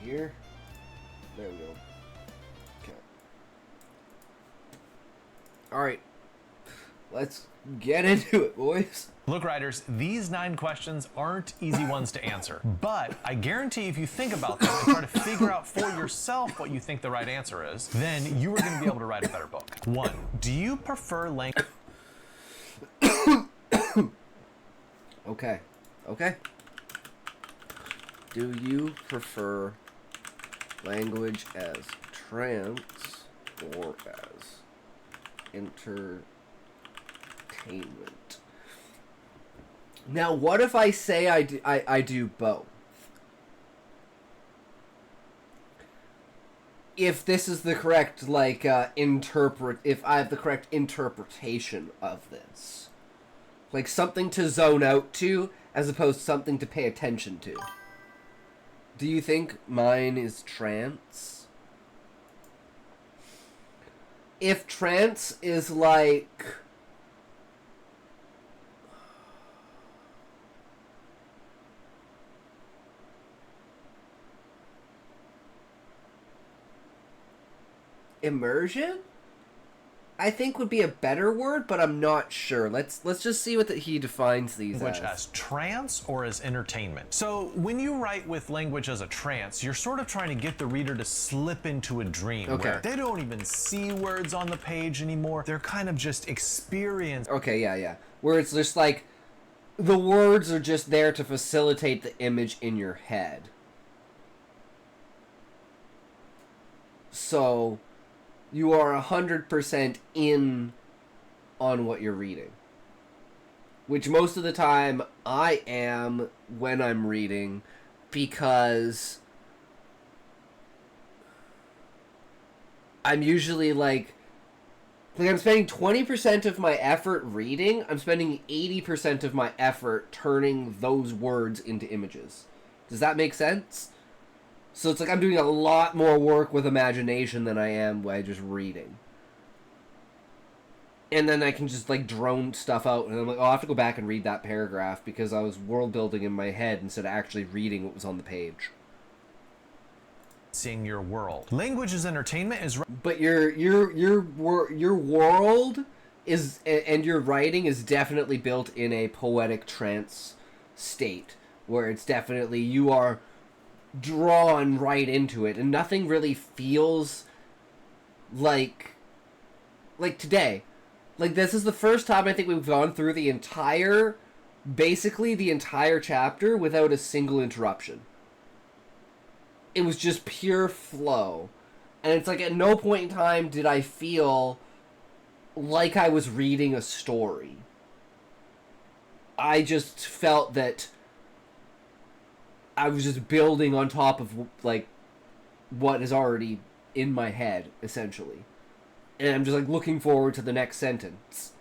here. There we go. Okay. Alright. Let's get into it, boys. Look, writers, these 9 questions aren't easy ones to answer, but I guarantee if you think about them and try to figure out for yourself what you think the right answer is, then you are going to be able to write a better book. 1. Do you prefer language? Okay. Do you prefer language as trance or as entertainment? Now, what if I say I do both? If this is the correct, if I have the correct interpretation of this. Like, something to zone out to, as opposed to something to pay attention to. Do you think mine is trance? If trance is like... immersion, I think would be a better word, but I'm not sure. Let's just see what he defines these as trance or as entertainment. So when you write with language as a trance, you're sort of trying to get the reader to slip into a dream where they don't even see words on the page anymore. They're kind of just experience. Okay, yeah. Where it's just like the words are just there to facilitate the image in your head. So you are 100% in on what you're reading. Which most of the time I am when I'm reading, because I'm usually like I'm spending 20% of my effort reading, I'm spending 80% of my effort turning those words into images. Does that make sense? So it's like I'm doing a lot more work with imagination than I am by just reading. And then I can just like drone stuff out, and I'm like, oh, I have to go back and read that paragraph because I was world building in my head instead of actually reading what was on the page. Seeing your world. Language as entertainment is... But your world is, and your writing is definitely built in a poetic trance state, where it's definitely, you are drawn right into it, and nothing really feels like today. Like, this is the first time I think we've gone through basically the entire chapter without a single interruption. It was just pure flow. And it's like at no point in time did I feel like I was reading a story. I just felt that I was just building on top of, like, what is already in my head, essentially. And I'm just, like, looking forward to the next sentence.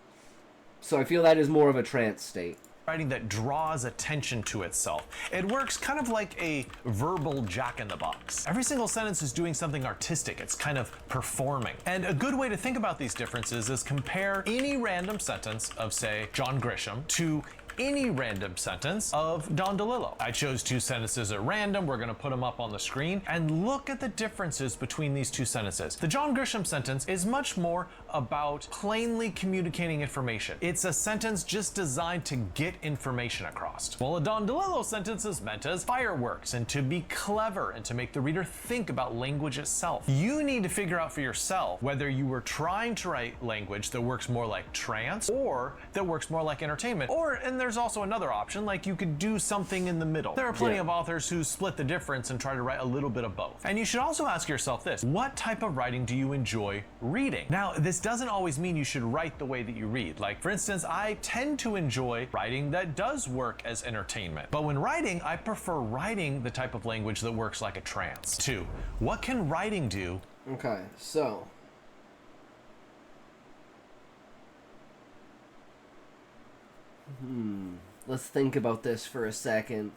So I feel that is more of a trance state. Writing that draws attention to itself. It works kind of like a verbal jack-in-the-box. Every single sentence is doing something artistic. It's kind of performing. And a good way to think about these differences is compare any random sentence of, say, John Grisham to any random sentence of Don DeLillo. I chose 2 sentences at random. We're going to put them up on the screen and look at the differences between these 2 sentences. The John Grisham sentence is much more about plainly communicating information. It's a sentence just designed to get information across. While a Don DeLillo sentence is meant as fireworks and to be clever and to make the reader think about language itself. You need to figure out for yourself whether you were trying to write language that works more like trance or that works more like entertainment, and there's also another option, like you could do something in the middle. There are plenty of authors who split the difference and try to write a little bit of both. And you should also ask yourself this: what type of writing do you enjoy reading? Now, this doesn't always mean you should write the way that you read. Like, for instance, I tend to enjoy writing that does work as entertainment. But when writing, I prefer writing the type of language that works like a trance. 2. What can writing do? Okay, so let's think about this for a second.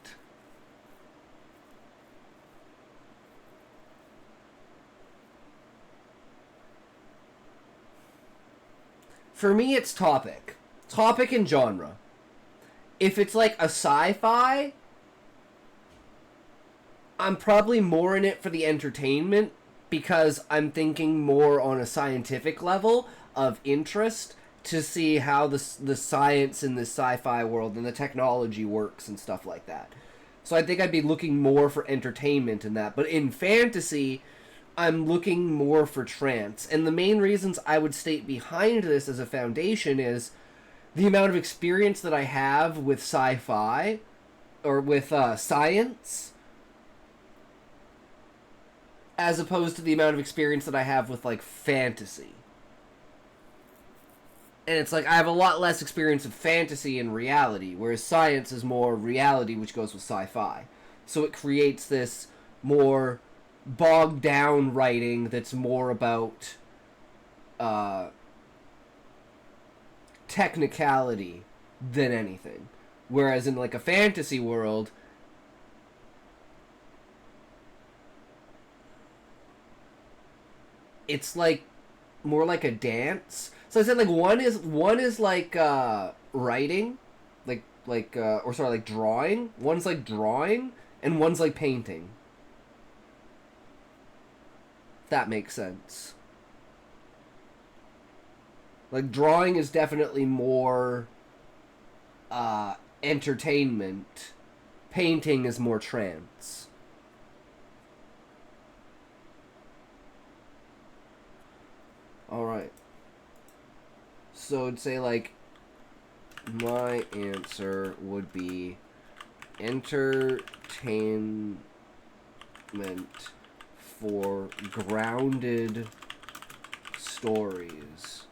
For me, it's topic. Topic and genre. If it's like a sci-fi, I'm probably more in it for the entertainment because I'm thinking more on a scientific level of interest to see how the science in this sci-fi world and the technology works and stuff like that. So I think I'd be looking more for entertainment in that. But in fantasy, I'm looking more for trance. And the main reasons I would state behind this as a foundation is the amount of experience that I have with sci-fi or with science, as opposed to the amount of experience that I have with like fantasy. And it's like I have a lot less experience of fantasy and reality, whereas science is more reality, which goes with sci-fi. So it creates this more bogged down writing that's more about technicality than anything. Whereas in like a fantasy world, it's like more like a dance. So I said like one is like writing, or sorry, like drawing. One's like drawing, and one's like painting. If that makes sense. Like drawing is definitely more entertainment. Painting is more trance. Alright. So I'd say like my answer would be entertainment for grounded stories.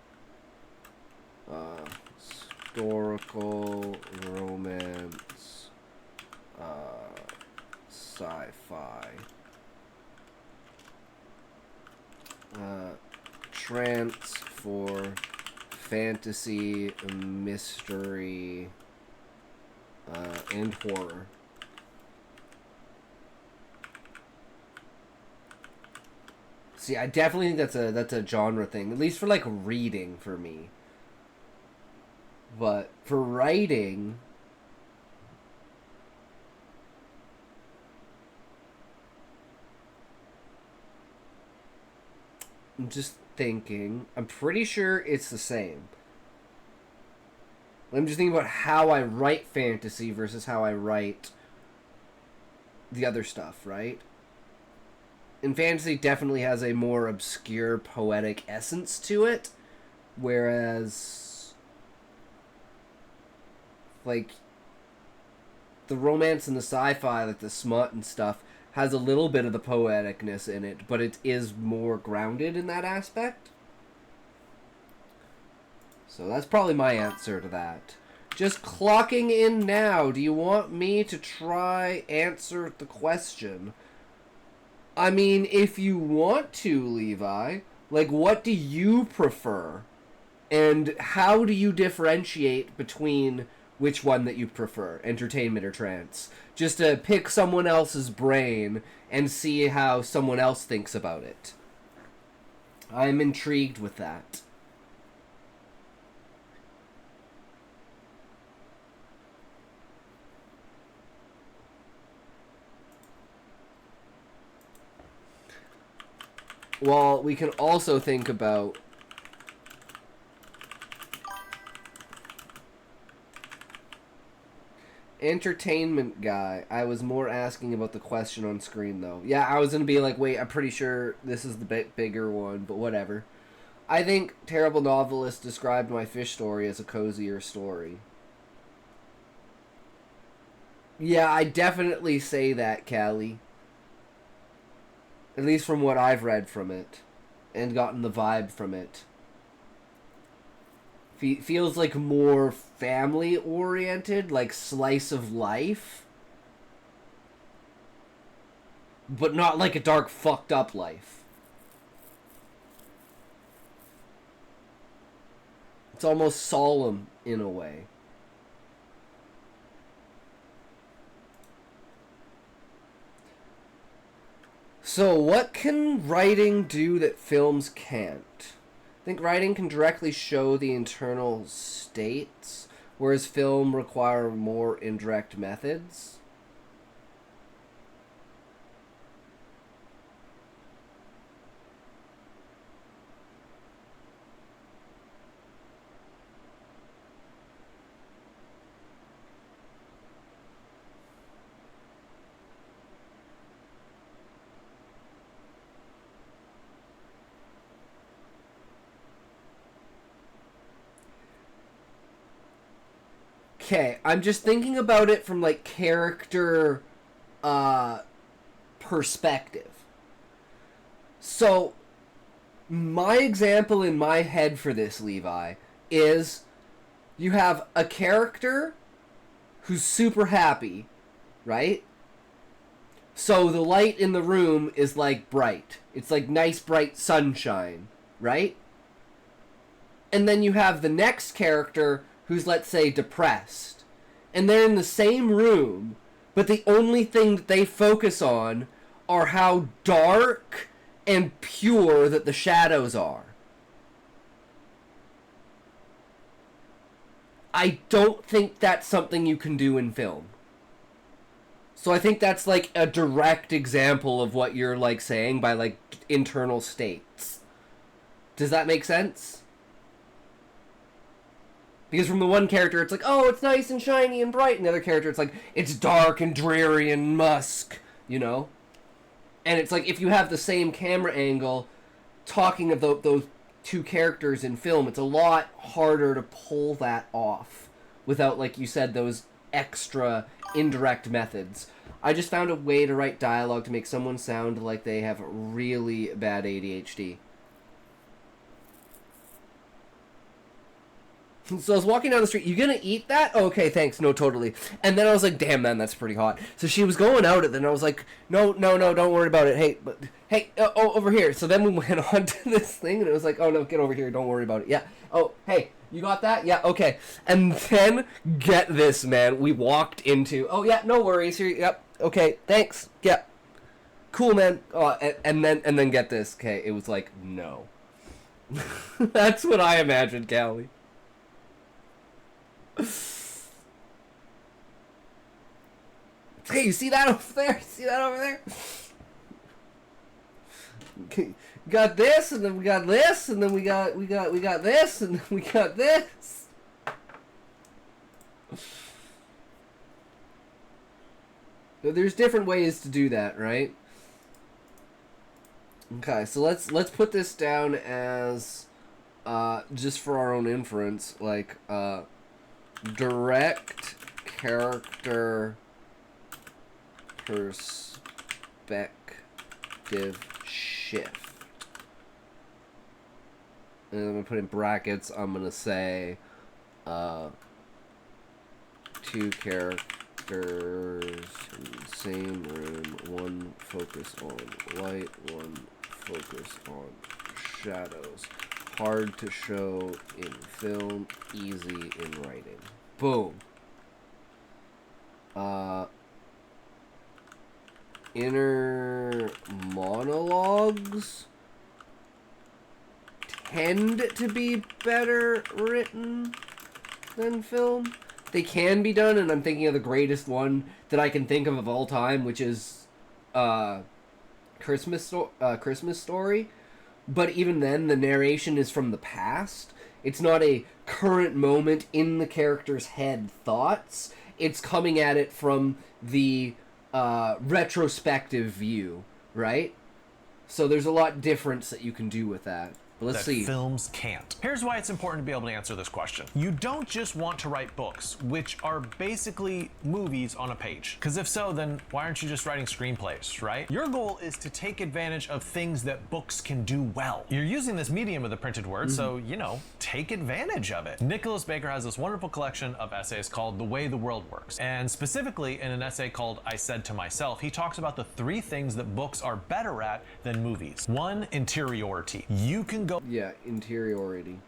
Historical romance, sci-fi, trance for fantasy, mystery, and horror. See, I definitely think that's a genre thing, at least for like reading for me. But for writing, I'm just thinking. I'm pretty sure it's the same. I'm just thinking about how I write fantasy versus how I write the other stuff, right? And fantasy definitely has a more obscure poetic essence to it, whereas like the romance and the sci-fi, like the smut and stuff, has a little bit of the poeticness in it, but it is more grounded in that aspect. So that's probably my answer to that. Just clocking in now. Do you want me to try answer the question? I mean, if you want to, Levi, like, what do you prefer? And how do you differentiate between which one that you prefer, entertainment or trance? Just to pick someone else's brain and see how someone else thinks about it. I'm intrigued with that. Well, we can also think about entertainment guy. I was more asking about the question on screen, though. Yeah, I was going to be like, wait, I'm pretty sure this is the bigger one, but whatever. I think Terrible Novelist described my fish story as a cozier story. Yeah, I definitely say that, Callie. At least from what I've read from it and gotten the vibe from it. Feels like more family oriented, like slice of life, but not like a dark fucked up life. It's almost solemn in a way. So what can writing do that films can't? I think writing can directly show the internal states, whereas film require more indirect methods. Okay, I'm just thinking about it from, like, character perspective. So, my example in my head for this, Levi, is you have a character who's super happy, right? So the light in the room is, like, bright. It's like nice, bright sunshine, right? And then you have the next character who's, let's say, depressed. And they're in the same room, but the only thing that they focus on are how dark and pure that the shadows are. I don't think that's something you can do in film. So I think that's, like, a direct example of what you're, like, saying by, like, internal states. Does that make sense? Because from the one character, it's like, oh, it's nice and shiny and bright. And the other character, it's like, it's dark and dreary and musk, you know? And it's like, if you have the same camera angle, talking of those two characters in film, it's a lot harder to pull that off without, like you said, those extra indirect methods. I just found a way to write dialogue to make someone sound like they have really bad ADHD. So I was walking down the street. You gonna eat that? Oh, okay, thanks. No, totally. And then I was like, damn, man, that's pretty hot. So she was going out, and then I was like, no, don't worry about it. Hey, over here. So then we went on to this thing, and it was like, oh, no, get over here. Don't worry about it. Yeah. Oh, hey, you got that? Yeah, okay. And then, get this, man. We walked into, oh, yeah, no worries. Here, yep, okay, thanks. Yeah. Cool, man. Oh, and then get this. Okay, it was like, no. That's what I imagined, Callie. Hey, you see that over there? See that over there? Okay, got this, and then we got this, and then we got this, and then we got this. So there's different ways to do that, right? Okay, so let's put this down as just for our own inference, like direct character perspective shift. And I'm going to put in brackets, I'm going to say two characters in the same room, one focus on light, one focus on shadows. Hard to show in film, easy in writing. Boom. Inner monologues tend to be better written than film. They can be done, and I'm thinking of the greatest one that I can think of all time, which is Christmas Story. But even then, the narration is from the past. It's not a current moment in the character's head thoughts. It's coming at it from the retrospective view, right? So there's a lot difference that you can do with that. But let's see. Films can't. Here's why it's important to be able to answer this question. You don't just want to write books, which are basically movies on a page. Because if so, then why aren't you just writing screenplays, right? Your goal is to take advantage of things that books can do well. You're using this medium of the printed word, so, you know, take advantage of it. Nicholas Baker has this wonderful collection of essays called The Way the World Works. And specifically in an essay called I Said to Myself, he talks about the 3 things that books are better at than movies. 1, interiority. You can go interiority.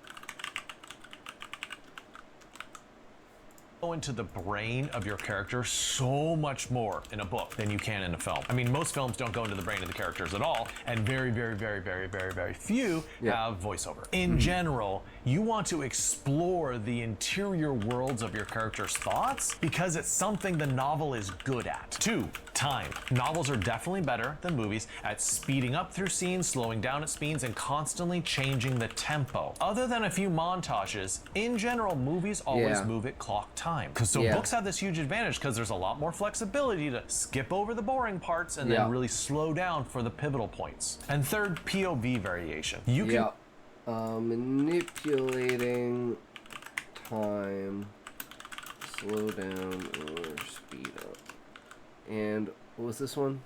Into the brain of your character so much more in a book than you can in a film. I mean, most films don't go into the brain of the characters at all, and very few have voiceover. In general, you want to explore the interior worlds of your character's thoughts because it's something the novel is good at. 2, time. Novels are definitely better than movies at speeding up through scenes, slowing down at scenes, and constantly changing the tempo. Other than a few montages, in general, movies always move at clock time. So books have this huge advantage because there's a lot more flexibility to skip over the boring parts and then really slow down for the pivotal points. And 3rd, POV variation. You can manipulating time slow down or speed up. And what was this one?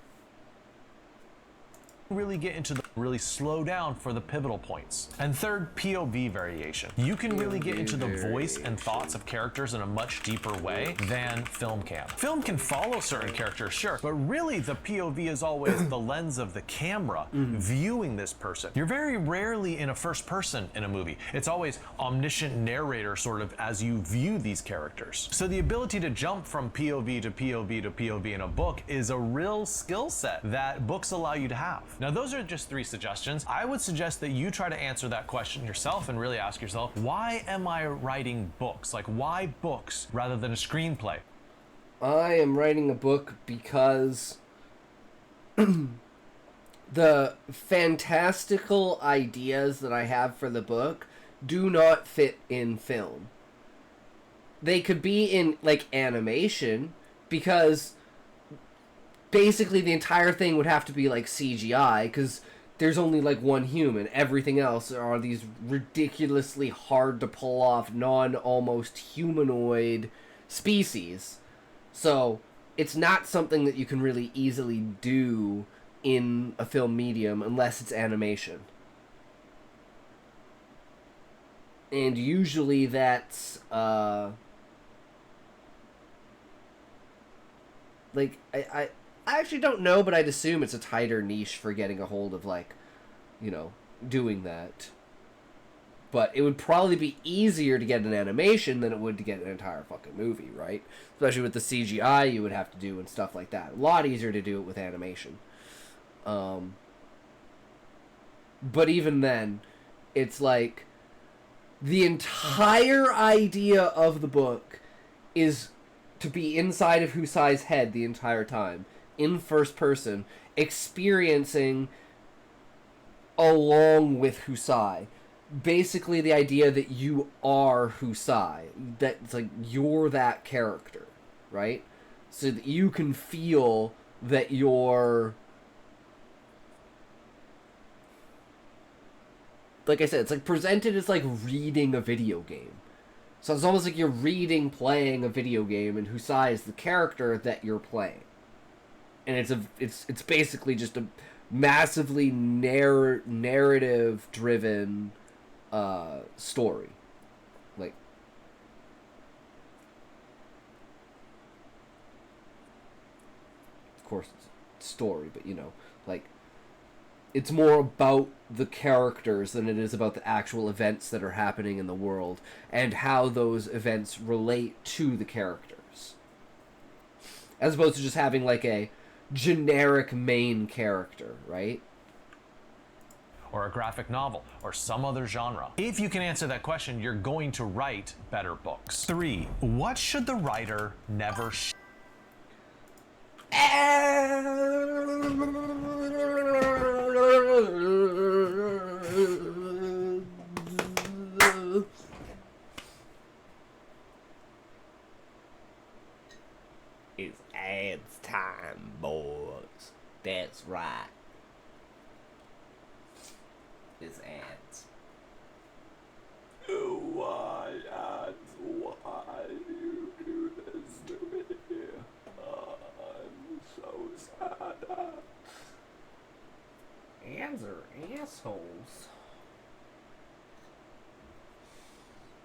Really get into the really slow down for the pivotal points. And third, POV variation. You can really get into the voice and thoughts of characters in a much deeper way than film can. Film can follow certain characters, sure, but really the POV is always the lens of the camera viewing this person. You're very rarely in a first person in a movie. It's always omniscient narrator sort of as you view these characters. So the ability to jump from POV to POV to POV in a book is a real skill set that books allow you to have. Now, those are just 3 suggestions. I would suggest that you try to answer that question yourself and really ask yourself, why am I writing books? Like, why books rather than a screenplay? I am writing a book because the fantastical ideas that I have for the book do not fit in film. They could be in, like, animation, because basically the entire thing would have to be like CGI, because there's only like one human. Everything else are these ridiculously hard to pull off almost humanoid species. So it's not something that you can really easily do in a film medium unless it's animation. And usually that's like I actually don't know, but I'd assume it's a tighter niche for getting a hold of, like, you know, doing that. But it would probably be easier to get an animation than it would to get an entire fucking movie, right? Especially with the CGI you would have to do and stuff like that. A lot easier to do it with animation. But even then, it's like the entire idea of the book is to be inside of Husai's head the entire time, in first person, experiencing along with Husai. Basically the idea that you are Husai, that it's like you're that character, right? So that you can feel that you're, like I said, it's like presented as like reading a video game. So it's almost like you're playing a video game, and Husai is the character that you're playing. And it's basically just a massively narrative driven story. Like, of course it's story, but you know, like, it's more about the characters than it is about the actual events that are happening in the world and how those events relate to the characters, as opposed to just having like a generic main character, right? Or a graphic novel, or some other genre. If you can answer that question, you're going to write better books. 3, what should the writer never It's ads time, boys. That's right. It's ads. Why, ads? Why do you do this to me? I'm so sad. Ads are assholes.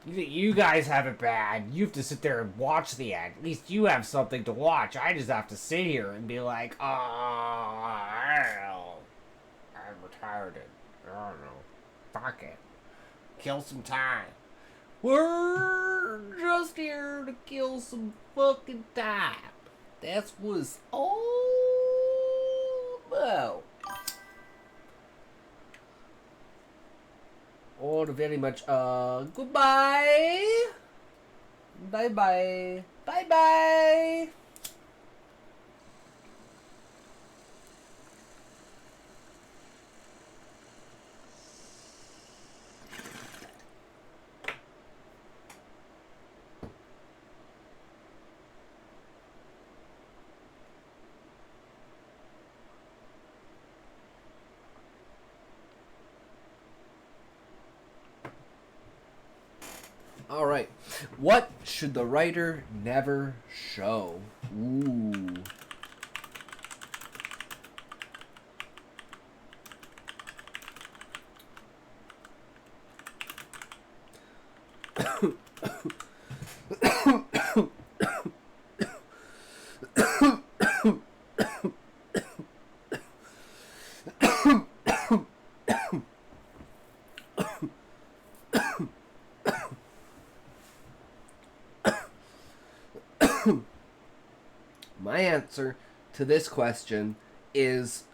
You think you guys have it bad? You have to sit there and watch the ad. At least you have something to watch. I just have to sit here and be like, oh, I don't know. I'm retarded. I don't know. Fuck it. Kill some time. We're just here to kill some fucking time. That's what it's all about. Or very much, goodbye. Bye-bye. Bye-bye. All right. What should the writer never show? Ooh. My answer to this question is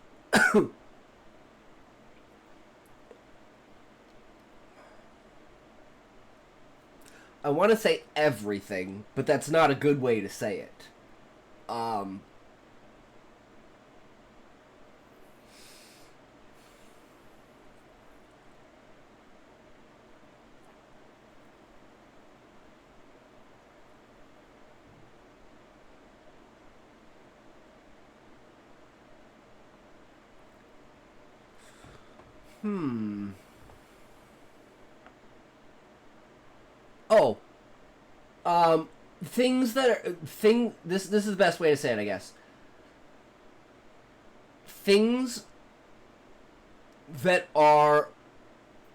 I want to say everything, but that's not a good way to say it. Um, Oh, things that are This is the best way to say it, I guess. Things that are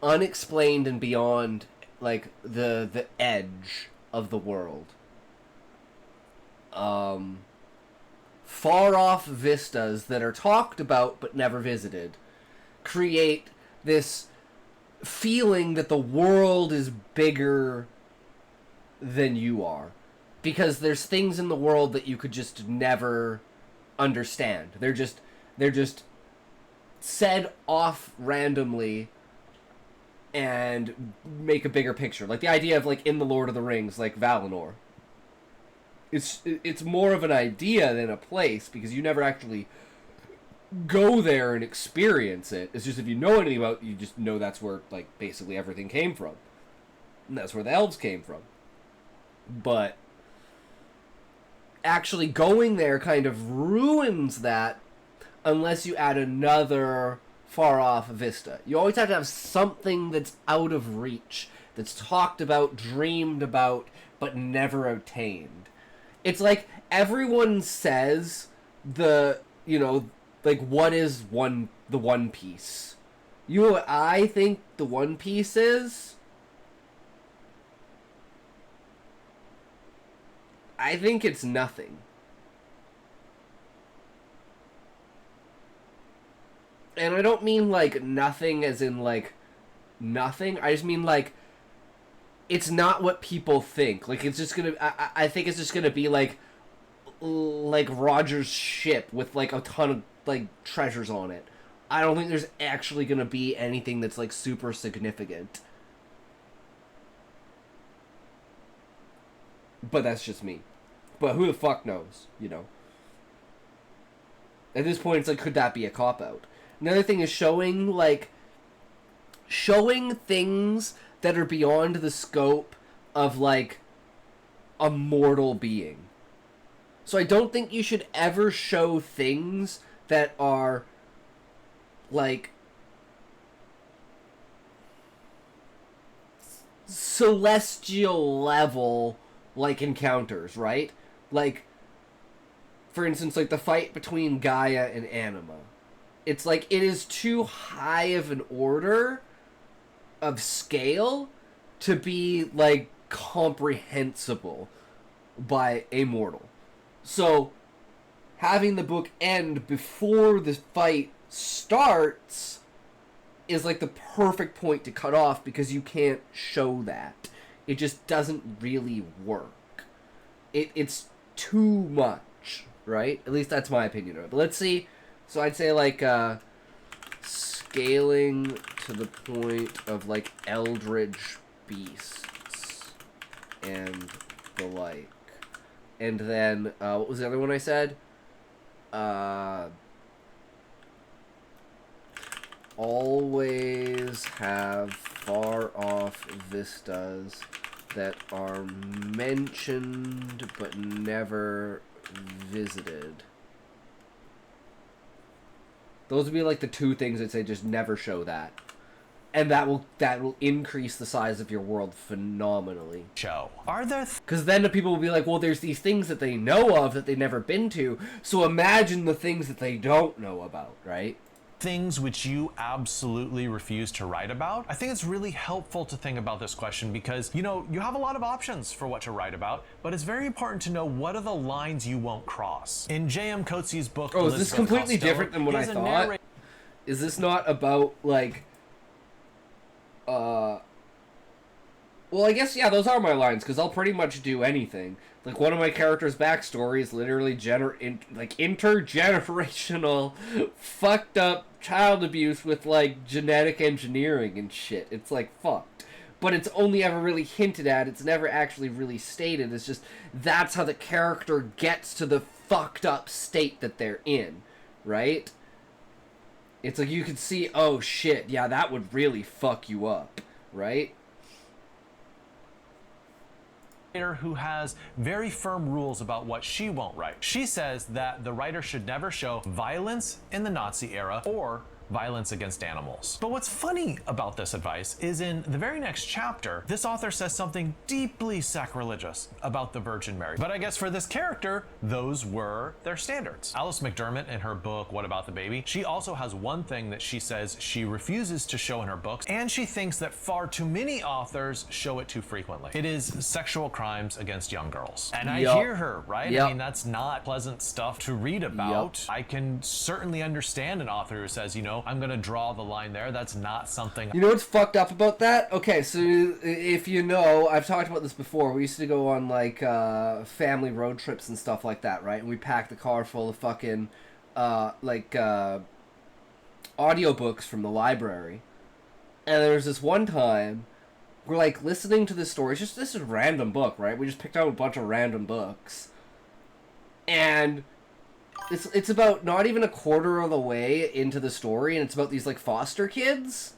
unexplained and beyond, like, the edge of the world. Far off vistas that are talked about but never visited create this feeling that the world is bigger than you are, because there's things in the world that you could just never understand. They're just said off randomly and make a bigger picture. Like the idea of, like, in the Lord of the Rings, like Valinor. It's more of an idea than a place, because you never actually go there and experience it. It's just, if you know anything about it, you just know that's where, like, basically everything came from. And that's where the elves came from. But actually going there kind of ruins that unless you add another far-off vista. You always have to have something that's out of reach, that's talked about, dreamed about, but never obtained. It's like everyone says what is the One Piece? You know what I think the One Piece is? I think it's nothing. And I don't mean, like, nothing as in, like, nothing. I just mean, like, it's not what people think. Like, it's just gonna... I think it's just gonna be, like Roger's ship with, like, a ton of, like, treasures on it. I don't think there's actually gonna be anything that's, like, super significant. But that's just me. But who the fuck knows, you know? At this point, it's like, could that be a cop-out? Another thing is showing things that are beyond the scope of, like, a mortal being. So I don't think you should ever show things that are, like, celestial level, like, encounters, right? Like, for instance, like the fight between Gaia and Anima. It's like, it is too high of an order of scale to be, like, comprehensible by a mortal. So, having the book end before the fight starts is, like, the perfect point to cut off, because you can't show that. It just doesn't really work. It's too much, right? At least that's my opinion of it. But let's see. So I'd say, like, scaling to the point of, like, eldritch beasts and the like. And then, what was the other one I said? Always have far-off vistas that are mentioned but never visited. Those would be, like, the two things I'd say, just never show that. and that will increase the size of your world phenomenally. show. Are there Because then the people will be like, well, there's these things that they know of that they've never been to, so imagine the things that they don't know about, right? things which you absolutely refuse to write about? I think it's really helpful to think about this question because, you know, you have a lot of options for what to write about, but it's very important to know what are the lines you won't cross. In J.M. Coetzee's book, Oh, is this Elizabeth completely Costello, different than what I he has a thought? Is this not about, like, well, I guess, yeah, those are my lines, because I'll pretty much do anything. Like, one of my characters' backstory is literally, intergenerational, fucked up child abuse with, like, genetic engineering and shit. It's, like, fucked. But it's only ever really hinted at. It's never actually really stated. It's just, that's how the character gets to the fucked up state that they're in, right? It's like, you can see, oh, shit, yeah, that would really fuck you up, right? who has very firm rules about what she won't write. She says that the writer should never show violence in the Nazi era or violence against animals. But what's funny about this advice is in the very next chapter, this author says something deeply sacrilegious about the Virgin Mary. But I guess for this character, those were their standards. Alice McDermott, in her book, What About the Baby? She also has one thing that she says she refuses to show in her books, and she thinks that far too many authors show it too frequently. It is sexual crimes against young girls. And I hear her, right? I mean, that's not pleasant stuff to read about. I can certainly understand an author who says, you know, I'm gonna draw the line there. That's not something. You know what's fucked up about that? Okay, so if you know, I've talked about this before. We used to go on like family road trips and stuff like that, right? And we packed the car full of fucking audiobooks from the library. And there was this one time we're like listening to this story. It's just this is a random book, right? We just picked out a bunch of random books. And it's about not even a quarter of the way into the story, and it's about these, like, foster kids.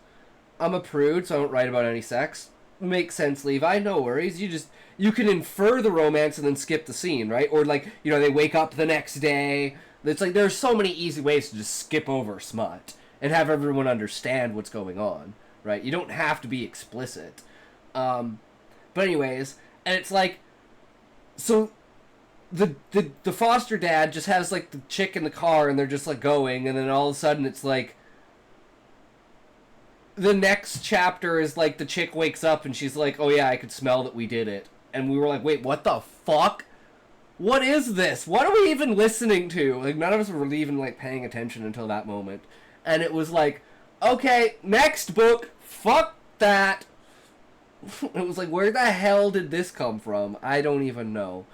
I'm a prude, so I don't write about any sex. Makes sense, Levi, no worries. You can infer the romance and then skip the scene, right? Or, like, you know, they wake up the next day. It's like, there's so many easy ways to just skip over smut and have everyone understand what's going on, right? You don't have to be explicit. But anyways, and it's like, so the foster dad just has, like, the chick in the car, and they're just, like, going, and then all of a sudden it's, like, the next chapter is, like, the chick wakes up, and she's like, oh, yeah, I could smell that we did it. And we were like, wait, what the fuck? What is this? What are we even listening to? Like, none of us were really even, like, paying attention until that moment. And it was like, okay, next book, fuck that. It was like, where the hell did this come from? I don't even know.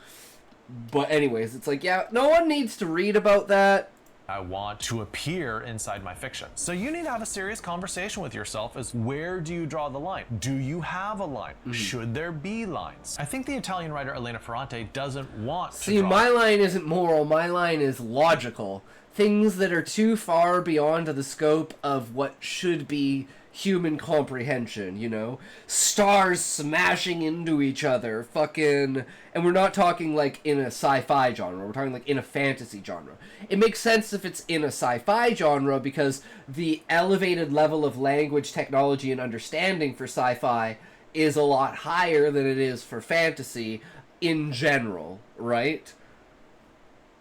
But anyways, it's like, yeah, no one needs to read about that. I want to appear inside my fiction. So you need to have a serious conversation with yourself as where do you draw the line? Do you have a line? Mm-hmm. Should there be lines? I think the Italian writer Elena Ferrante doesn't want to See, my line isn't moral, my line is logical. Things that are too far beyond the scope of what should be human comprehension, you know? Stars smashing into each other, fucking... And we're not talking, like, in a sci-fi genre. We're talking, like, in a fantasy genre. It makes sense if it's in a sci-fi genre because the elevated level of language, technology, and understanding for sci-fi is a lot higher than it is for fantasy in general, right?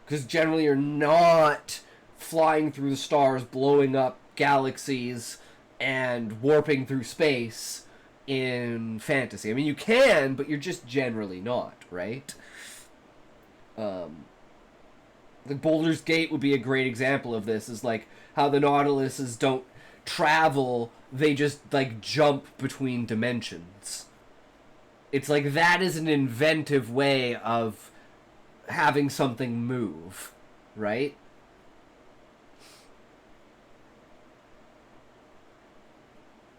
Because generally you're not flying through the stars, blowing up galaxies, and warping through space in fantasy. I mean, you can, but you're just generally not, right? Like Baldur's Gate would be a great example of this, is like how the Nautiluses don't travel, they just like jump between dimensions. It's like that is an inventive way of having something move, right?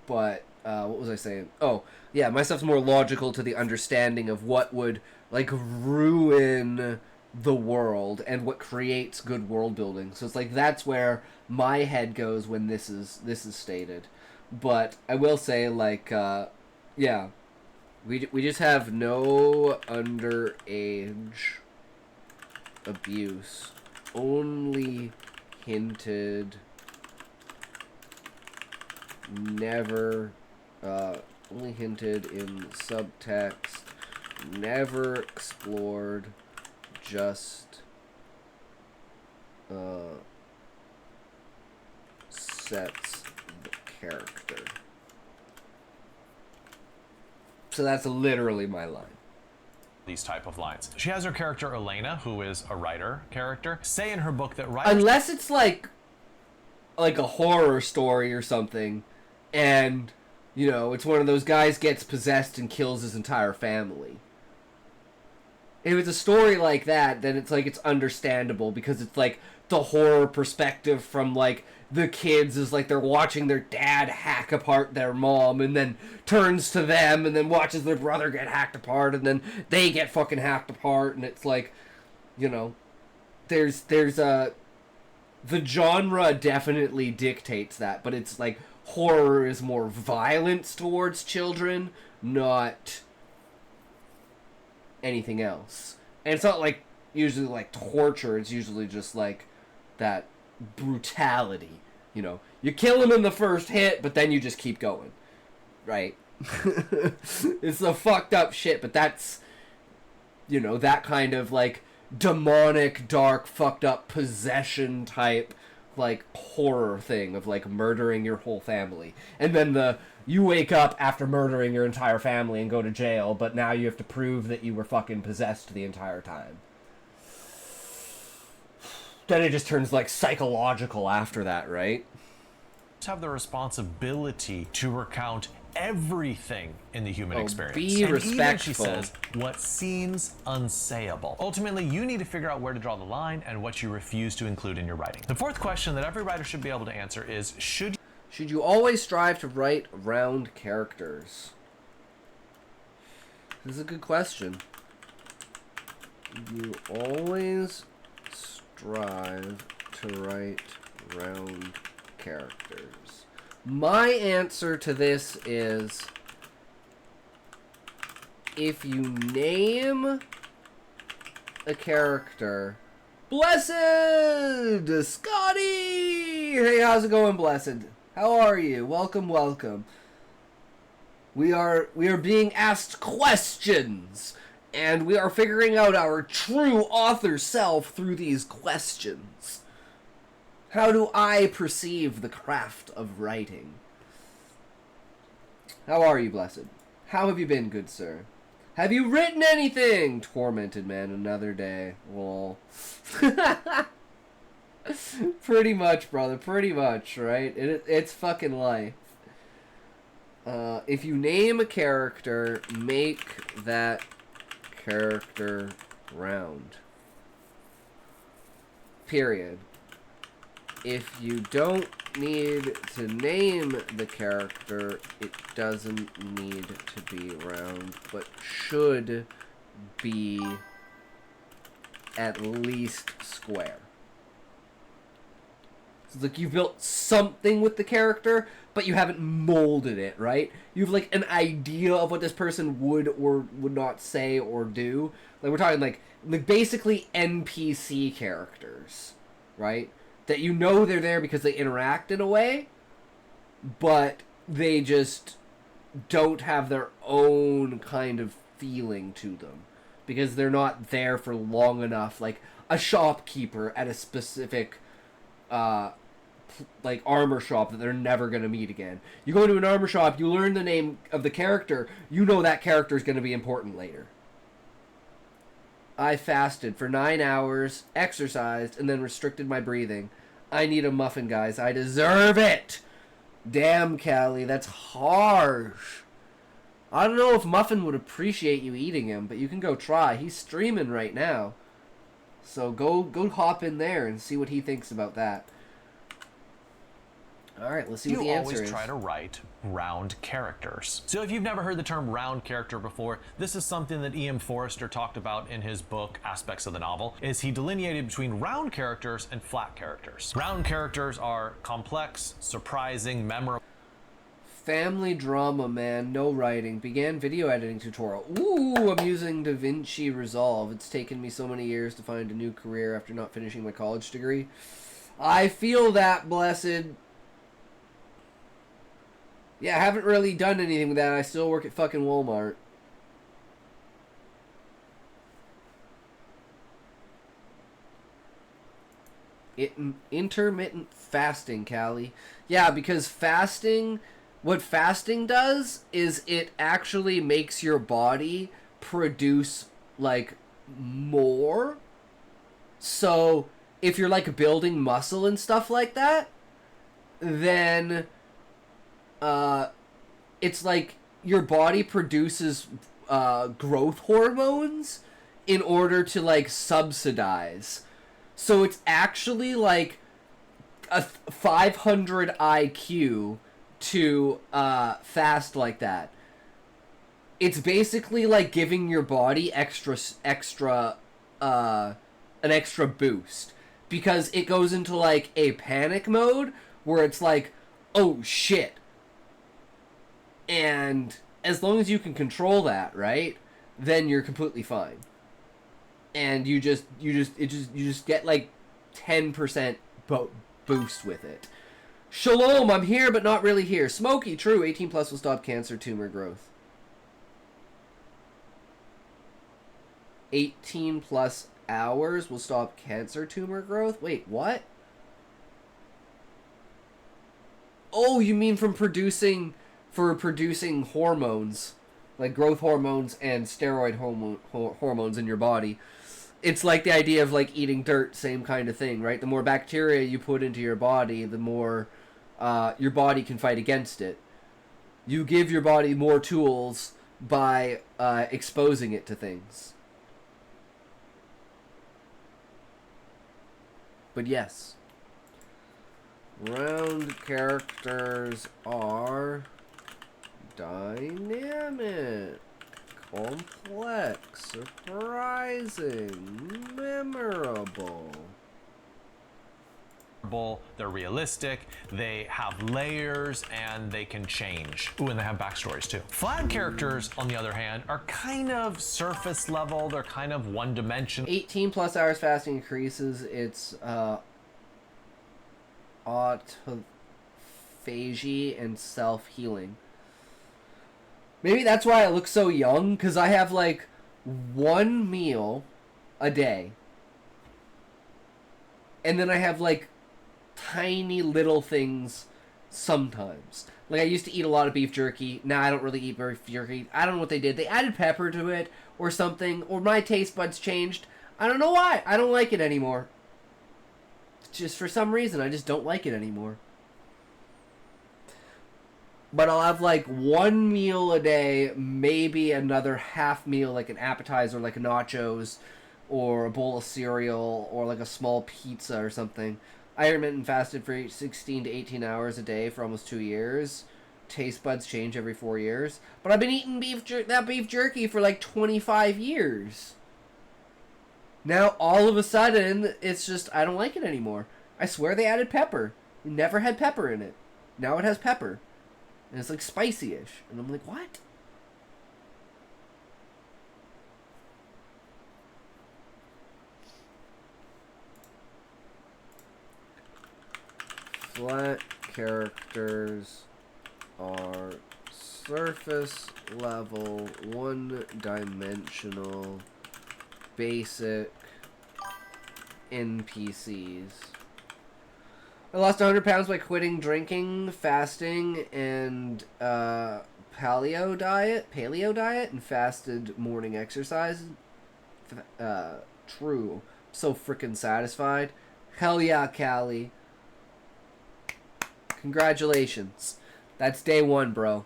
But, what was I saying? Oh, yeah, my stuff's more logical to the understanding of what would, like, ruin the world and what creates good world building. So it's like, that's where my head goes when this is stated. But I will say, like, yeah, we just have no underage abuse. Only hinted never, only hinted in subtext, never explored, just, sets the character. So that's literally my line. These type of lines. She has her character Elena, who is a writer character, say in her book that writers... Unless it's like a horror story or something, and, you know, it's one of those guys gets possessed and kills his entire family. If it's a story like that, then it's like, it's understandable, because it's like the horror perspective from like the kids is like they're watching their dad hack apart their mom, and then turns to them and then watches their brother get hacked apart, and then they get fucking hacked apart, and it's like, you know, there's the genre definitely dictates that, but it's like horror is more violence towards children, not anything else. And it's not like usually like torture, it's usually just like that brutality, you know. You kill him in the first hit, but then you just keep going, right? It's the fucked up shit, but that's, you know, that kind of like demonic, dark, fucked up possession type like horror thing of like murdering your whole family, and then you wake up after murdering your entire family and go to jail, but now you have to prove that you were fucking possessed the entire time. Then it just turns like psychological after that, right? have the responsibility to recount everything in the human experience. Be and respectful. even, she says, what seems unsayable. Ultimately, you need to figure out where to draw the line and what you refuse to include in your writing. The fourth question that every writer should be able to answer is, should you always strive to write round characters? This is a good question. You always strive to write round characters. My answer to this is, if you name a character Blessed! Scotty! Hey, how's it going, Blessed? How are you? Welcome, welcome. We are being asked questions, and we are figuring out our true author self through these questions. How do I perceive the craft of writing? How are you, Blessed? How have you been, good sir? Have you written anything? Tormented man, another day. Lol. Pretty much, brother. Pretty much, right? It's fucking life. If you name a character, make that character round. Period. If you don't need to name the character, it doesn't need to be round, but should be at least square. So, like, you've built something with the character, but you haven't molded it, right? You have, like, an idea of what this person would or would not say or do. Like, we're talking, like basically NPC characters, right? That you know they're there because they interact in a way, but they just don't have their own kind of feeling to them. Because they're not there for long enough. Like, a shopkeeper at a specific like armor shop that they're never going to meet again. You go into an armor shop, you learn the name of the character, you know that character is going to be important later. I fasted for 9 hours, exercised, and then restricted my breathing. I need a muffin, guys. I deserve it! Damn, Callie, that's harsh. I don't know if Muffin would appreciate you eating him, but you can go try. He's streaming right now. So go hop in there and see what he thinks about that. Alright, let's see what the answer is. You always try to write round characters. So if you've never heard the term round character before, this is something that E.M. Forrester talked about in his book, Aspects of the Novel, is he delineated between round characters and flat characters. Round characters are complex, surprising, memorable. Family drama, man. No writing. Began video editing tutorial. Ooh, I'm using DaVinci Resolve. It's taken me so many years to find a new career after not finishing my college degree. I feel that, Blessed. Yeah, I haven't really done anything with that. I still work at fucking Walmart. Intermittent fasting, Callie. Yeah, because fasting, what fasting does is it actually makes your body produce, like, more. So, if you're, like, building muscle and stuff like that, then, it's like your body produces, growth hormones in order to, like, subsidize. So it's actually like a 500 IQ to fast like that. It's basically like giving your body an extra boost, because it goes into like a panic mode where it's like, oh shit. And as long as you can control that, right, then you're completely fine. And you just get like 10% boost with it. Shalom, I'm here but not really here. Smokey, true, 18 plus will stop cancer tumor growth. 18 plus hours will stop cancer tumor growth? Wait, what? Oh, you mean producing hormones, like growth hormones and steroid hormones in your body. It's like the idea of like eating dirt, same kind of thing, right? The more bacteria you put into your body, the more your body can fight against it. You give your body more tools by exposing it to things. But yes, round characters are dynamic, complex, surprising, memorable. They're realistic, they have layers, and they can change. Ooh, and they have backstories too. Flat characters, on the other hand, are kind of surface level, they're kind of one-dimensional. 18 plus hours fasting increases its autophagy and self-healing. Maybe that's why I look so young, because I have like one meal a day. And then I have like tiny little things sometimes. Like I used to eat a lot of beef jerky. Now I don't really eat beef jerky. I don't know what they did. They added pepper to it or something, or my taste buds changed. I don't know why. I don't like it anymore. Just for some reason, I just don't like it anymore. But I'll have like one meal a day, maybe another half meal, like an appetizer, like nachos, or a bowl of cereal, or like a small pizza or something. I intermittent fasted for 16 to 18 hours a day for almost 2 years. Taste buds change every 4 years. But I've been eating beef jerky for like 25 years. Now, all of a sudden, it's just, I don't like it anymore. I swear they added pepper. It never had pepper in it. Now it has pepper. And it's like spicy-ish. And I'm like, what? Flat characters are surface level, one-dimensional, basic NPCs. I lost 100 pounds by quitting drinking, fasting, and paleo diet, and fasted morning exercise. True. So freaking satisfied. Hell yeah, Callie. Congratulations. That's day one, bro.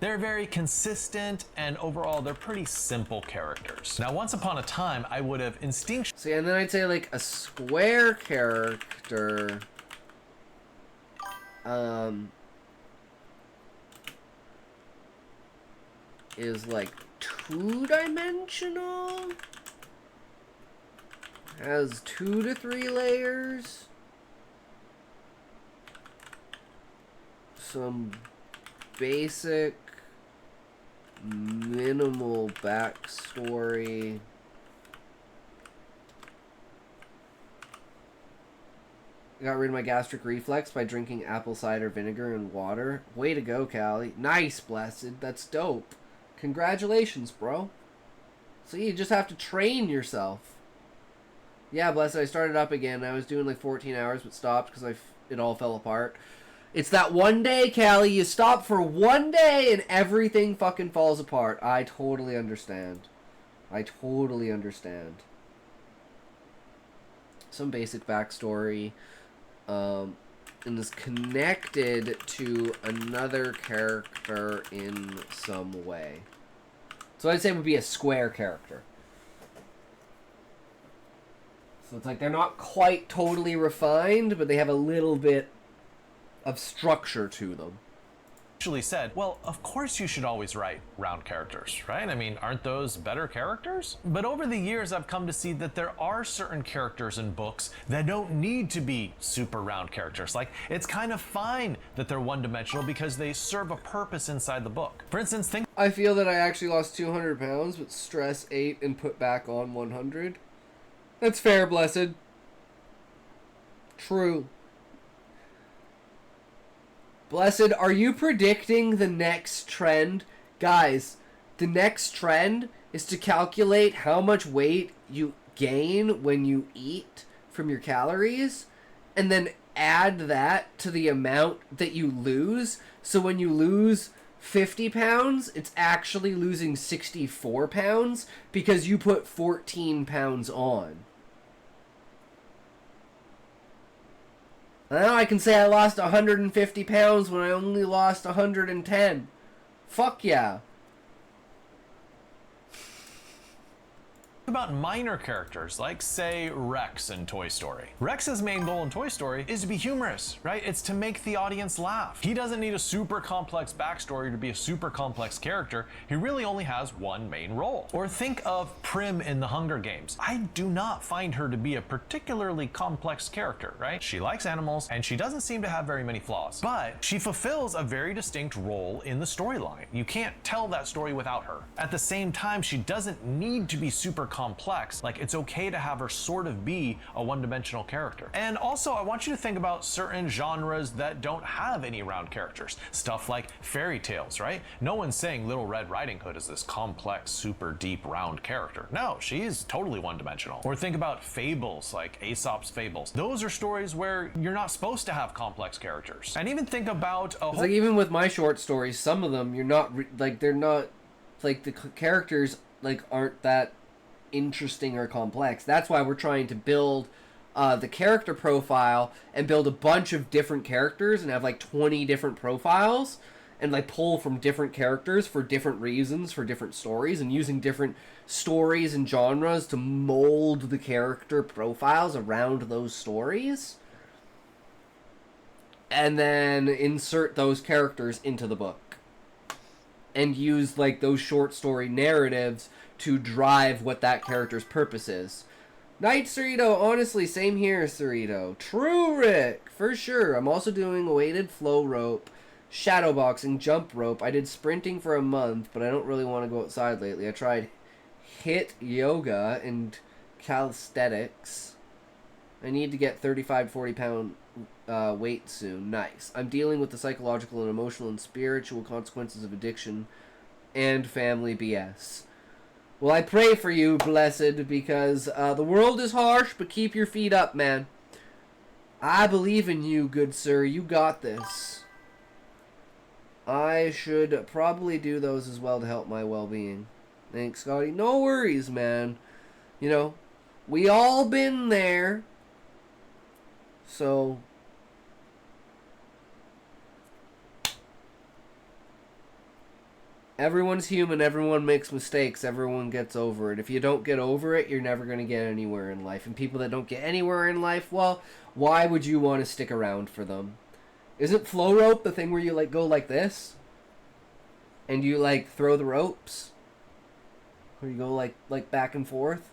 They're very consistent, and overall, they're pretty simple characters. Now, once upon a time, I would have instinctually... See, and then I'd say, like, a square character... is, like, two-dimensional? Has 2 to 3 layers? Some basic minimal backstory. got rid of my gastric reflex by drinking apple cider vinegar and water. Way to go, Callie. Nice, Blessed. That's dope. Congratulations, bro. So you just have to train yourself. Yeah, Blessed, I started up again. I was doing like 14 hours, but stopped because it all fell apart. It's that one day, Callie. You stop for one day and everything fucking falls apart. I totally understand. I totally understand. Some basic backstory. And is connected to another character in some way. So I'd say it would be a square character. So it's like they're not quite totally refined, but they have a little bit of structure to them. Actually said, well, of course you should always write round characters, right? I mean, aren't those better characters? But over the years, I've come to see that there are certain characters in books that don't need to be super round characters. Like, it's kind of fine that they're one-dimensional because they serve a purpose inside the book. For instance, think... I feel that I actually lost 200 pounds, but stress 8 and put back on 100. That's fair, Blessed. True. Blessed, are you predicting the next trend? Guys, the next trend is to calculate how much weight you gain when you eat from your calories, and then add that to the amount that you lose. So when you lose 50 pounds, it's actually losing 64 pounds because you put 14 pounds on. Now I can say I lost 150 pounds when I only lost 110. Fuck yeah. about minor characters, like, say, Rex in Toy Story. Rex's main goal in Toy Story is to be humorous, right? It's to make the audience laugh. He doesn't need a super complex backstory to be a super complex character. He really only has one main role. Or think of Prim in the Hunger Games. I do not find her to be a particularly complex character, right? She likes animals, and she doesn't seem to have very many flaws. But she fulfills a very distinct role in the storyline. You can't tell that story without her. At the same time, she doesn't need to be super complex. Like, it's okay to have her sort of be a one-dimensional character. And also, I want you to think about certain genres that don't have any round characters. Stuff like fairy tales, right? No one's saying Little Red Riding Hood is this complex, super deep, round character. No, she's totally one-dimensional. Or think about fables, like Aesop's Fables. Those are stories where you're not supposed to have complex characters. And even think about a whole... It's like, even with my short stories, some of them, you're not, like, they're not, like, the characters, like, aren't that interesting or complex. That's why we're trying to build the character profile and build a bunch of different characters and have, like, 20 different profiles and, like, pull from different characters for different reasons, for different stories, and using different stories and genres to mold the character profiles around those stories. And then insert those characters into the book. And use, like, those short story narratives to drive what that character's purpose is. Night, Cerrito. Honestly, same here, Cerrito. True, Rick. For sure. I'm also doing a weighted flow rope, shadowboxing, jump rope. I did sprinting for a month, but I don't really want to go outside lately. I tried HIIT yoga and calisthenics. I need to get 35 to 40 pound weight soon. Nice. I'm dealing with the psychological and emotional and spiritual consequences of addiction and family BS. Well, I pray for you, blessed, because the world is harsh, but keep your feet up, man. I believe in you, good sir. You got this. I should probably do those as well to help my well-being. Thanks, Scotty. No worries, man. You know, we all been there. So... everyone's human, everyone makes mistakes, everyone gets over it. If you don't get over it, you're never going to get anywhere in life. And people that don't get anywhere in life, well, why would you want to stick around for them? Isn't flow rope the thing where you, like, go like this? And you, like, throw the ropes? Or you go, like back and forth?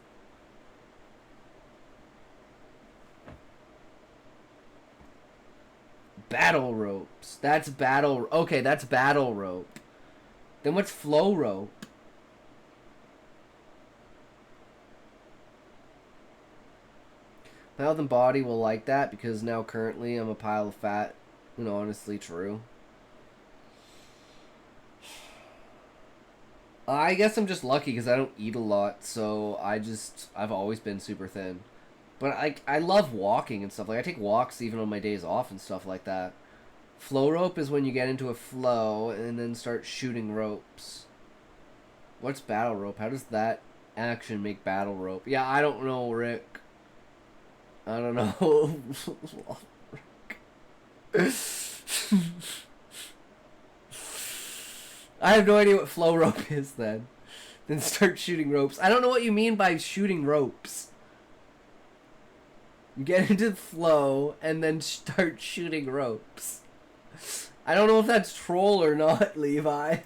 Battle ropes. That's battle... okay, that's battle rope. Then what's flow rope? Mouth and body will like that because now currently I'm a pile of fat. Honestly true. I guess I'm just lucky because I don't eat a lot, so I've always been super thin. But I love walking and stuff. Like, I take walks even on my days off and stuff like that. Flow rope is when you get into a flow and then start shooting ropes. What's battle rope? How does that action make battle rope? Yeah, I don't know, Rick. I don't know. I have no idea what flow rope is then. Then start shooting ropes. I don't know what you mean by shooting ropes. You get into the flow and then start shooting ropes. I don't know if that's troll or not, Levi.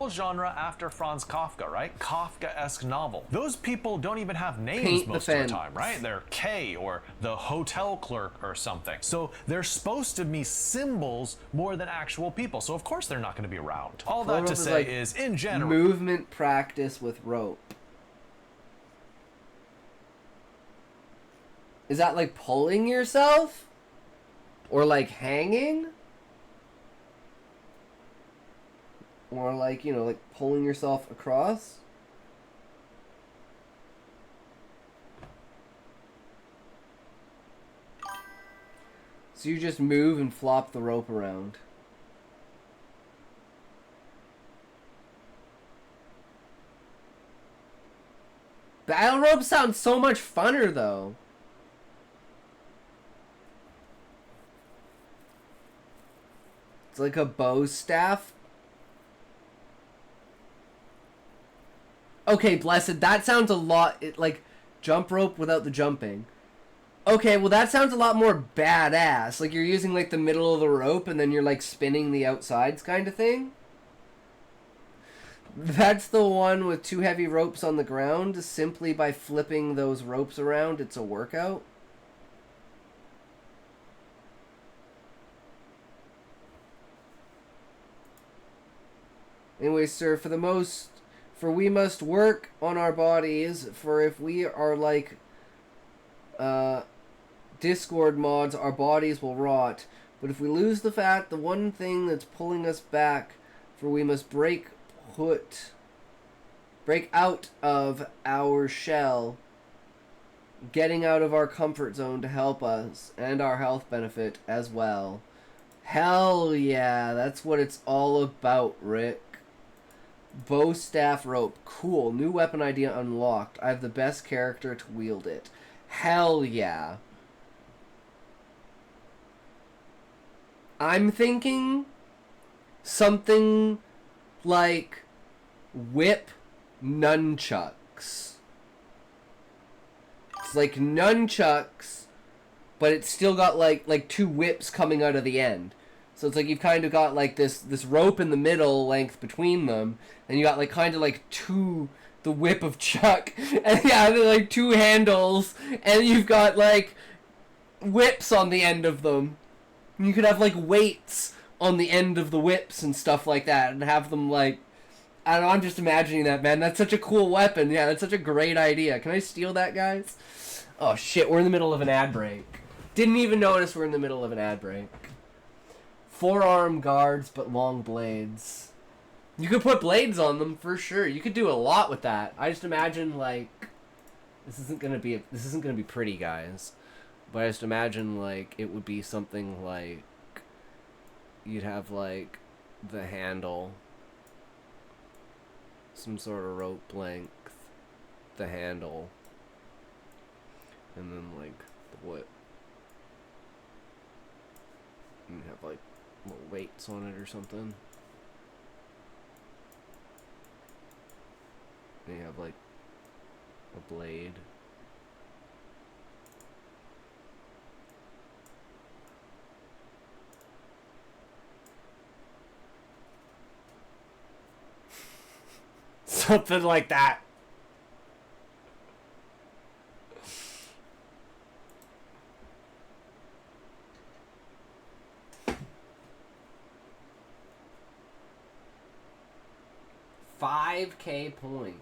Genre after Franz Kafka, right? Kafka-esque novel. Those people don't even have names Paint most the of fence. the time, right? They're K or the hotel clerk or something. So they're supposed to be symbols more than actual people. So of course they're not going to be around. All Flow that rope to is say like is, in general, movement practice with rope. Is that like pulling yourself? Or like hanging? Or like, like pulling yourself across? So you just move and flop the rope around. Battle rope sounds so much funner though. It's like a bow staff. Okay, blessed. That sounds a lot like jump rope without the jumping. Okay, well that sounds a lot more badass. Like you're using like the middle of the rope and then you're like spinning the outsides kind of thing. That's the one with 2 heavy ropes on the ground. Simply by flipping those ropes around, it's a workout. Anyway, sir, for we must work on our bodies, for if we are like Discord mods, our bodies will rot. But if we lose the fat, the one thing that's pulling us back, for we must break out of our shell, getting out of our comfort zone to help us, and our health benefit as well. Hell yeah, that's what it's all about, Rick. Bow staff rope. Cool. New weapon idea unlocked. I have the best character to wield it. Hell yeah. I'm thinking something like whip nunchucks. It's like nunchucks, but it's still got like 2 whips coming out of the end. So it's like you've kind of got like this rope in the middle length between them, and you got like kind of like the whip of Chuck, and yeah, they're like 2 handles, and you've got like whips on the end of them. You could have like weights on the end of the whips and stuff like that, and have them like, I don't know, I'm just imagining that, man. That's such a cool weapon. Yeah, that's such a great idea. Can I steal that, guys? Oh shit, we're in the middle of an ad break. Didn't even notice we're in the middle of an ad break. 4-arm guards, but long blades. You could put blades on them for sure. You could do a lot with that. I just imagine like this isn't gonna be pretty, guys. But I just imagine like it would be something like you'd have like the handle, some sort of rope length, the handle, and then like the whip, and have like little weights on it or something. And you have like a blade. Something like that. $5,000 points.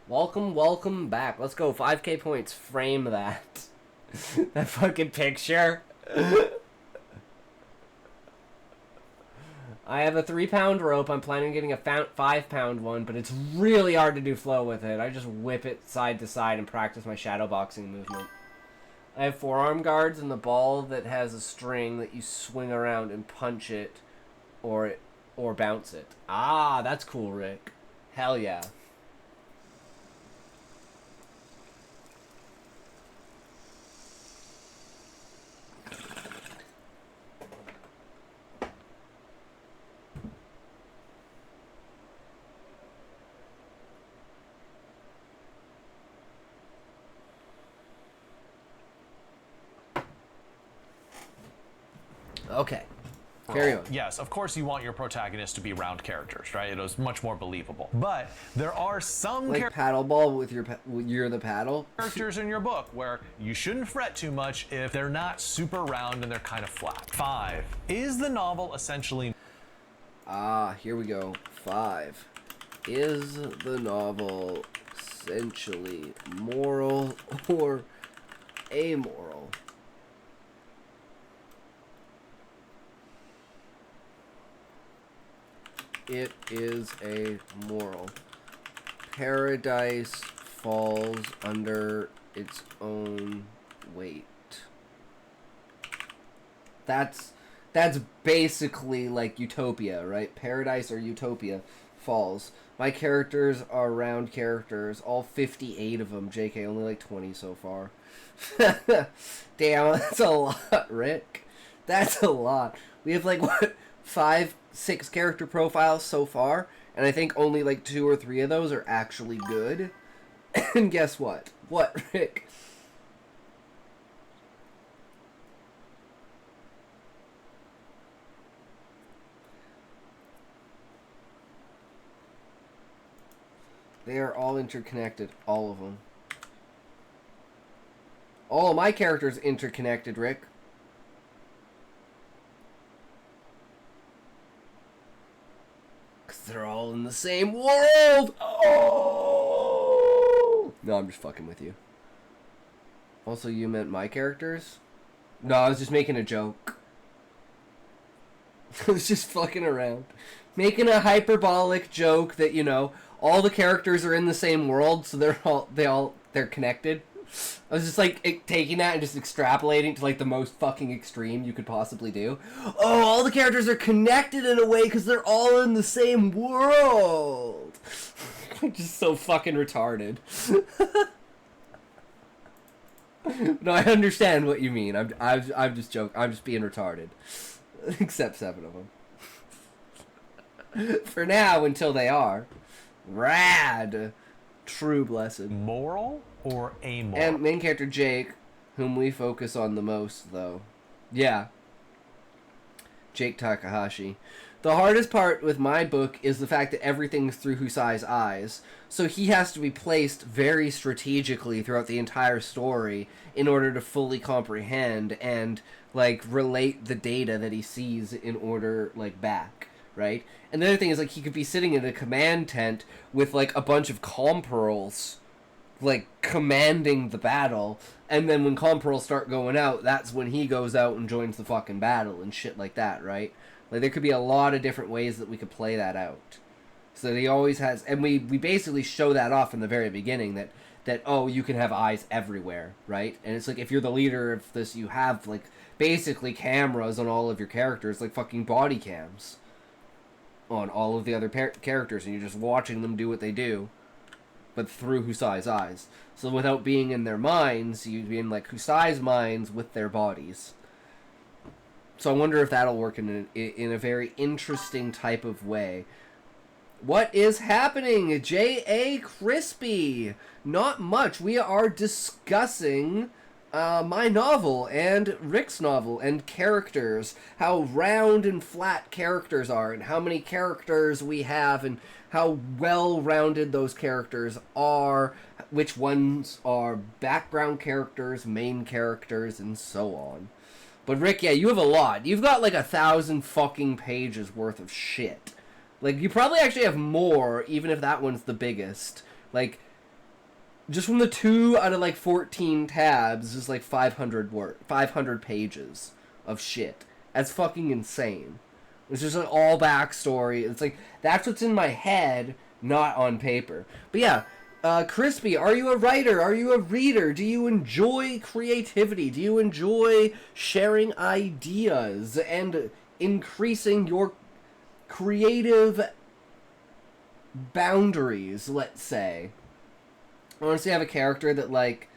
Welcome back. Let's go. 5K points. Frame that. That fucking picture. I have a 3-pound rope. I'm planning on getting a 5-pound one, but it's really hard to do flow with it. I just whip it side to side and practice my shadow boxing movement. I have forearm guards and the ball that has a string that you swing around and punch it or bounce it. Ah, that's cool, Rick. Hell yeah. Okay. Carry on. Yes, of course you want your protagonist to be round characters, right? It was much more believable. But there are some Like paddleball with you're the paddle. characters in your book where you shouldn't fret too much if they're not super round and they're kind of flat. 5. Is the novel essentially... Ah, here we go. 5. Is the novel essentially moral or amoral? It is a moral. Paradise falls under its own weight. That's basically like Utopia, right? Paradise or Utopia falls. My characters are round characters, all 58 of them. JK, only like 20 so far. Damn, that's a lot, Rick. That's a lot. We have like, what, 5, 6 character profiles so far, and I think only like 2 or 3 of those are actually good. And guess what? What, Rick? They are all interconnected, all of them. All of my characters interconnected, Rick. Because they're all in the same world! Oh! No, I'm just fucking with you. Also, you meant my characters? No, I was just making a joke. I was just fucking around. Making a hyperbolic joke that, you know, all the characters are in the same world, so they're connected. I was just like taking that and just extrapolating to like the most fucking extreme you could possibly do. Oh, all the characters are connected in a way because they're all in the same world. Just so fucking retarded. No, I understand what you mean. I'm just joking. I'm just being retarded. Except 7 of them. For now, until they are. Rad. True blessed. moral or amoral? And main character Jake, whom we focus on the most, though. Yeah. Jake Takahashi. The hardest part with my book is the fact that everything's through Husai's eyes. So he has to be placed very strategically throughout the entire story in order to fully comprehend and, like, relate the data that he sees in order, like, back. Right? And the other thing is, like, he could be sitting in a command tent with, like, a bunch of compearls, like, commanding the battle, and then when compearls start going out, that's when he goes out and joins the fucking battle and shit like that, right? Like, there could be a lot of different ways that we could play that out. So that he always has, and we basically show that off in the very beginning, that, oh, you can have eyes everywhere, right? And it's like, if you're the leader of this, you have, like, basically cameras on all of your characters, like fucking body cams on all of the other characters, and you're just watching them do what they do, but through Husai's eyes. So without being in their minds, you'd be in, like, Husai's minds with their bodies. So I wonder if that'll work in a very interesting type of way. What is happening? J.A. Crispy! Not much. We are discussing my novel and Rick's novel and characters. How round and flat characters are, and how many characters we have, and how well-rounded those characters are, which ones are background characters, main characters, and so on. But Rick, yeah, you have a lot. You've got like 1,000 fucking pages worth of shit. Like, you probably actually have more, even if that one's the biggest. Like, Just from the 2 out of like 14 tabs is like 500 pages of shit. That's fucking insane. It's just an all backstory. It's like, that's what's in my head, not on paper. But yeah, Crispy, are you a writer? Are you a reader? Do you enjoy creativity? Do you enjoy sharing ideas and increasing your creative boundaries, let's say? I honestly have a character that like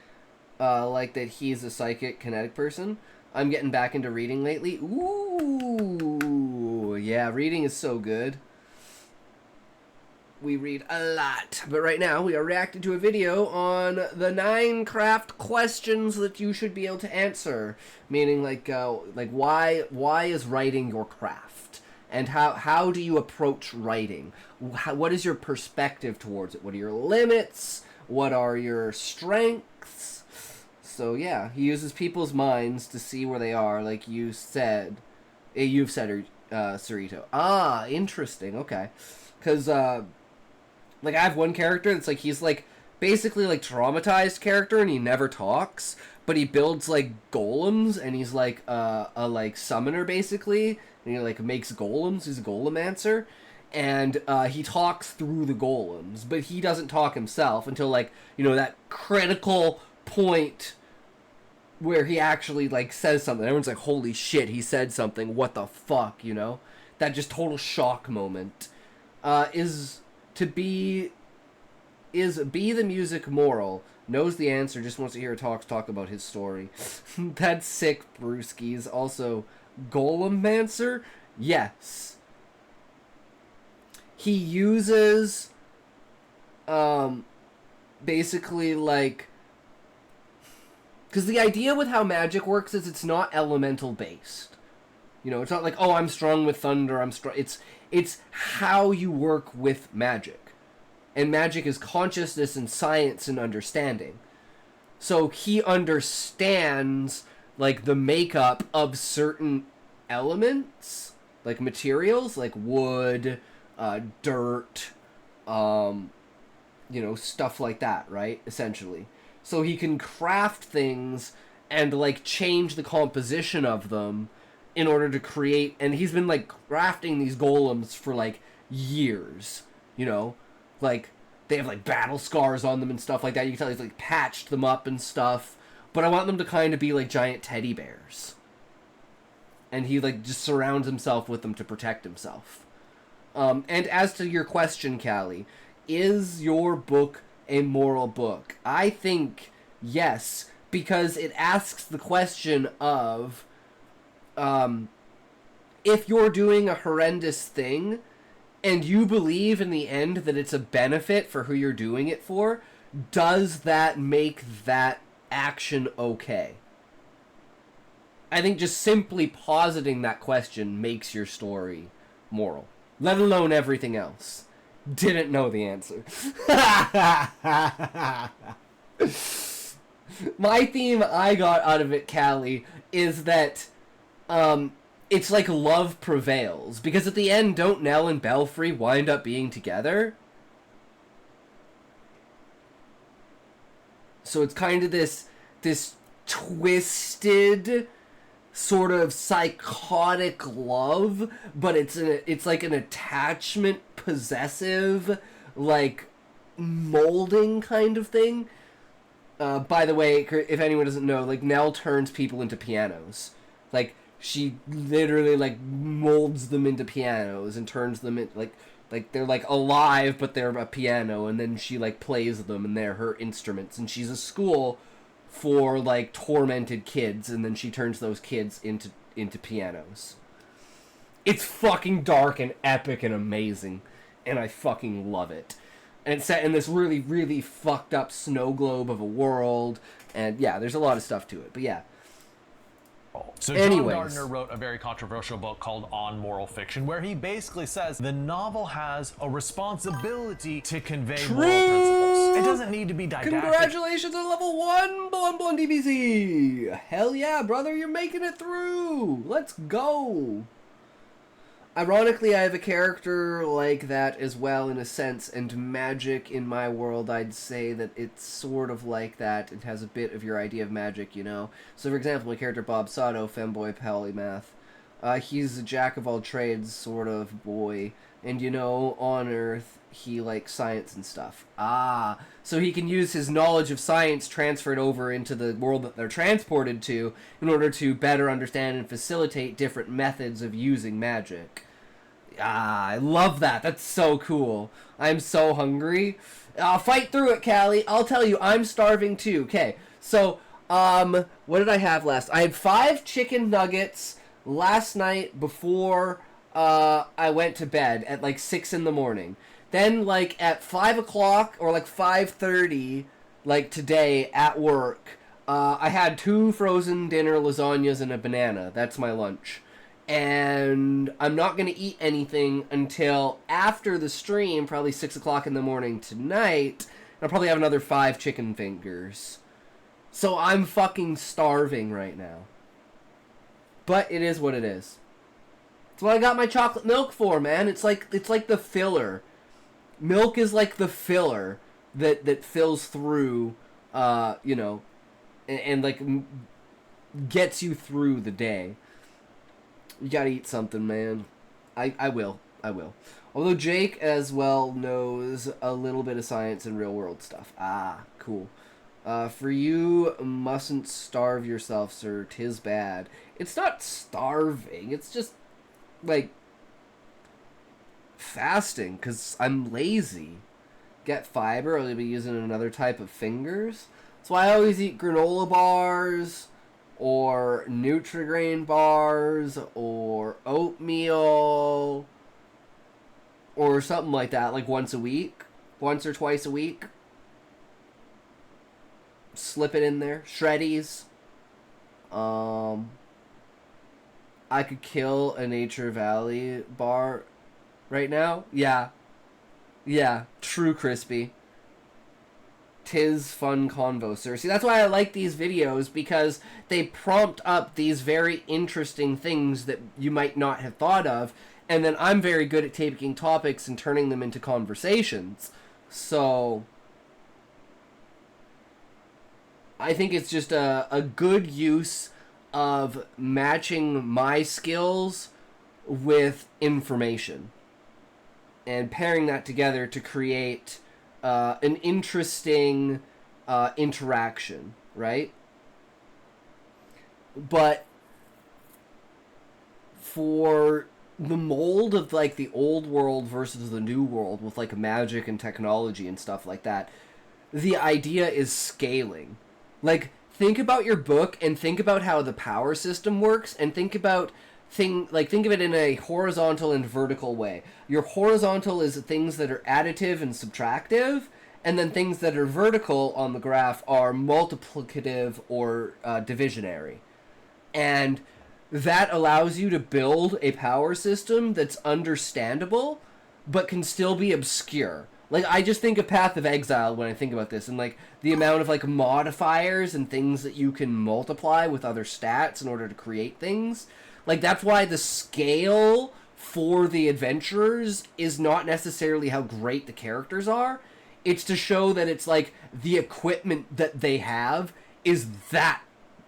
that he's a psychic kinetic person. I'm getting back into reading lately. Ooh, yeah, reading is so good. We read a lot. But right now, we are reacting to a video on the 9 craft questions that you should be able to answer. Meaning, like why is writing your craft? And how do you approach writing? What is your perspective towards it? What are your limits? What are your strengths? So yeah, he uses people's minds to see where they are, like you said. You've said, Cerrito. Ah, interesting. Okay. Because, like, I have one character that's, like, he's, like, basically, like, traumatized character, and he never talks, but he builds, like, golems, and he's, like, a, like, summoner, basically, and he, like, makes golems. He's a golemancer. And he talks through the golems, but he doesn't talk himself until, like, you know, that critical point where he actually, like, says something. Everyone's like, holy shit, he said something, what the fuck, you know? That just total shock moment. Is be the music moral? Knows the answer, just wants to hear talk about his story. That's sick, Brewskis. Also, Golemmancer? Yes. He uses, basically, like, because the idea with how magic works is it's not elemental based. You know, it's not like, oh, I'm strong with thunder, it's how you work with magic. And magic is consciousness and science and understanding. So he understands, like, the makeup of certain elements, like materials, like wood, dirt, you know, stuff like that, right? Essentially. So he can craft things and, like, change the composition of them in order to create, and he's been, like, crafting these golems for, like, years, you know? Like, they have, like, battle scars on them and stuff like that. You can tell he's, like, patched them up and stuff. But I want them to kind of be, like, giant teddy bears. And he, like, just surrounds himself with them to protect himself. And as to your question, Callie, is your book a moral book? I think yes, because it asks the question of, if you're doing a horrendous thing, and you believe in the end that it's a benefit for who you're doing it for, does that make that action okay? I think just simply positing that question makes your story moral. Let alone everything else. Didn't know the answer. My theme I got out of it, Callie, is that it's like love prevails. Because at the end, don't Nell and Belfry wind up being together? So it's kind of this twisted, sort of psychotic love, but it's like an attachment, possessive, like, molding kind of thing. By the way, if anyone doesn't know, like, Nell turns people into pianos. Like, she literally, like, molds them into pianos and turns them in, like they're, like, alive, but they're a piano, and then she, like, plays them, and they're her instruments, and she's a school for, like, tormented kids, and then she turns those kids into pianos. It's fucking dark and epic and amazing, and I fucking love it. And it's set in this really, really fucked up snow globe of a world, and yeah, there's a lot of stuff to it, but yeah. So John Gardner wrote a very controversial book called On Moral Fiction, where he basically says the novel has a responsibility to convey moral principles. It doesn't need to be didactic. Congratulations on level 1, Blonde DBZ! Hell yeah, brother, you're making it through! Let's go! Ironically, I have a character like that as well, in a sense, and magic in my world, I'd say that it's sort of like that. It has a bit of your idea of magic, you know? So, for example, my character Bob Sato, femboy polymath, he's a jack of all trades sort of boy, and, you know, on Earth, he likes science and stuff. Ah, so he can use his knowledge of science transferred over into the world that they're transported to in order to better understand and facilitate different methods of using magic. Ah, I love that. That's so cool. I'm so hungry. Fight through it, Callie. I'll tell you, I'm starving too. Okay, so, what did I have last? I had 5 chicken nuggets last night before, I went to bed at, like, 6 in the morning. Then, like, at 5 o'clock, or, like, 5:30, like, today, at work, I had 2 frozen dinner lasagnas and a banana. That's my lunch. And I'm not going to eat anything until after the stream, probably 6 o'clock in the morning tonight. I'll probably have another 5 chicken fingers. So I'm fucking starving right now. But it is what it is. It's what I got my chocolate milk for, man. It's like the filler. Milk is like the filler that fills through, you know, and like gets you through the day. You gotta eat something, man. I will. Although Jake as well knows a little bit of science and real world stuff. Ah, cool. For you, mustn't starve yourself, sir. 'Tis bad. It's not starving. It's just, like, fasting, because I'm lazy. Get fiber, I'll be using another type of fingers. That's why I always eat granola bars, or Nutri-Grain bars, or oatmeal, or something like that, like once or twice a week. Slip it in there. Shreddies. I could kill a Nature Valley bar right now. Yeah. True, Crispy. 'Tis fun convo, sir. See, that's why I like these videos, because they prompt up these very interesting things that you might not have thought of, and then I'm very good at taking topics and turning them into conversations. So I think it's just a good use of matching my skills with information and pairing that together to create an interesting interaction, right? But for the mold of, like, the old world versus the new world with, like, magic and technology and stuff like that, the idea is scaling. Like, think about your book and think about how the power system works, and think about think of it in a horizontal and vertical way. Your horizontal is things that are additive and subtractive, and then things that are vertical on the graph are multiplicative or divisionary. And that allows you to build a power system that's understandable, but can still be obscure. Like, I just think of Path of Exile when I think about this, and, like, the amount of, like, modifiers and things that you can multiply with other stats in order to create things. Like, that's why the scale for the adventurers is not necessarily how great the characters are. It's to show that it's, like, the equipment that they have is that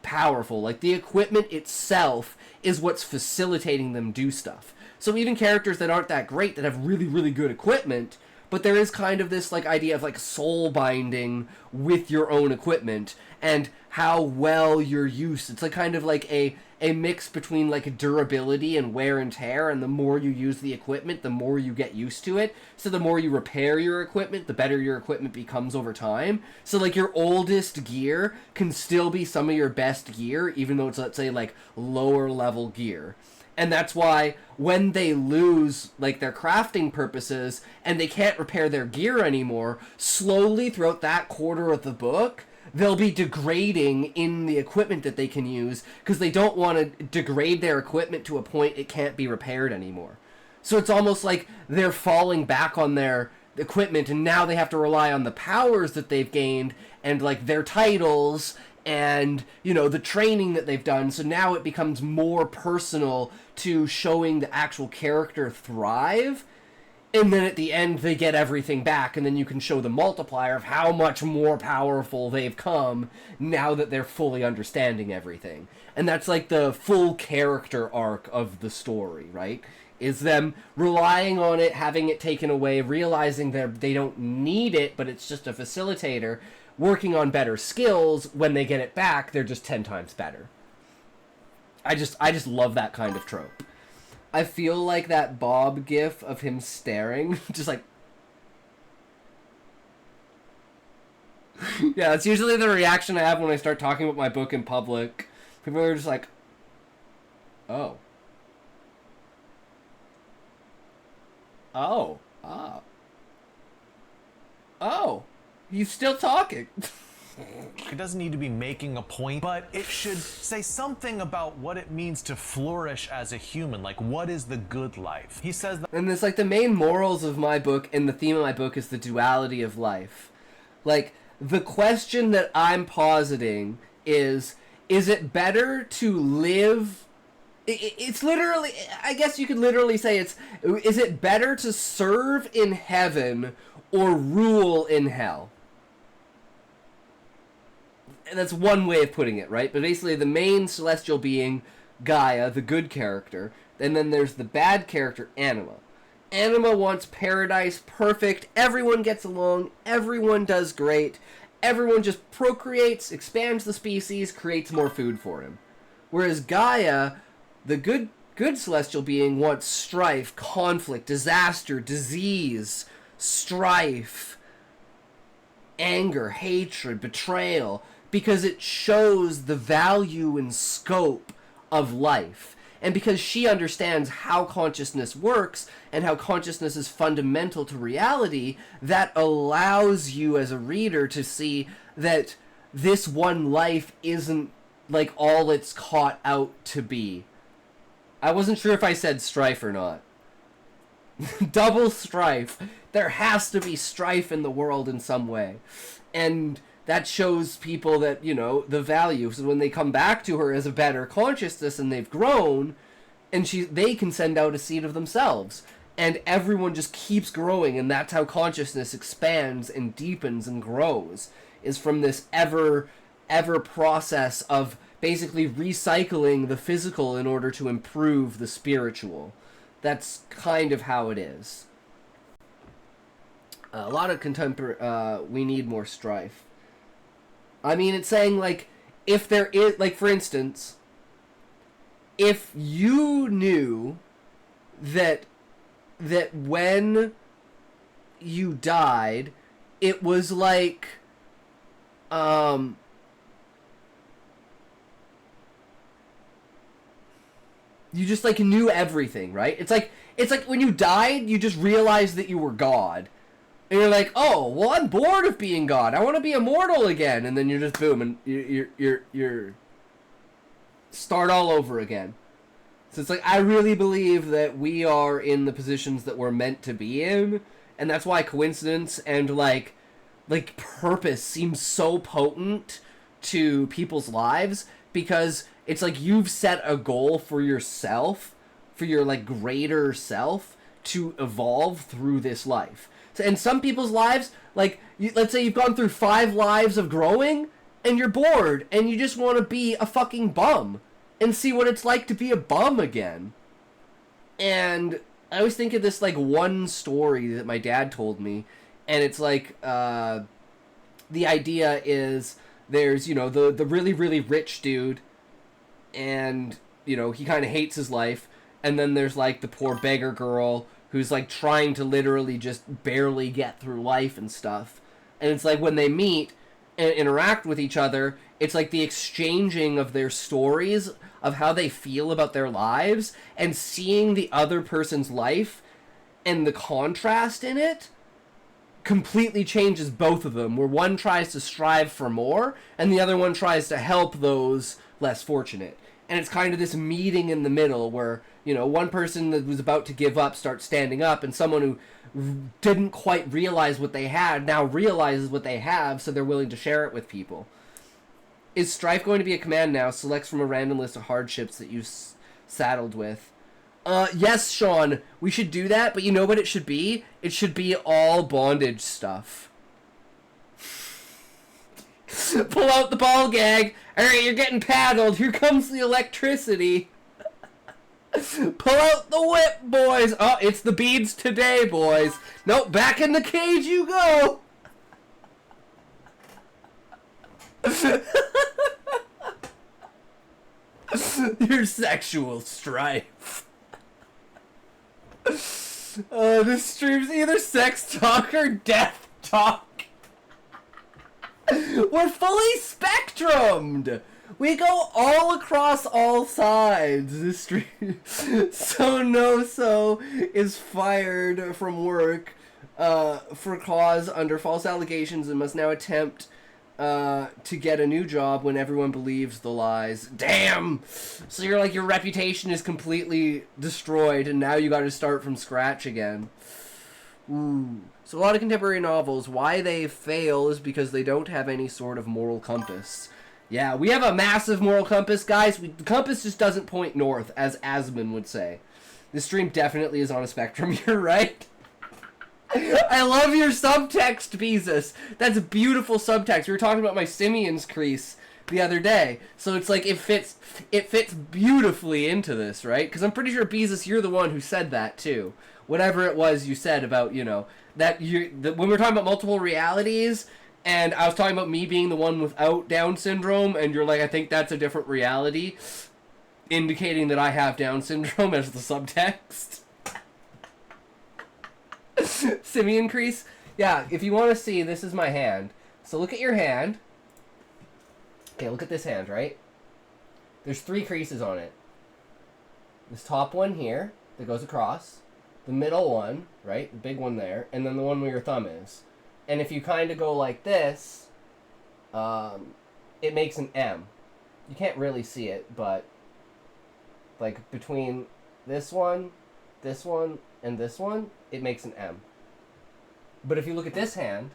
powerful. Like, the equipment itself is what's facilitating them do stuff. So even characters that aren't that great, that have really, really good equipment, but there is kind of this, like, idea of, like, soul binding with your own equipment and how well you're used. It's like kind of like a mix between, like, durability and wear and tear, and the more you use the equipment, the more you get used to it. So the more you repair your equipment, the better your equipment becomes over time. So, like, your oldest gear can still be some of your best gear, even though it's, let's say, like, lower level gear. And that's why when they lose, like, their crafting purposes and they can't repair their gear anymore, slowly throughout that quarter of the book, they'll be degrading in the equipment that they can use, because they don't want to degrade their equipment to a point it can't be repaired anymore. So it's almost like they're falling back on their equipment, and now they have to rely on the powers that they've gained and, like, their titles and, the training that they've done. So now it becomes more personal to showing the actual character thrive. And then at the end, they get everything back, and then you can show the multiplier of how much more powerful they've come now that they're fully understanding everything. And that's like the full character arc of the story, right? Is them relying on it, having it taken away, realizing that they don't need it, but it's just a facilitator, working on better skills. When they get it back, they're just 10 times better. I just love that kind of trope. I feel like that Bob gif of him staring, just like... Yeah, that's usually the reaction I have when I start talking about my book in public. People are just like, oh. Oh. Ah. Oh. He's still talking. It doesn't need to be making a point, but it should say something about what it means to flourish as a human. Like, what is the good life? He says that... And it's like the main morals of my book and the theme of my book is the duality of life. Like, the question that I'm positing is it better to live... It's literally... I guess you could literally say is it better to serve in heaven or rule in hell? And that's one way of putting it, right? But basically the main celestial being, Gaia, the good character, and then there's the bad character, Anima. Anima wants paradise, perfect, everyone gets along, everyone does great, everyone just procreates, expands the species, creates more food for him. Whereas Gaia, the good celestial being, wants strife, conflict, disaster, disease, strife, anger, hatred, betrayal, because it shows the value and scope of life. And because she understands how consciousness works and how consciousness is fundamental to reality, that allows you as a reader to see that this one life isn't like all it's caught out to be. I wasn't sure if I said strife or not. Double strife. There has to be strife in the world in some way. And that shows people that, the value. So when they come back to her as a better consciousness and they've grown, and they can send out a seed of themselves. And everyone just keeps growing, and that's how consciousness expands and deepens and grows, is from this ever process of basically recycling the physical in order to improve the spiritual. That's kind of how it is. A lot of contemporary, we need more strife. I mean, it's saying, like, if there is, like, for instance, if you knew that when you died, it was like, you just, like, knew everything, right? It's like when you died, you just realized that you were God. And you're like, oh, well, I'm bored of being God. I want to be immortal again. And then you're just boom, and you're start all over again. So it's like, I really believe that we are in the positions that we're meant to be in, and that's why coincidence and like purpose seems so potent to people's lives, because it's like you've set a goal for yourself, for your like greater self, to evolve through this life. And some people's lives, like, let's say you've gone through 5 lives of growing, and you're bored, and you just want to be a fucking bum, and see what it's like to be a bum again. And I always think of this, like, one story that my dad told me, and it's like, the idea is, there's, the really, really rich dude, and, he kind of hates his life, and then there's, like, the poor beggar girl, who's, like, trying to literally just barely get through life and stuff. And it's like, when they meet and interact with each other, it's like the exchanging of their stories of how they feel about their lives, and seeing the other person's life and the contrast in it completely changes both of them, where one tries to strive for more, and the other one tries to help those less fortunate. And it's kind of this meeting in the middle where, one person that was about to give up starts standing up, and someone who didn't quite realize what they had now realizes what they have, so they're willing to share it with people. Is strife going to be a command now? Selects from a random list of hardships that you saddled with. Yes, Sean, we should do that, but you know what it should be? It should be all bondage stuff. Pull out the ball gag. Alright, you're getting paddled. Here comes the electricity. Pull out the whip, boys. Oh, it's the beads today, boys. Nope, back in the cage you go. Your sexual strife. This stream's either sex talk or death talk. We're fully spectrumed. We go all across all sides. This stream. So is fired from work for cause under false allegations and must now attempt to get a new job when everyone believes the lies. Damn! So you're like, your reputation is completely destroyed and now you gotta start from scratch again. Ooh. So a lot of contemporary novels, why they fail is because they don't have any sort of moral compass. Yeah, we have a massive moral compass, guys. The compass just doesn't point north, as Asman would say. This stream definitely is on a spectrum, you're right. I love your subtext, Beezus. That's beautiful subtext. We were talking about my Simian's crease the other day. So it's like, it fits beautifully into this, right? Because I'm pretty sure, Beezus, you're the one who said that, too. Whatever it was you said about, you know, that when we were talking about multiple realities, and I was talking about me being the one without Down syndrome, and you're like, I think that's a different reality, indicating that I have Down syndrome as the subtext. Simian crease? Yeah, if you want to see, this is my hand. So look at your hand. Okay, look at this hand, right? There's 3 creases on it. This top one here, that goes across. The middle one, right? The big one there. And then the one where your thumb is. And if you kind of go like this, it makes an M. You can't really see it, but like between this one, and this one, it makes an M. But if you look at this hand,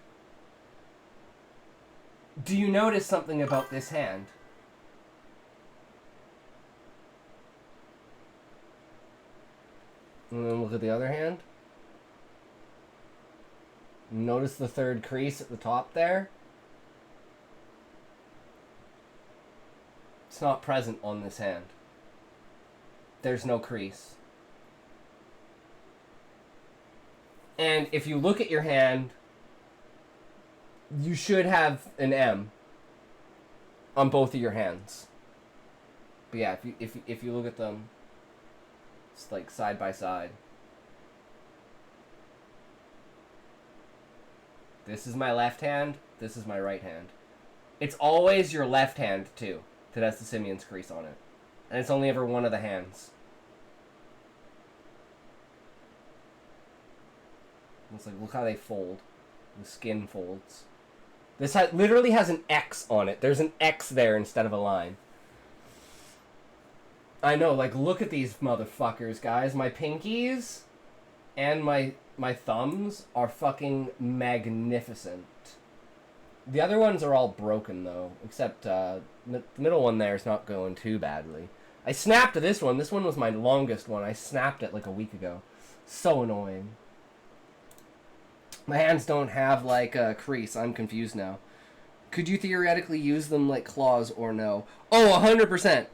do you notice something about this hand? And then look at the other hand. Notice the 3rd crease at the top there? It's not present on this hand. There's no crease. And if you look at your hand, you should have an M on both of your hands. But yeah, if you look at them, it's like side by side. This is my left hand, this is my right hand. It's always your left hand, too, that has the Simian's crease on it. And it's only ever one of the hands. It's like, look how they fold. The skin folds. This literally has an X on it. There's an X there instead of a line. I know, like, look at these motherfuckers, guys. My pinkies and my thumbs are fucking magnificent. The other ones are all broken, though. Except, the middle one there is not going too badly. I snapped this one. This one was my longest one. I snapped it like a week ago. So annoying. My hands don't have, like, a crease. I'm confused now. Could you theoretically use them like claws or no? Oh, 100%.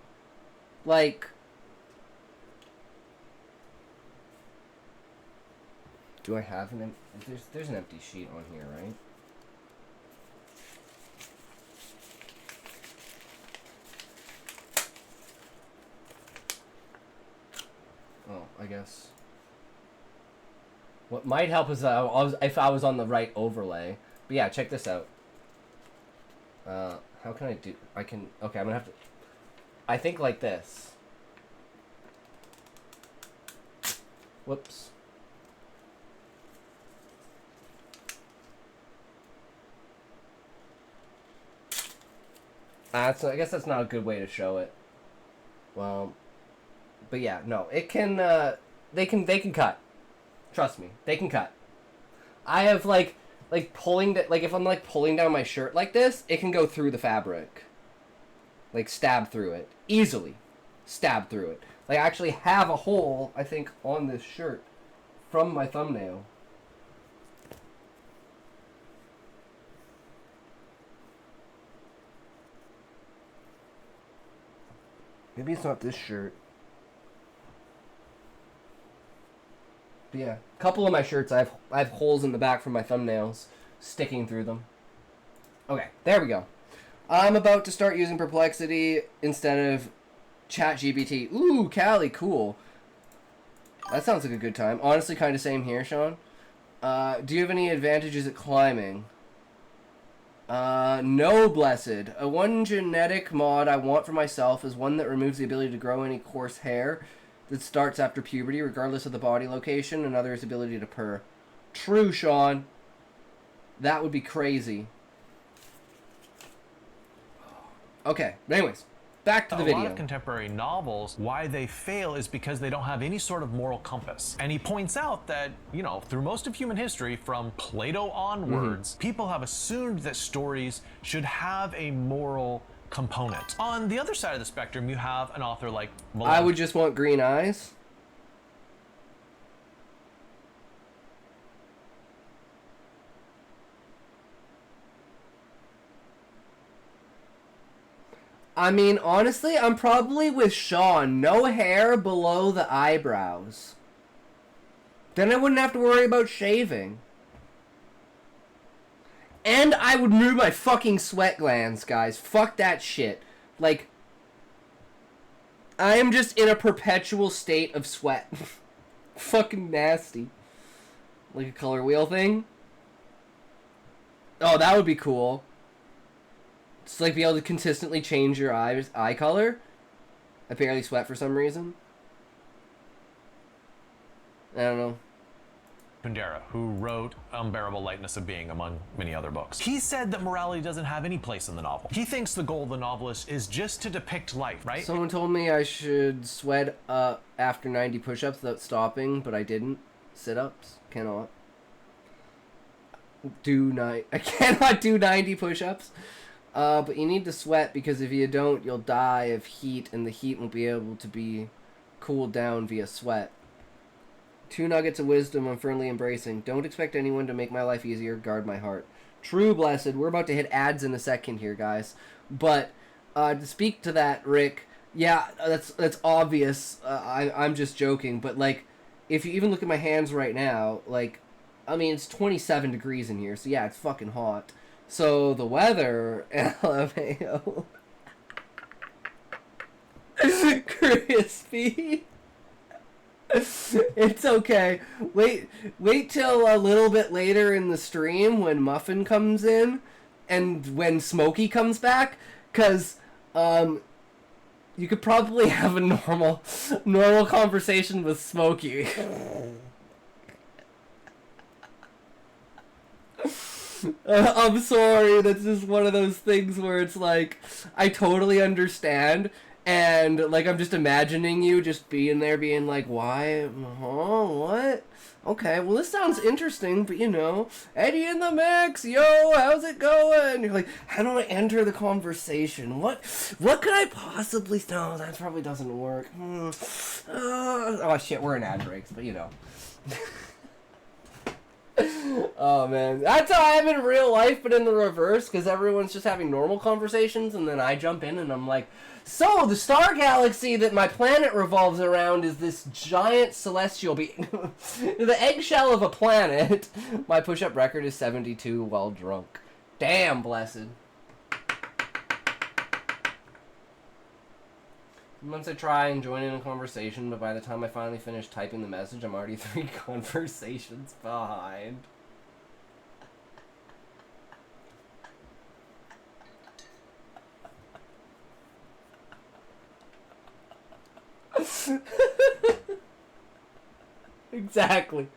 Like, do I have an there's an empty sheet on here, right? Oh, I guess. What might help is if I was on the right overlay. But yeah, check this out. How can I do? Okay, I'm gonna have to. I think like this. Whoops. I guess that's not a good way to show it. Well, but yeah, no, it can. They can cut. Trust me, they can cut. I have like pulling like if I'm like pulling down my shirt like this, it can go through the fabric. Like, stab through it. Easily. Stab through it. Like, I actually have a hole, I think, on this shirt from my thumbnail. Maybe it's not this shirt. But yeah, a couple of my shirts, I have holes in the back from my thumbnails sticking through them. Okay, there we go. I'm about to start using Perplexity instead of ChatGPT. Ooh, Callie, cool. That sounds like a good time. Honestly, kind of same here, Sean. Do you have any advantages at climbing? No, Blessed. One genetic mod I want for myself is one that removes the ability to grow any coarse hair that starts after puberty, regardless of the body location. Another is ability to purr. True, Sean. That would be crazy. Okay, but anyways, back to the video. A lot of contemporary novels, why they fail is because they don't have any sort of moral compass. And he points out that, you know, through most of human history, from Plato onwards, people have assumed that stories should have a moral component. On the other side of the spectrum, you have an author like I would just want green eyes. I mean, honestly, I'm probably with Sean. No hair below the eyebrows. Then I wouldn't have to worry about shaving. And I would remove my fucking sweat glands, guys. Fuck that shit. Like, I am just in a perpetual state of sweat. Fucking nasty. Like a color wheel thing. Oh, that would be cool. Just like be able to consistently change your eye color. I barely sweat for some reason. I don't know. Kundera, who wrote Unbearable Lightness of Being, among many other books. He said that morality doesn't have any place in the novel. He thinks the goal of the novelist is just to depict life, right? Someone told me I should sweat up after 90 push-ups without stopping, but I didn't. Sit-ups? Cannot. I cannot do 90 push-ups. But you need to sweat because if you don't, you'll die of heat, and the heat won't be able to be cooled down via sweat. 2 nuggets of wisdom I'm firmly embracing. Don't expect anyone to make my life easier. Guard my heart. True, Blessed. We're about to hit ads in a second here, guys. But to speak to that, Rick, yeah, that's obvious. I'm just joking. But, like, if you even look at my hands right now, like, I mean, it's 27 degrees in here. So, yeah, it's fucking hot. So, the weather, LMAO. Crispy. It's okay. Wait till a little bit later in the stream when Muffin comes in and when Smokey comes back, because you could probably have a normal conversation with Smokey. I'm sorry, that's just one of those things where it's like, I totally understand, and like I'm just imagining you just being there being like, why? Huh? What? Okay, well this sounds interesting, but you know, Eddie in the mix, yo, how's it going? You're like, how do I enter the conversation? What could I possibly... No, that probably doesn't work. Oh shit, we're in ad breaks, but you know. Oh man, that's how I am in real life, but in the reverse, because everyone's just having normal conversations, and then I jump in and I'm like, so the star galaxy that my planet revolves around is this giant celestial being, the eggshell of a planet. My push-up record is 72 while drunk. Damn, Blessed. Sometimes I try and join in a conversation, but by the time I finally finish typing the message, I'm already 3 conversations behind. Exactly.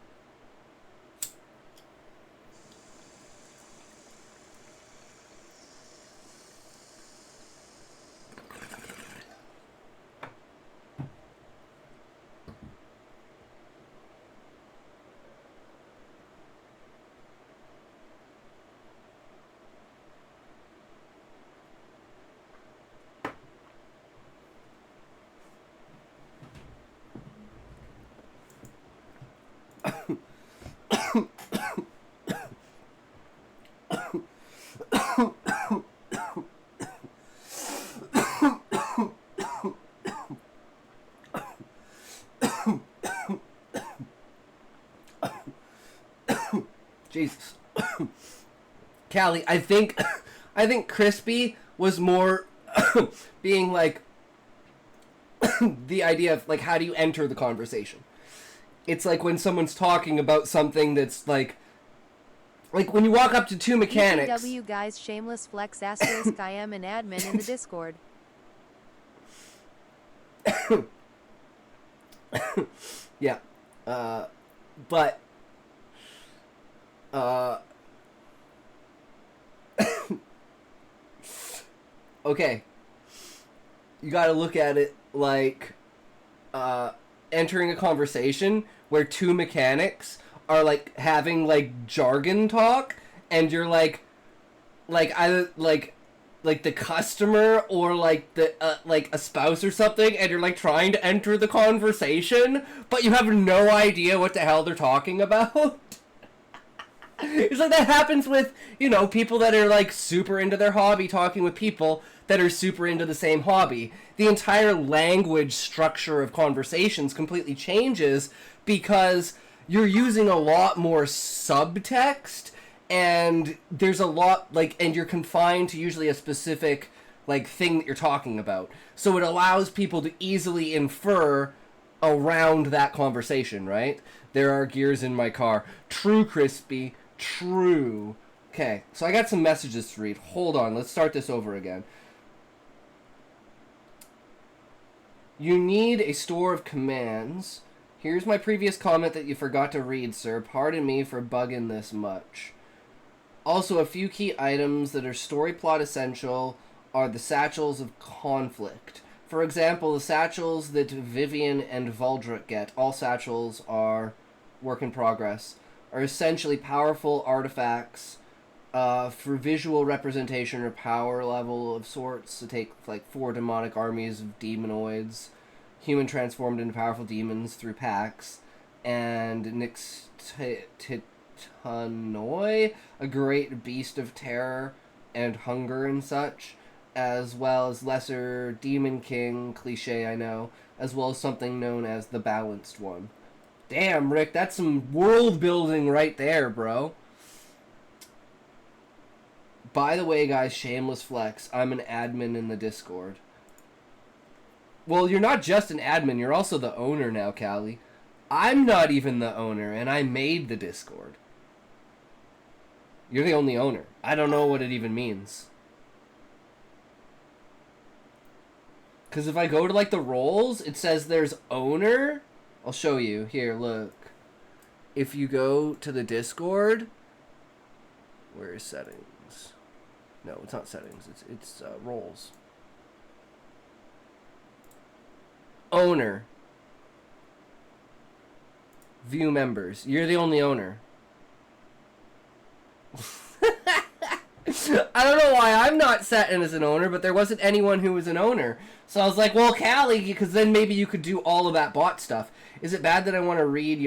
Callie, I think I think Crispy was more being like the idea of like how do you enter the conversation. It's like when someone's talking about something that's like when you walk up to two mechanics. ECW guys, shameless flex asterisk. I am an admin in the Discord. Yeah. But okay. You gotta look at it like entering a conversation where two mechanics are like having like jargon talk, and you're like either like the customer or like the like a spouse or something, and you're like trying to enter the conversation, but you have no idea what the hell they're talking about. It's like that happens with, you know, people that are like super into their hobby talking with people that are super into the same hobby. The entire language structure of conversations completely changes because you're using a lot more subtext, and there's a lot like, and you're confined to usually a specific like thing that you're talking about. So it allows people to easily infer around that conversation, right? There are gears in my car. True, Crispy. True. Okay, so I got some messages to read. Hold on, let's start this over again. You need a store of commands. Here's my previous comment that you forgot to read, sir. Pardon me for bugging this much. Also, a few key items that are story plot essential are the satchels of conflict. For example, the satchels that Vivian and Valdrick get, all satchels are work in progress, are essentially powerful artifacts for visual representation or power level of sorts to take like 4 demonic armies of demonoids, human transformed into powerful demons through packs, and Nixtanoi, a great beast of terror and hunger and such, as well as lesser demon king, cliche I know, as well as something known as the balanced one. Damn, Rick, that's some world building right there, bro. By the way, guys, shameless flex, I'm an admin in the Discord. Well, you're not just an admin, you're also the owner now, Callie. I'm not even the owner, and I made the Discord. You're the only owner. I don't know what it even means. Because if I go to, like, the roles, it says there's owner. I'll show you. Here, look. If you go to the Discord, where is settings? No, it's not settings. It's roles. Owner. View members. You're the only owner. I don't know why I'm not set in as an owner, but there wasn't anyone who was an owner. So I was like, well, Callie, because then maybe you could do all of that bot stuff. Is it bad that I want to meet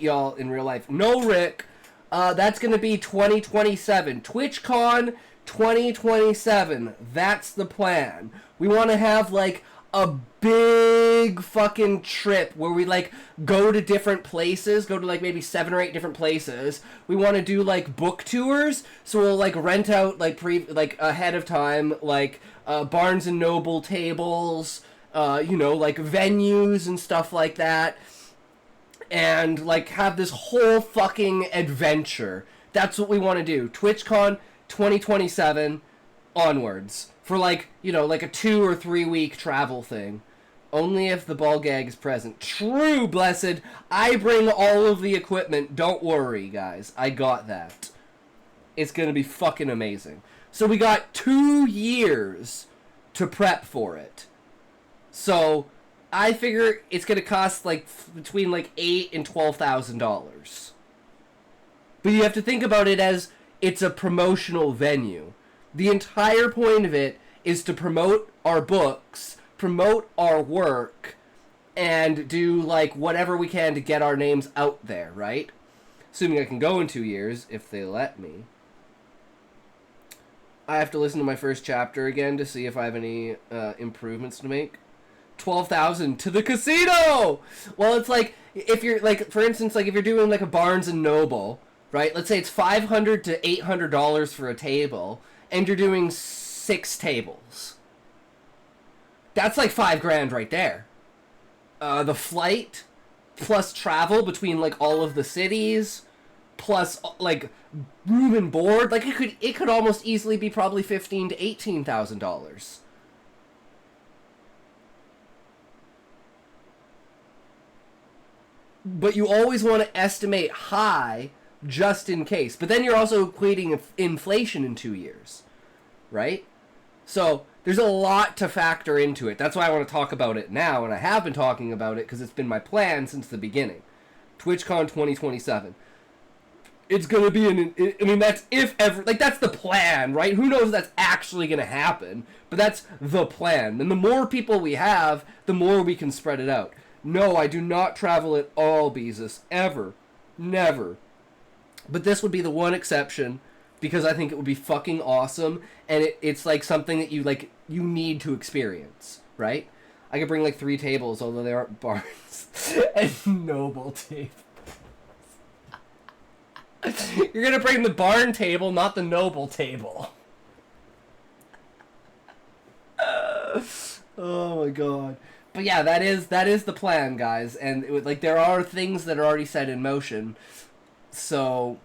y'all in real life? No, Rick. That's going to be 2027. TwitchCon 2027. That's the plan. We want to have, like, a big fucking trip where we like go to different places, go to like maybe 7 or 8 different places. We want to do like book tours, so we'll like rent out like ahead of time like Barnes and Noble tables, you know, like venues and stuff like that, and like have this whole fucking adventure. That's what we want to do. TwitchCon 2027 onwards. For like, you know, like a 2 or 3 week travel thing. Only if the ball gag is present. True, blessed. I bring all of the equipment. Don't worry, guys. I got that. It's gonna be fucking amazing. So we got 2 years to prep for it. So I figure it's gonna cost like between like $8,000 and $12,000. But you have to think about it as it's a promotional venue. The entire point of it is to promote our books, promote our work, and do, like, whatever we can to get our names out there, right? Assuming I can go in 2 years, if they let me. I have to listen to my first chapter again to see if I have any improvements to make. 12,000 to the casino! Well, it's like, if you're, like, for instance, like, if you're doing, like, a Barnes & Noble, right? Let's say it's $500 to $800 for a table, and you're doing 6 tables. That's like $5,000 right there. The flight, plus travel between like all of the cities, plus like room and board, like it could almost easily be probably $15,000 to $18,000. But you always want to estimate high just in case. But then you're also equating inflation in 2 years, right? So there's a lot to factor into it. That's why I want to talk about it now, and I have been talking about it because it's been my plan since the beginning. TwitchCon 2027. It's going to be I mean, that's if ever, like, that's the plan, right? Who knows if that's actually going to happen, but that's the plan. And the more people we have, the more we can spread it out. No, I do not travel at all, Beezus. Ever. Never. But this would be the one exception, because I think it would be fucking awesome, and it's like something that you need to experience, right? I could bring like 3 tables, although they aren't barns, and noble tables. You're gonna bring the barn table, not the noble table. Oh my god. But yeah, that is the plan, guys, and like there are things that are already set in motion, so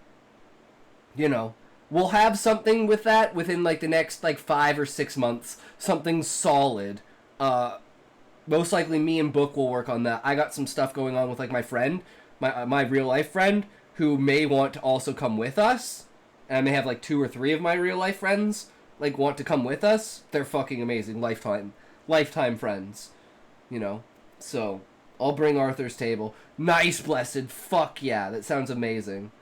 you know, we'll have something with that within like the next like 5 or 6 months, something solid. Most likely me and Book will work on that. I got some stuff going on with like my friend, my real life friend, who may want to also come with us, and I may have like 2 or 3 of my real life friends like want to come with us. They're fucking amazing, lifetime friends. You know, so I'll bring Arthur's table. Nice, Blessed. Fuck yeah, that sounds amazing.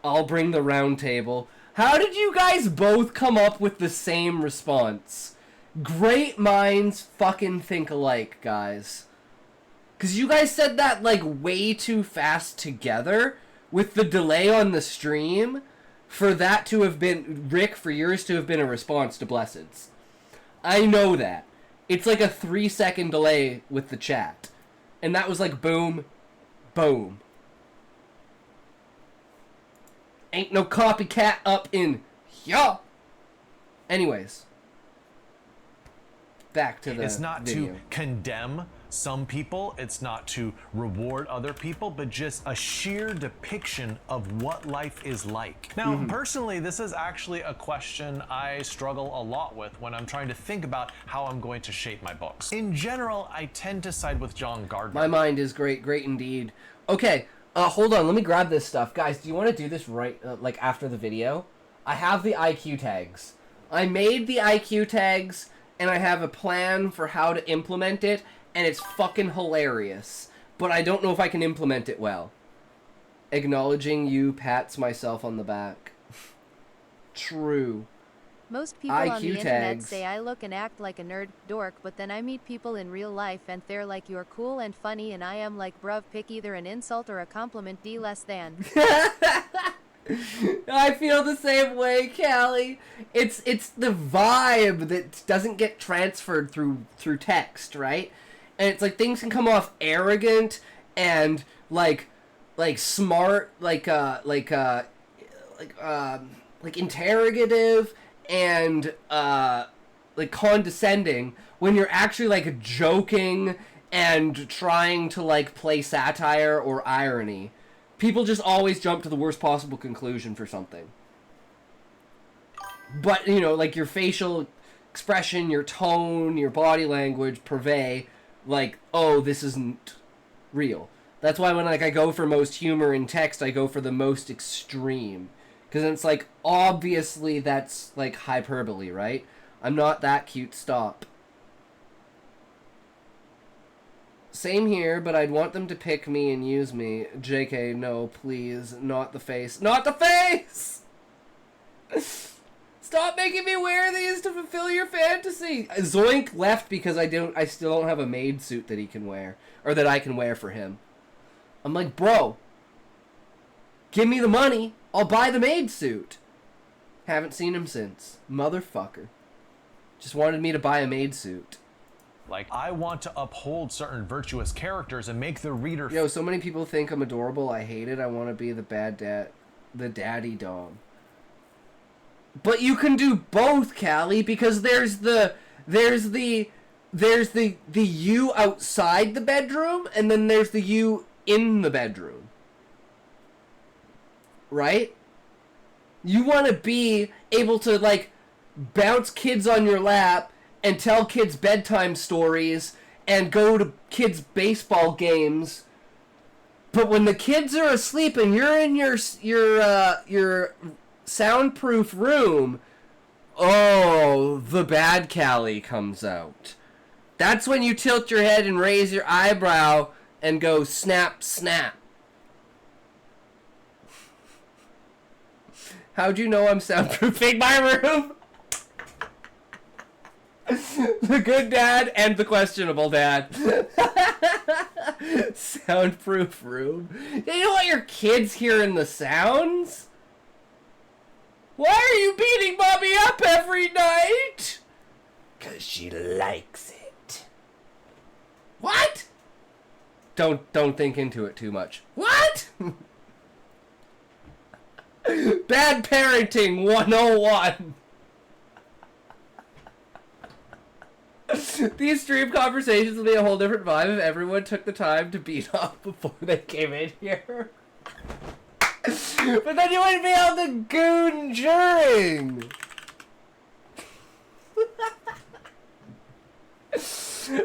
I'll bring the round table. How did you guys both come up with the same response? Great minds fucking think alike, guys. Because you guys said that like way too fast together with the delay on the stream for that to have been, Rick, for yours to have been a response to Blessed's. I know that. It's like a 3-second delay with the chat. And that was like boom, boom. Ain't no copycat up in here. Anyways. Back to the It's not video. to condemn some people, it's not to reward other people, but just a sheer depiction of what life is like. Now, personally, this is actually a question I struggle a lot with when I'm trying to think about how I'm going to shape my books. In general, I tend to side with John Gardner. My mind is great indeed. Okay, hold on, let me grab this stuff. Guys, do you want to do this right, like after the video? I have the IQ tags. I made the IQ tags, and I have a plan for how to implement it, and it's fucking hilarious. But I don't know if I can implement it well. Acknowledging you pats myself on the back. True. Most people on IQ the internet tags. say I look and act like a nerd dork, but then I meet people in real life and they're like, you're cool and funny, and I am like, bruv, pick either an insult or a compliment, D less than. I feel the same way, Callie. It's the vibe that doesn't get transferred through text, right? And it's like things can come off arrogant and like smart, like interrogative and like condescending when you're actually like joking and trying to like play satire or irony. People just always jump to the worst possible conclusion for something. But, you know, like your facial expression, your tone, your body language purvey, like, oh, this isn't real. That's why when like I go for most humor in text, I go for the most extreme. Because it's like, obviously that's like hyperbole, right? I'm not that cute, stop. Same here, but I'd want them to pick me and use me. JK, no, please. Not the face. Not the face! Stop making me wear these to fulfill your fantasy! Zoink left because I still don't have a maid suit that he can wear. Or that I can wear for him. I'm like, bro. Give me the money. I'll buy the maid suit. Haven't seen him since. Motherfucker. Just wanted me to buy a maid suit. Like, I want to uphold certain virtuous characters and make the reader... Yo, so many people think I'm adorable. I hate it. I want to be the bad dad. the daddy dom. But you can do both, Callie, because there's the you outside the bedroom, and then there's the you in the bedroom. Right? You want to be able to, like, bounce kids on your lap and tell kids bedtime stories and go to kids' baseball games. But when the kids are asleep and you're in your soundproof room, oh, the bad Callie comes out. That's when you tilt your head and raise your eyebrow and go snap, snap. How'd you know I'm soundproofing my room? The good dad and the questionable dad. Soundproof room. You don't want your kids hearing the sounds? Why are you beating mommy up every night? 'Cause she likes it. What? Don't think into it too much. What? Bad parenting 101. These stream conversations would be a whole different vibe if everyone took the time to beat off before they came in here. But then you wouldn't be able to goon during.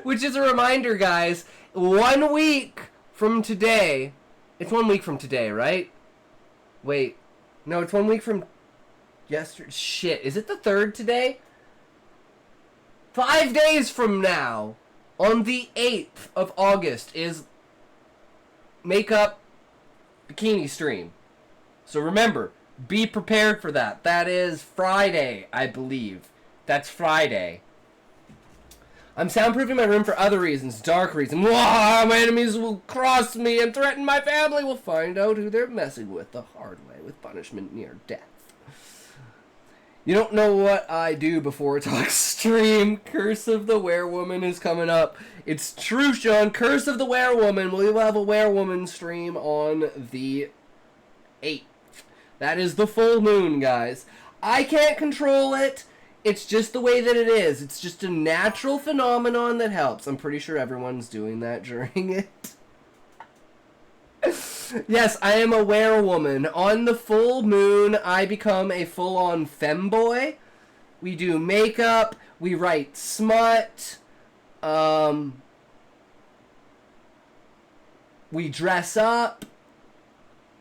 Which is a reminder, guys. 1 week from today. It's 1 week from today, right? Wait. No, it's 1 week from yesterday. Shit, is it the 3rd today? 5 days from now, on the 8th of August, is Makeup Bikini Stream. So remember, be prepared for that. That is Friday, I believe. That's Friday. I'm soundproofing my room for other reasons, dark reasons. Wah, my enemies will cross me and threaten my family. Will find out who they're messing with the hard way, with punishment near death. You don't know what I do before Talk Stream. Curse of the Werewoman is coming up. It's true, Sean. Curse of the Werewoman. We will have a Werewoman stream on the 8th. That is the full moon, guys. I can't control it. It's just the way that it is. It's just a natural phenomenon that helps. I'm pretty sure everyone's doing that during it. Yes, I am a werewoman. On the full moon, I become a full-on femboy. We do makeup. We write smut. We dress up.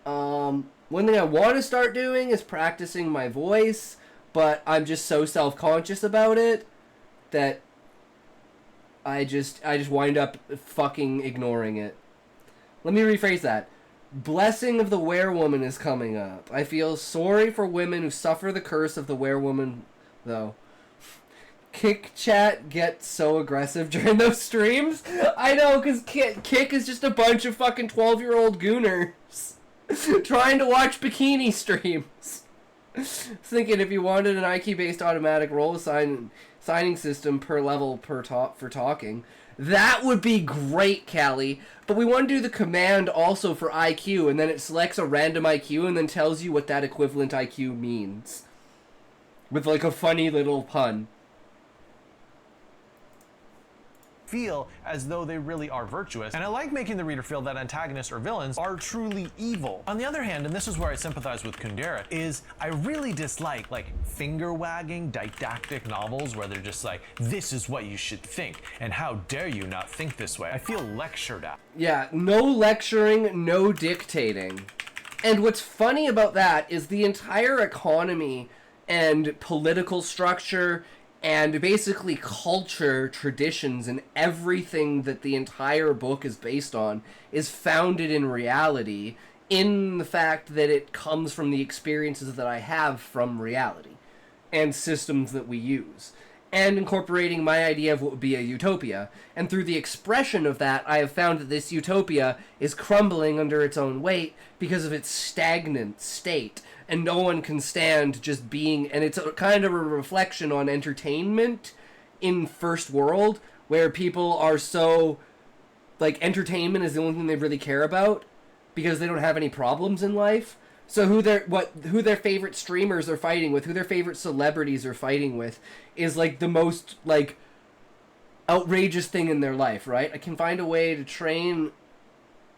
One thing I want to start doing is practicing my voice, but I'm just so self-conscious about it that I just wind up fucking ignoring it. Let me rephrase that. Blessing of the Werewoman is coming up. I feel sorry for women who suffer the curse of the Werewoman, though. Kick chat gets so aggressive during those streams. I know, because Kick is just a bunch of fucking 12-year-old gooners trying to watch bikini streams. Thinking if you wanted an IQ-based automatic role signing system per level for talking, that would be great, Callie. But we want to do the command also for IQ, and then it selects a random IQ and then tells you what that equivalent IQ means. With like a funny little pun. Feel as though they really are virtuous, and I like making the reader feel that antagonists or villains are truly evil. On the other hand, and this is where I sympathize with Kundera, is I really dislike like finger-wagging didactic novels where they're just like, this is what you should think, and how dare you not think this way. I feel lectured at. Yeah, no lecturing, no dictating. And what's funny about that is the entire economy and political structure and basically culture, traditions, and everything that the entire book is based on is founded in reality, in the fact that it comes from the experiences that I have from reality and systems that we use, and incorporating my idea of what would be a utopia. And through the expression of that, I have found that this utopia is crumbling under its own weight because of its stagnant state. And no one can stand just being... And it's a kind of a reflection on entertainment in First World, where people are so... Like, entertainment is the only thing they really care about, because they don't have any problems in life. So who their favorite streamers are fighting with, who their favorite celebrities are fighting with, is like the most like outrageous thing in their life, right? I can find a way to train,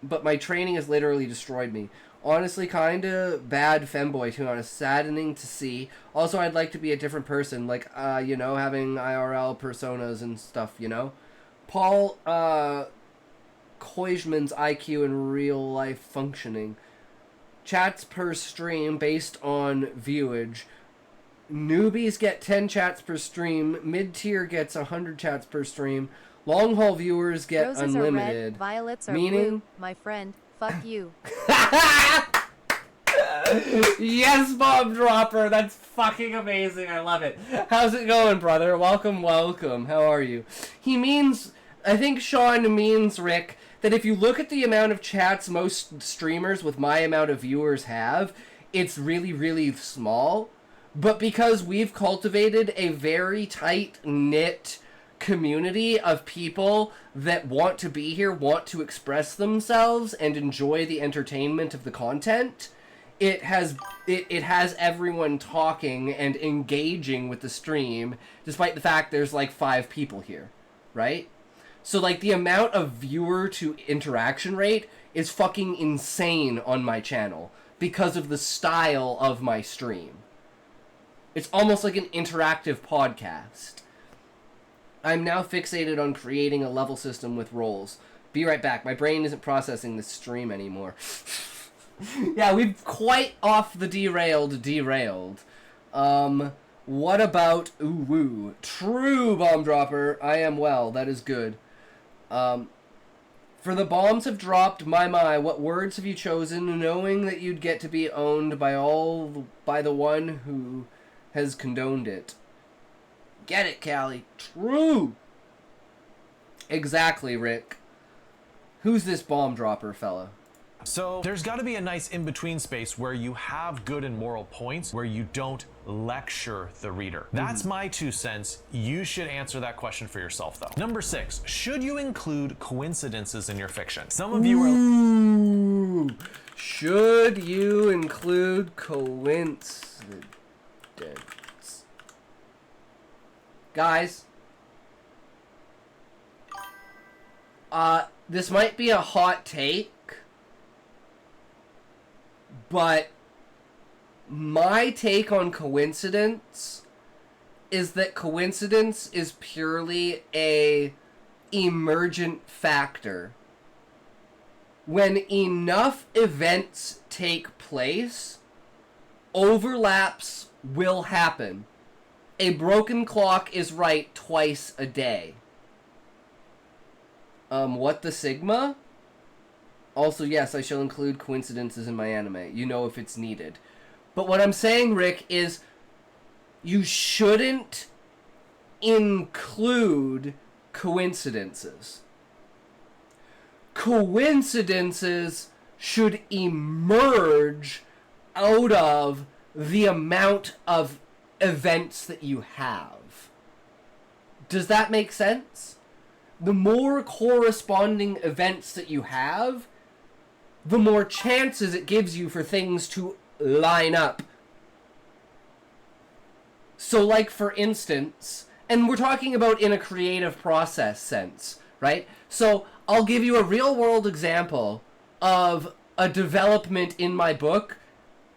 but my training has literally destroyed me. Honestly, kinda bad femboy, to be honest. Saddening to see. Also, I'd like to be a different person, like having IRL personas and stuff, Paul Koijman's IQ in real life functioning. Chats per stream based on viewage. Newbies get 10 chats per stream. Mid-tier gets 100 chats per stream. Long-haul viewers get Roses unlimited. are red, violets are Meaning? blue. My friend, fuck you. Yes, Bob Dropper. That's fucking amazing. I love it. How's it going, brother? Welcome, welcome. How are you? I think Sean means, Rick, that if you look at the amount of chats most streamers with my amount of viewers have, it's really, really small. But because we've cultivated a very tight-knit community of people that want to be here, want to express themselves, and enjoy the entertainment of the content, it has everyone talking and engaging with the stream, despite the fact there's like 5 people here, right? So like the amount of viewer to interaction rate is fucking insane on my channel because of the style of my stream. It's almost like an interactive podcast. I'm now fixated on creating a level system with roles. Be right back. My brain isn't processing this stream anymore. Yeah, we've quite off the derailed. What about ooh? True, bomb dropper. I am well. That is good. For the bombs have dropped, my, what words have you chosen, knowing that you'd get to be owned by the one who has condoned it? Get it, Callie. True. Exactly, Rick. Who's this bomb dropper fella? So there's got to be a nice in-between space where you have good and moral points, where you don't lecture the reader. That's my 2 cents. You should answer that question for yourself, though. Number 6, should you include coincidences in your fiction? Some of you are... Ooh. Should you include coincidence? Guys, this might be a hot take, but my take on coincidence is that coincidence is purely a emergent factor. When enough events take place, overlaps will happen. A broken clock is right twice a day. What the Sigma? Also, yes, I shall include coincidences in my anime. You know if it's needed. But what I'm saying, Rick, is you shouldn't include coincidences. Coincidences should emerge out of the amount of events that you have. Does that make sense? The more corresponding events that you have, the more chances it gives you for things to line up. So like for instance, and we're talking about in a creative process sense, right? So I'll give you a real world example of a development in my book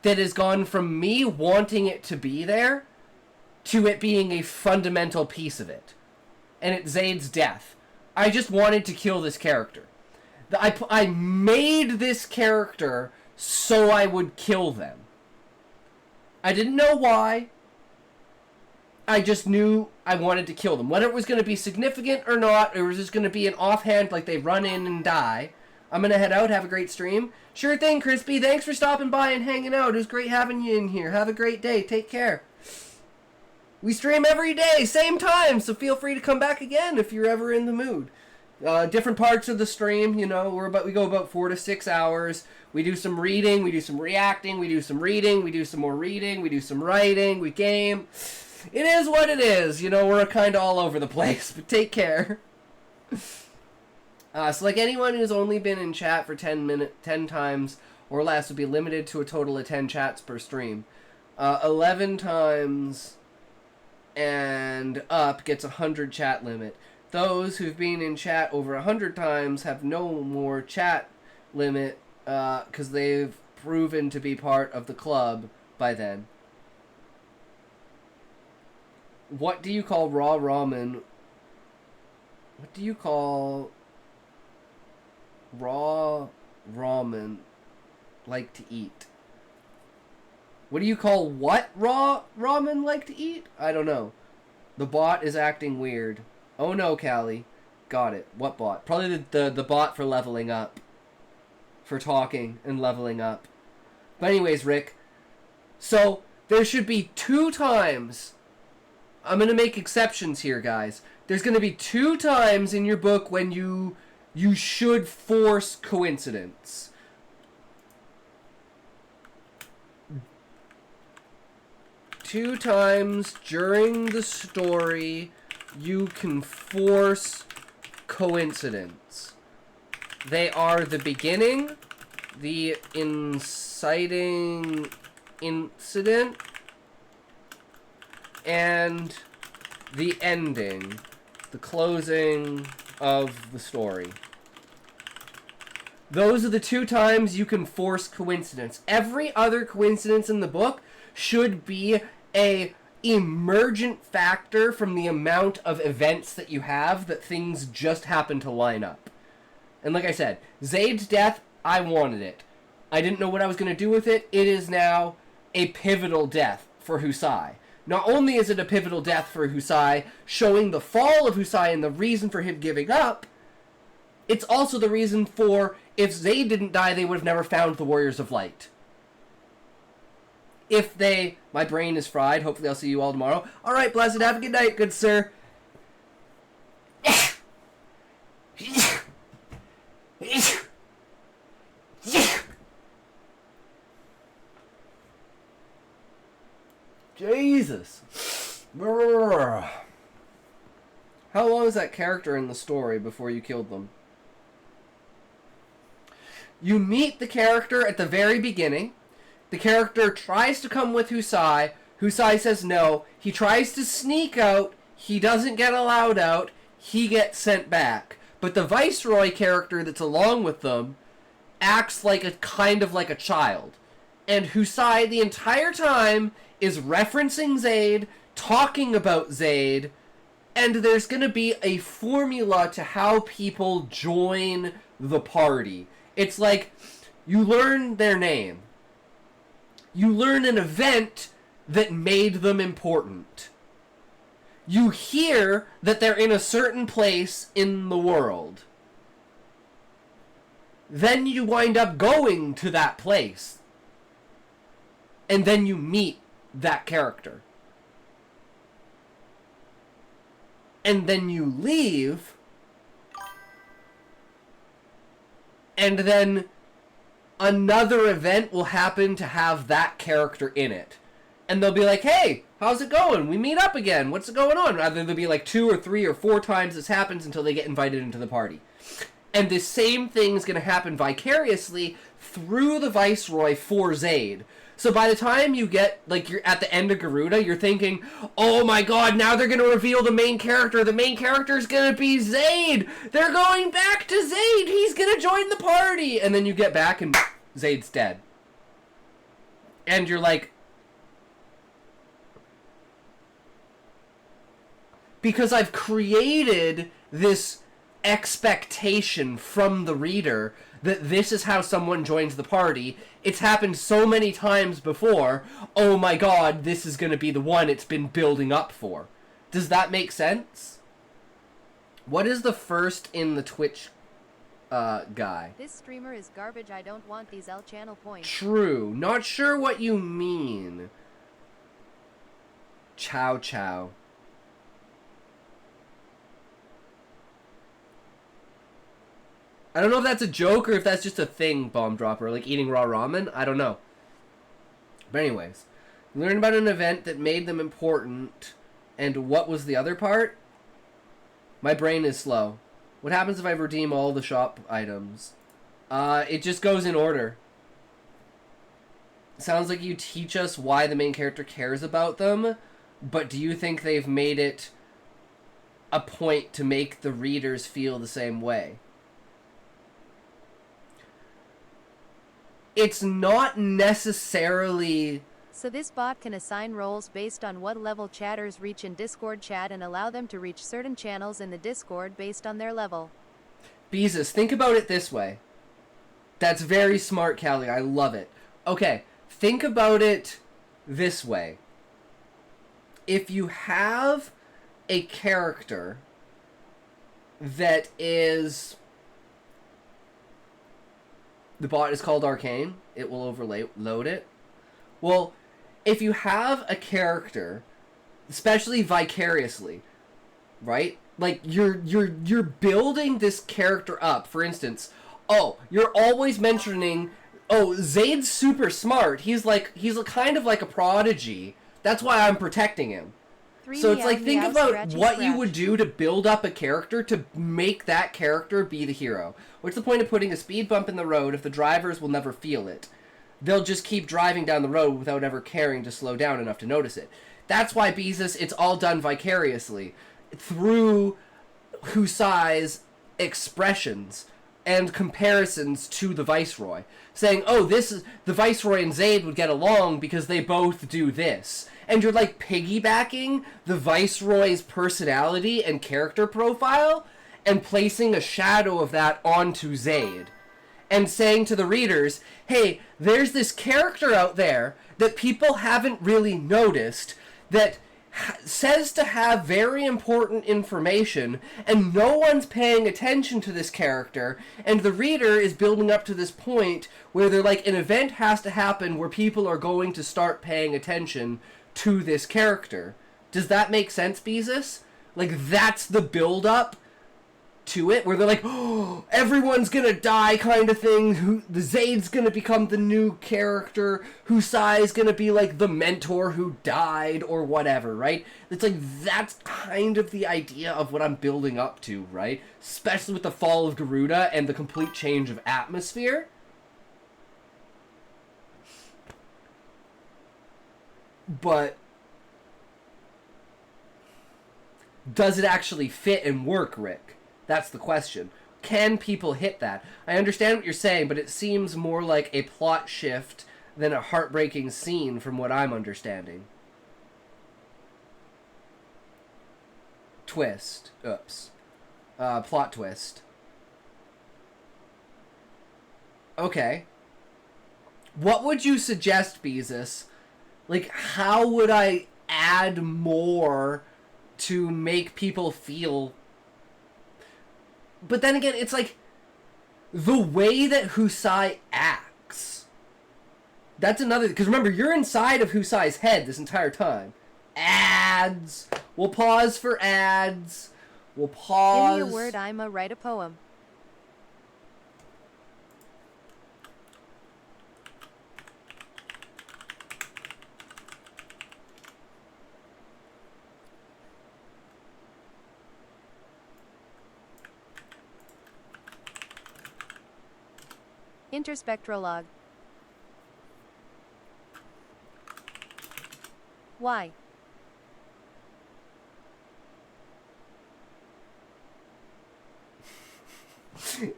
that has gone from me wanting it to be there to it being a fundamental piece of it. And it's Zayd's death. I just wanted to kill this character. I made this character so I would kill them. I didn't know why. I just knew I wanted to kill them. Whether it was going to be significant or not, or was just going to be an offhand, like they run in and die. I'm going to head out. Have a great stream. Sure thing, Crispy. Thanks for stopping by and hanging out. It was great having you in here. Have a great day. Take care. We stream every day, same time, so feel free to come back again if you're ever in the mood. Different parts of the stream, we go about 4 to 6 hours. We do some reading, we do some reacting, we do some reading, we do some more reading, we do some writing, we game. It is what it is, we're kind of all over the place, but take care. So like anyone who's only been in chat for 10 times or less would be limited to a total of 10 chats per stream. 11 times and up gets 100 chat limit. Those who've been in chat over 100 times have no more chat limit because they've proven to be part of the club by then. What do you call raw ramen? What do you call raw ramen like to eat? What do you call what raw ramen like to eat? I don't know. The bot is acting weird. Oh no, Callie. Got it. What bot? Probably the bot for leveling up. For talking and leveling up. But anyways, Rick. So, there should be 2 times. I'm going to make exceptions here, guys. There's going to be 2 times in your book when you should force coincidence. Two times during the story, you can force coincidence. They are the beginning, the inciting incident, and the ending, the closing of the story. Those are the 2 times you can force coincidence. Every other coincidence in the book should be a emergent factor from the amount of events that you have that things just happen to line up. And like I said, Zaid's death, I wanted it. I didn't know what I was going to do with it. It is now a pivotal death for Husai. Not only is it a pivotal death for Husai, showing the fall of Husai and the reason for him giving up, it's also the reason for, if Zaid didn't die, they would have never found the Warriors of Light. If they... My brain is fried. Hopefully I'll see you all tomorrow. Alright, Blessed. Have a good night, good sir. Jesus. How long is that character in the story before you killed them? You meet the character at the very beginning. The character tries to come with Husai. Husai says no. He tries to sneak out. He doesn't get allowed out. He gets sent back. But the Viceroy character that's along with them acts like a kind of like a child. And Husai the entire time is referencing Zaid, talking about Zaid, and there's going to be a formula to how people join the party. It's like you learn their name. You learn an event that made them important. You hear that they're in a certain place in the world. Then you wind up going to that place. And then you meet that character. And then you leave. And then another event will happen to have that character in it. And they'll be like, hey, how's it going? We meet up again. What's going on? Rather there'll be like 2 or 3 or 4 times this happens until they get invited into the party. And the same thing's going to happen vicariously through the Viceroy for Zaid. So by the time you get, like, you're at the end of Garuda, you're thinking, oh my god, now they're going to reveal the main character. The main character is going to be Zaid. They're going back to Zaid. He's going to join the party. And then you get back and Zaid's dead. And you're like... Because I've created this expectation from the reader that this is how someone joins the party. It's happened so many times before. Oh my god, this is going to be the one it's been building up for. Does that make sense? What is the first in the Twitch guy? This streamer is garbage. I don't want these L channel points. True. Not sure what you mean. Chow chow. I don't know if that's a joke or if that's just a thing, Bomb Dropper, like eating raw ramen. I don't know. But anyways, learn about an event that made them important, and what was the other part? My brain is slow. What happens if I redeem all the shop items? It just goes in order. sounds like you teach us why the main character cares about them, but do you think they've made it a point to make the readers feel the same way? It's not necessarily... So this bot can assign roles based on what level chatters reach in Discord chat and allow them to reach certain channels in the Discord based on their level. Beezus, think about it this way. That's very smart, Callie. I love it. Okay, think about it this way. If you have a character that is... The bot is called Arcane. It will overload it. Well, if you have a character, especially vicariously, right? Like you're building this character up. For instance, you're always mentioning, Zayd's super smart. He's kind of like a prodigy. That's why I'm protecting him. So it's like, think about what you would do to build up a character to make that character be the hero. What's the point of putting a speed bump in the road if the drivers will never feel it? They'll just keep driving down the road without ever caring to slow down enough to notice it. That's why Beezus, it's all done vicariously through Husai's expressions and comparisons to the Viceroy. Saying, the Viceroy and Zayd would get along because they both do this. And you're like piggybacking the Viceroy's personality and character profile and placing a shadow of that onto Zayd. And saying to the readers, hey, there's this character out there that people haven't really noticed that says to have very important information, and no one's paying attention to this character, and the reader is building up to this point where they're like, an event has to happen where people are going to start paying attention to this character. Does that make sense, Beezus? Like, that's the build-up to it, where they're like, everyone's gonna die kind of thing. The Zayd's gonna become the new character. Husai's gonna be like the mentor who died or whatever, right? It's like, that's kind of the idea of what I'm building up to, right? Especially with the fall of Garuda and the complete change of atmosphere. But does it actually fit and work, Rick? That's the question. Can people hit that? I understand what you're saying, but it seems more like a plot shift than a heartbreaking scene from what I'm understanding. Twist. Oops. Plot twist. Okay. What would you suggest, Beezus? Like, how would I add more to make people feel... But then again, it's like, the way that Husai acts. That's another... Because remember, you're inside of Husai's head this entire time. Ads. We'll pause for ads. We'll pause... Give me a word, I'ma write a poem. Interspectrolog. Why?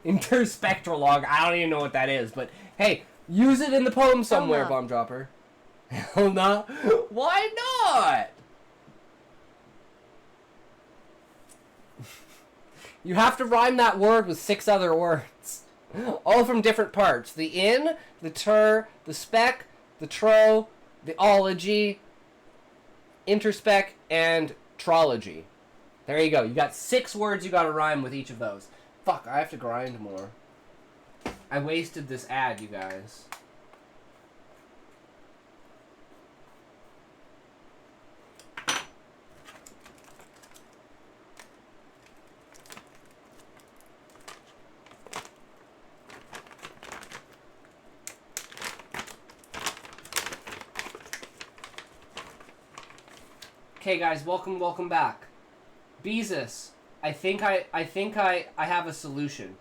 Interspectrolog. I don't even know what that is, but hey, use it in the poem somewhere, no. Bomb Dropper. Hell no. Why not? You have to rhyme that word with 6 other words. All from different parts. The in, the ter, the spec, the tro, the ology, interspec, and trology. There you go. You got 6 words you gotta rhyme with each of those. Fuck, I have to grind more. I wasted this ad, you guys. Okay, guys, welcome back. Beezus, I think I have a solution.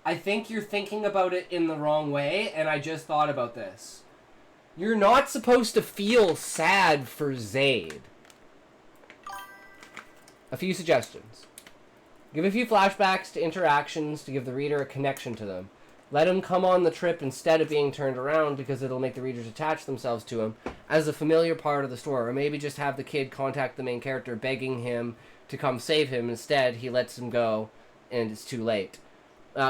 I think you're thinking about it in the wrong way, and I just thought about this. You're not supposed to feel sad for Zaid. A few suggestions. Give a few flashbacks to interactions to give the reader a connection to them. Let him come on the trip instead of being turned around because it'll make the readers attach themselves to him as a familiar part of the story. Or maybe just have the kid contact the main character begging him to come save him. Instead, he lets him go and it's too late.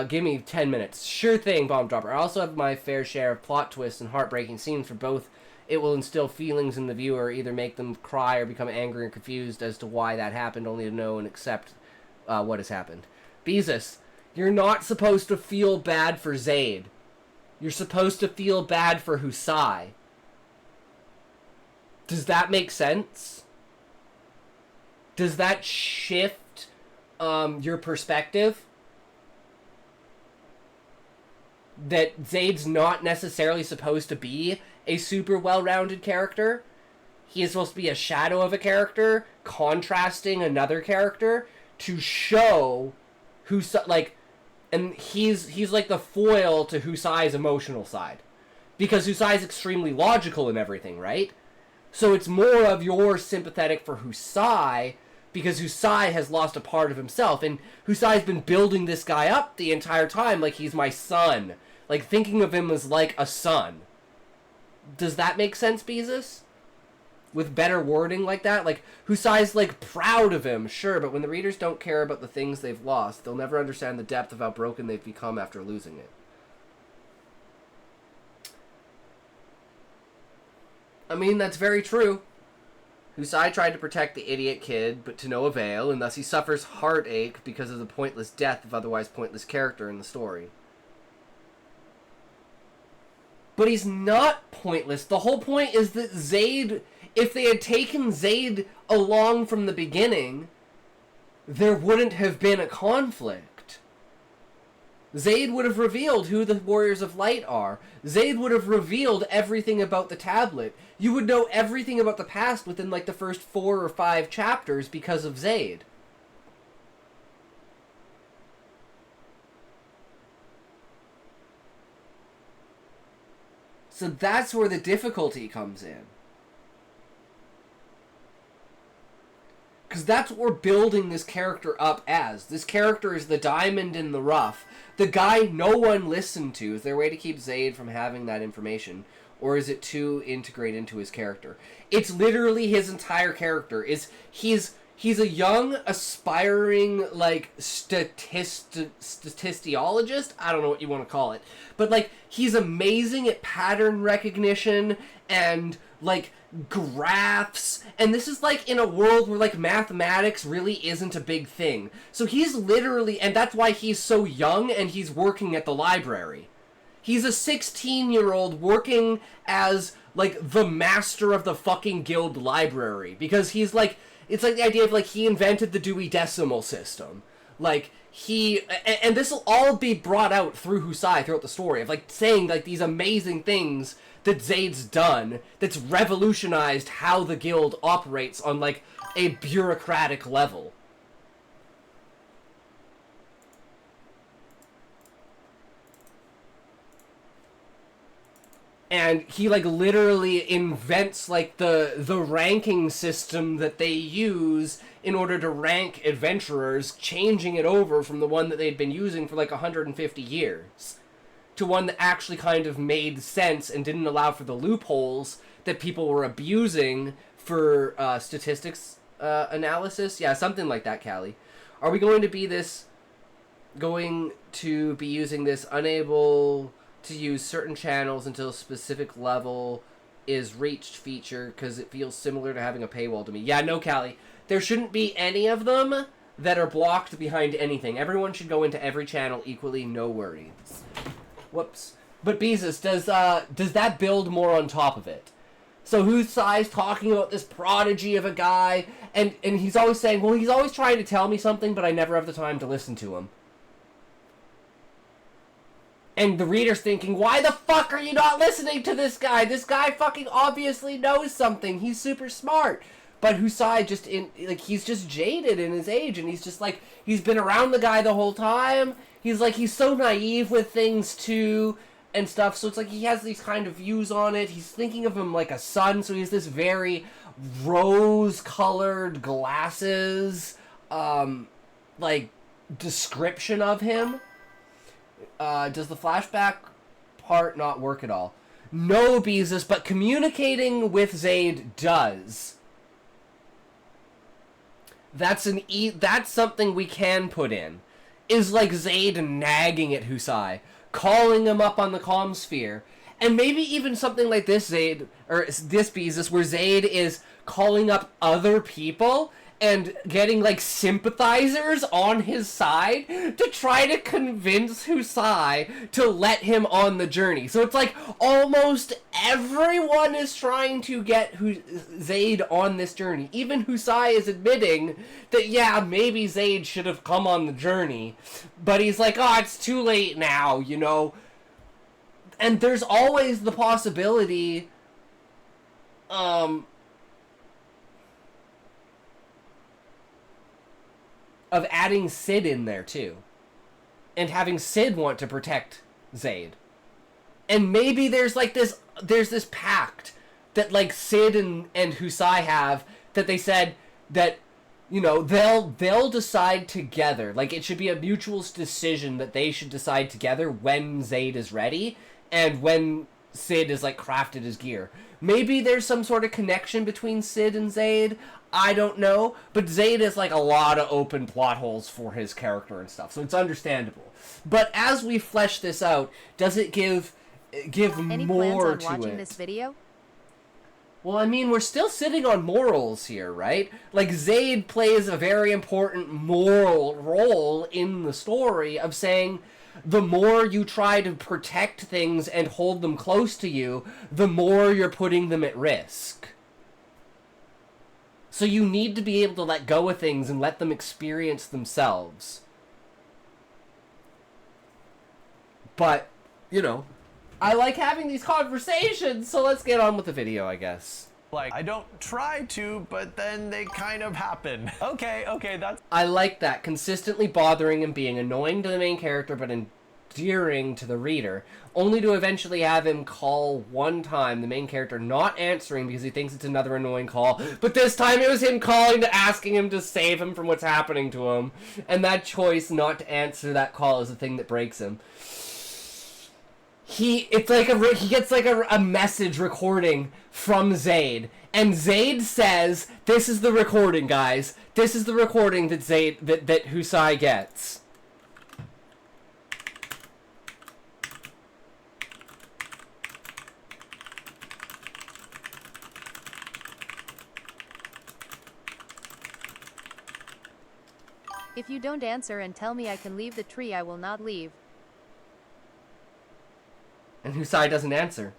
Give me 10 minutes. Sure thing, Bomb Dropper. I also have my fair share of plot twists and heartbreaking scenes for both. It will instill feelings in the viewer, either make them cry or become angry and confused as to why that happened, only to know and accept what has happened. Beezus, you're not supposed to feel bad for Zaid. You're supposed to feel bad for Husai. Does that make sense? Does that shift your perspective? That Zaid's not necessarily supposed to be a super well-rounded character. He is supposed to be a shadow of a character, contrasting another character to show Husai, like, and he's like the foil to Husai's emotional side. Because Husai's extremely logical and everything, right? So it's more of you're sympathetic for Husai because Husai has lost a part of himself. And Husai's been building this guy up the entire time like he's my son. Like, thinking of him as like a son. Does that make sense, Beezus? With better wording like that? Like, Husai's, like, proud of him, sure, but when the readers don't care about the things they've lost, they'll never understand the depth of how broken they've become after losing it. I mean, that's very true. Husai tried to protect the idiot kid, but to no avail, and thus he suffers heartache because of the pointless death of otherwise pointless character in the story. But he's not pointless. The whole point is that Zaid, if they had taken Zaid along from the beginning, there wouldn't have been a conflict. Zaid would have revealed who the Warriors of Light are. Zaid would have revealed everything about the tablet. You would know everything about the past within like the first 4 or 5 chapters because of Zaid. So that's where the difficulty comes in. Because that's what we're building this character up as. This character is the diamond in the rough. The guy no one listened to. Is there a way to keep Zaid from having that information? Or is it too integrated into his character? It's literally his entire character. He's a young, aspiring, like, statistologist? I don't know what you want to call it. But, like, he's amazing at pattern recognition and, like, graphs. And this is, like, in a world where, like, mathematics really isn't a big thing. So he's literally, and that's why he's so young and he's working at the library. He's a 16-year-old working as, like, the master of the fucking guild library. Because he's, like, it's like the idea of, like, he invented the Dewey Decimal System. Like, and this will all be brought out through Husai throughout the story, of, like, saying, like, these amazing things that Zaid's done that's revolutionized how the guild operates on, like, a bureaucratic level. And he, like, literally invents, like, the ranking system that they use in order to rank adventurers, changing it over from the one that they'd been using for, like, 150 years. To one that actually kind of made sense and didn't allow for the loopholes that people were abusing for statistics analysis. Yeah, something like that, Callie. Are we going to be using this unable to use certain channels until a specific level is reached feature because it feels similar to having a paywall to me? Yeah, no, Callie. There shouldn't be any of them that are blocked behind anything. Everyone should go into every channel equally, no worries. Whoops. But Beezus, does that build more on top of it? So Husai's talking about this prodigy of a guy, and he's always saying, well, he's always trying to tell me something, but I never have the time to listen to him. And the reader's thinking, why the fuck are you not listening to this guy? This guy fucking obviously knows something. He's super smart. But Husai he's just jaded in his age, and he's just like, he's been around the guy the whole time. He's like, he's so naive with things too. and stuff. So it's like he has these kind of views on it. He's thinking of him like a son. So he has this very rose-colored glasses, like, description of him. Does the flashback part not work at all? No, Beezus, but communicating with Zaid does. That's that's something we can put in. Is like Zaid nagging at Husai, calling him up on the comm sphere. And maybe even something like this Zaid, or this Beezus, where Zaid is calling up other people and getting, like, sympathizers on his side to try to convince Husai to let him on the journey. So it's like almost everyone is trying to get Zaid on this journey. Even Husai is admitting that, yeah, maybe Zaid should have come on the journey. But he's like, oh, it's too late now, you know? And there's always the possibility, of adding Sid in there too, and having Sid want to protect Zaid, and maybe there's this pact that like Sid and Husai have, that they said that, you know, they'll decide together, like it should be a mutual decision that they should decide together when Zaid is ready and when Sid is like crafted his gear. Maybe there's some sort of connection between Sid and Zaid. I don't know, but Zaid has like a lot of open plot holes for his character and stuff, so it's understandable. But as we flesh this out, does it give Any more plans to on watching it? this video? Well, I mean, we're still sitting on morals here, right? Like, Zaid plays a very important moral role in the story of saying, the more you try to protect things and hold them close to you, the more you're putting them at risk. So you need to be able to let go of things and let them experience themselves. But, you know, I like having these conversations, so let's get on with the video, I guess. Like, I don't try to, but then they kind of happen. Okay, that's... I like that. Consistently bothering and being annoying to the main character, but endearing to the reader. Only to eventually have him call one time, the main character not answering because he thinks it's another annoying call. But this time it was him calling to asking him to save him from what's happening to him. And that choice not to answer that call is the thing that breaks him. He gets like a message recording from Zaid, and Zaid says, "This is the recording, guys. This is the recording that that Husai gets." If you don't answer and tell me I can leave the tree, I will not leave. And Husai doesn't answer.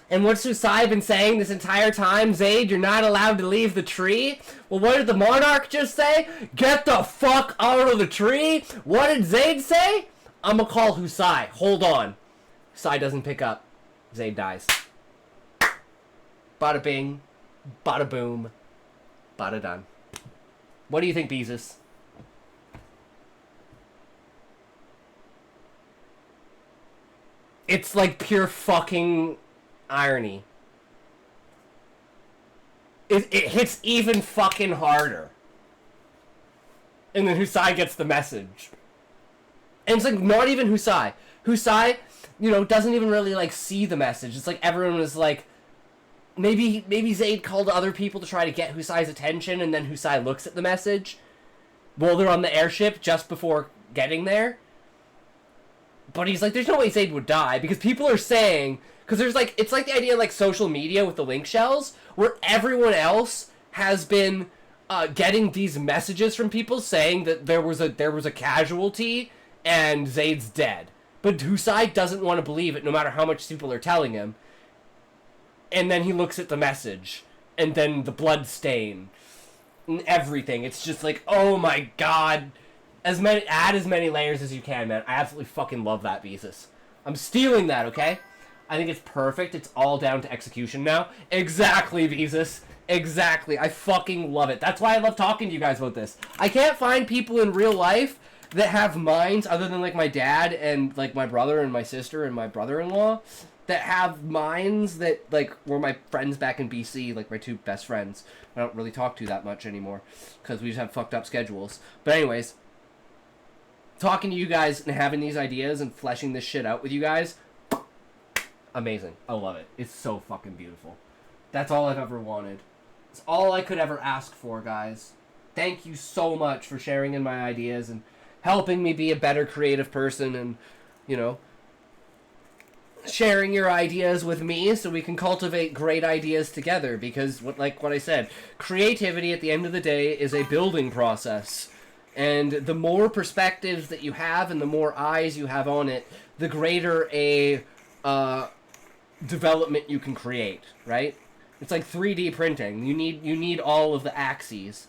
And what's Husai been saying this entire time? Zaid, you're not allowed to leave the tree? Well, what did the monarch just say? Get the fuck out of the tree? What did Zaid say? I'm gonna call Husai. Hold on. Husai doesn't pick up. Zaid dies. Bada bing. Bada boom. Bada done. What do you think, Beezus? It's like pure fucking irony. It hits even fucking harder. And then Husai gets the message. And it's like not even Husai. Husai, you know, doesn't even really like see the message. It's like everyone was like, maybe Zaid called other people to try to get Husai's attention, and then Husai looks at the message while they're on the airship just before getting there. But he's like, there's no way Zaid would die, because people are saying, because there's like, it's like the idea of like social media with the link shells, where everyone else has been getting these messages from people saying that there was a casualty and Zaid's dead. But Husai doesn't want to believe it, no matter how much people are telling him. And then he looks at the message, and then the blood stain, and everything. It's just like, oh my god. Add as many layers as you can, man. I absolutely fucking love that, Beezus. I'm stealing that, okay? I think it's perfect. It's all down to execution now. Exactly, Beezus. Exactly. I fucking love it. That's why I love talking to you guys about this. I can't find people in real life that have minds other than like my dad and like my brother and my sister and my brother-in-law that have minds that like were my friends back in BC, like my two best friends. I don't really talk to that much anymore because we just have fucked up schedules. But anyways, talking to you guys and having these ideas and fleshing this shit out with you guys, amazing. I love it. It's so fucking beautiful. That's all I've ever wanted. It's all I could ever ask for, guys. Thank you so much for sharing in my ideas and helping me be a better creative person and, you know, sharing your ideas with me so we can cultivate great ideas together, because what I said, creativity at the end of the day is a building process, and the more perspectives that you have and the more eyes you have on it, the greater a development you can create, right? It's like 3D printing. You need all of the axes.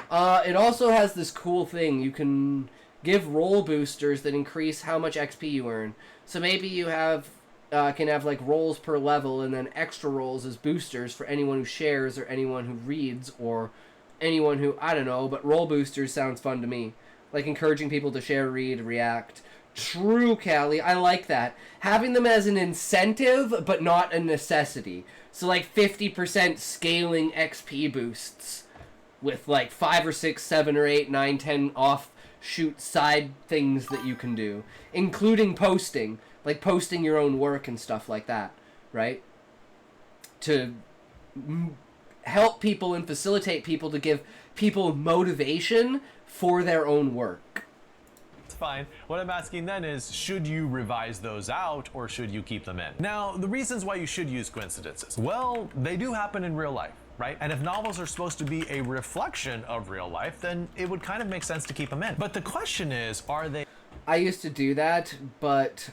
It also has this cool thing. You can give roll boosters that increase how much XP you earn. So maybe you can have like rolls per level and then extra rolls as boosters for anyone who shares or anyone who reads or anyone who, I don't know, but roll boosters sounds fun to me. Like encouraging people to share, read, react. True, Callie. I like that. Having them as an incentive, but not a necessity. So like 50% scaling XP boosts with like 5 or 6, 7 or 8, 9, 10 offshoot side things that you can do, including posting. Like posting your own work and stuff like that, right? To help people and facilitate people, to give people motivation for their own work. It's fine. What I'm asking then is, should you revise those out or should you keep them in? Now, the reasons why you should use coincidences. Well, they do happen in real life, right? And if novels are supposed to be a reflection of real life, then it would kind of make sense to keep them in. But the question is, are they... I used to do that, but...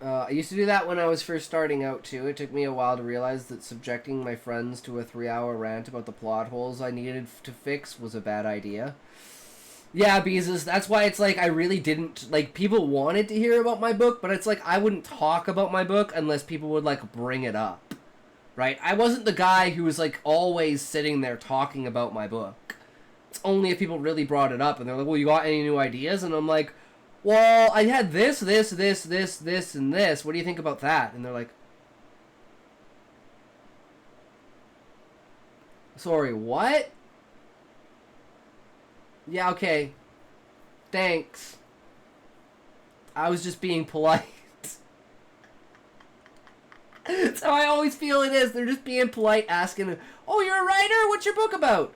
I used to do that when I was first starting out, too. It took me a while to realize that subjecting my friends to a 3-hour rant about the plot holes I needed to fix was a bad idea. Yeah, Beezus, that's why it's like I really didn't... Like, people wanted to hear about my book, but it's like I wouldn't talk about my book unless people would, like, bring it up. Right? I wasn't the guy who was, like, always sitting there talking about my book. It's only if people really brought it up, and they're like, well, you got any new ideas? And I'm like... Well, I had this, and this. What do you think about that? And they're like... Sorry, what? Yeah, okay. Thanks. I was just being polite. That's how I always feel it is. They're just being polite, asking, oh, you're a writer? What's your book about?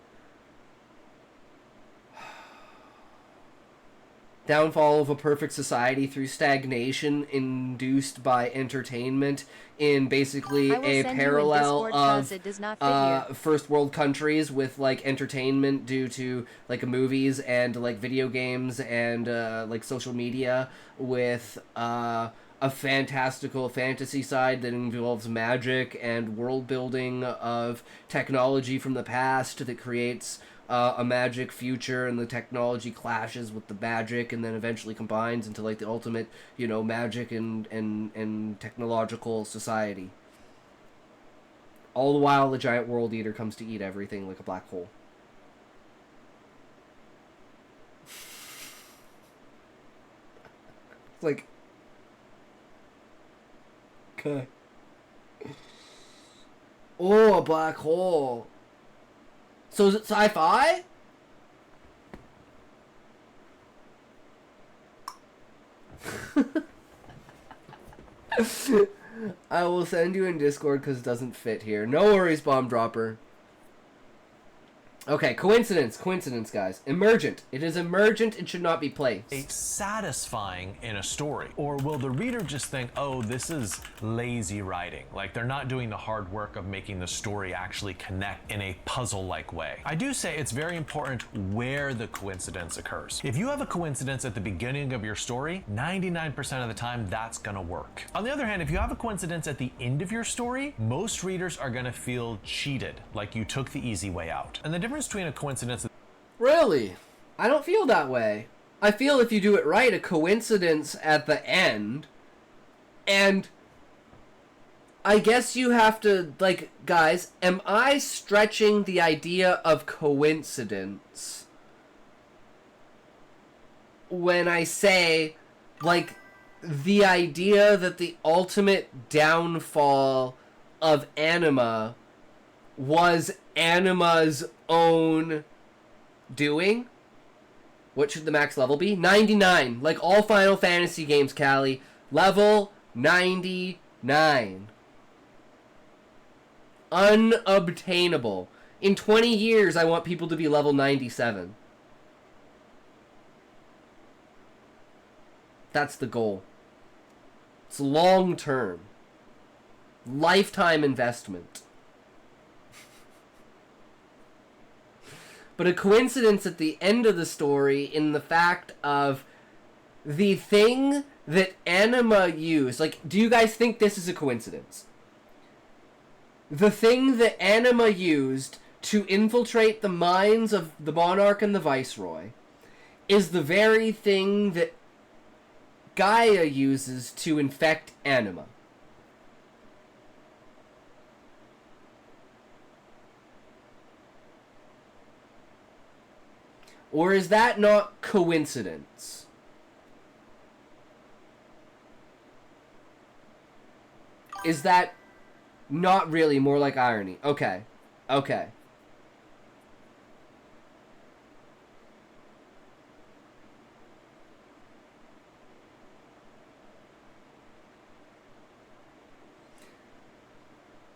Downfall of a perfect society through stagnation induced by entertainment in basically a parallel of first world countries with like entertainment due to like movies and like video games and like social media, with a fantastical fantasy side that involves magic and world building of technology from the past that creates a magic future, and the technology clashes with the magic and then eventually combines into like the ultimate, you know, magic and technological society. All the while the giant world eater comes to eat everything like a black hole. It's like... Okay. Oh, a black hole. So is it sci-fi? I will send you in Discord because it doesn't fit here. No worries, Bomb Dropper. Okay, coincidence, guys. Emergent. It is emergent, it should not be placed. Satisfying in a story? Or will the reader just think, oh, this is lazy writing? Like they're not doing the hard work of making the story actually connect in a puzzle-like way. I do say it's very important where the coincidence occurs. If you have a coincidence at the beginning of your story, 99% of the time that's gonna work. On the other hand, if you have a coincidence at the end of your story, most readers are gonna feel cheated, like you took the easy way out. And the difference between a coincidence... Really? I don't feel that way. I feel if you do it right, a coincidence at the end, and I guess you have to, like, guys, am I stretching the idea of coincidence when I say, like, the idea that the ultimate downfall of anima was anima's own doing. What should the max level be? 99. Like all Final Fantasy games, Callie. Level 99. Unobtainable. In 20 years, I want people to be level 97. That's the goal. It's long term. Lifetime investment. But a coincidence at the end of the story in the fact of the thing that anima used. Like, do you guys think this is a coincidence? The thing that anima used to infiltrate the minds of the monarch and the viceroy is the very thing that Gaia uses to infect anima. Or is that not coincidence? Is that not really more like irony? Okay. Okay.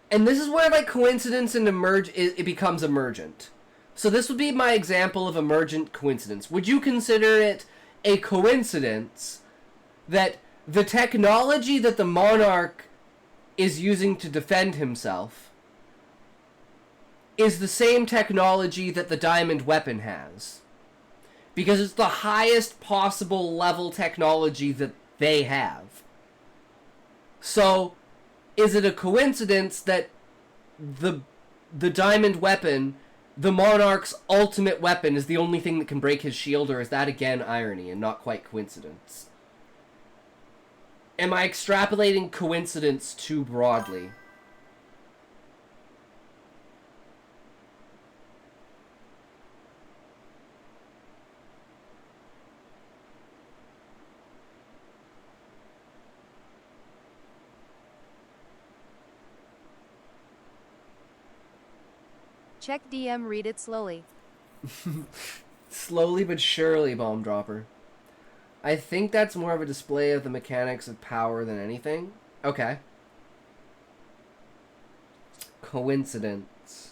And this is where, like, coincidence and it becomes emergent. So this would be my example of emergent coincidence. Would you consider it a coincidence that the technology that the monarch is using to defend himself is the same technology that the diamond weapon has? Because it's the highest possible level technology that they have. So, is it a coincidence that the diamond weapon, the monarch's ultimate weapon, is the only thing that can break his shield, or is that again irony and not quite coincidence? Am I extrapolating coincidence too broadly? Check DM, read it slowly. Slowly but surely, Bomb Dropper. I think that's more of a display of the mechanics of power than anything. Okay. Coincidence.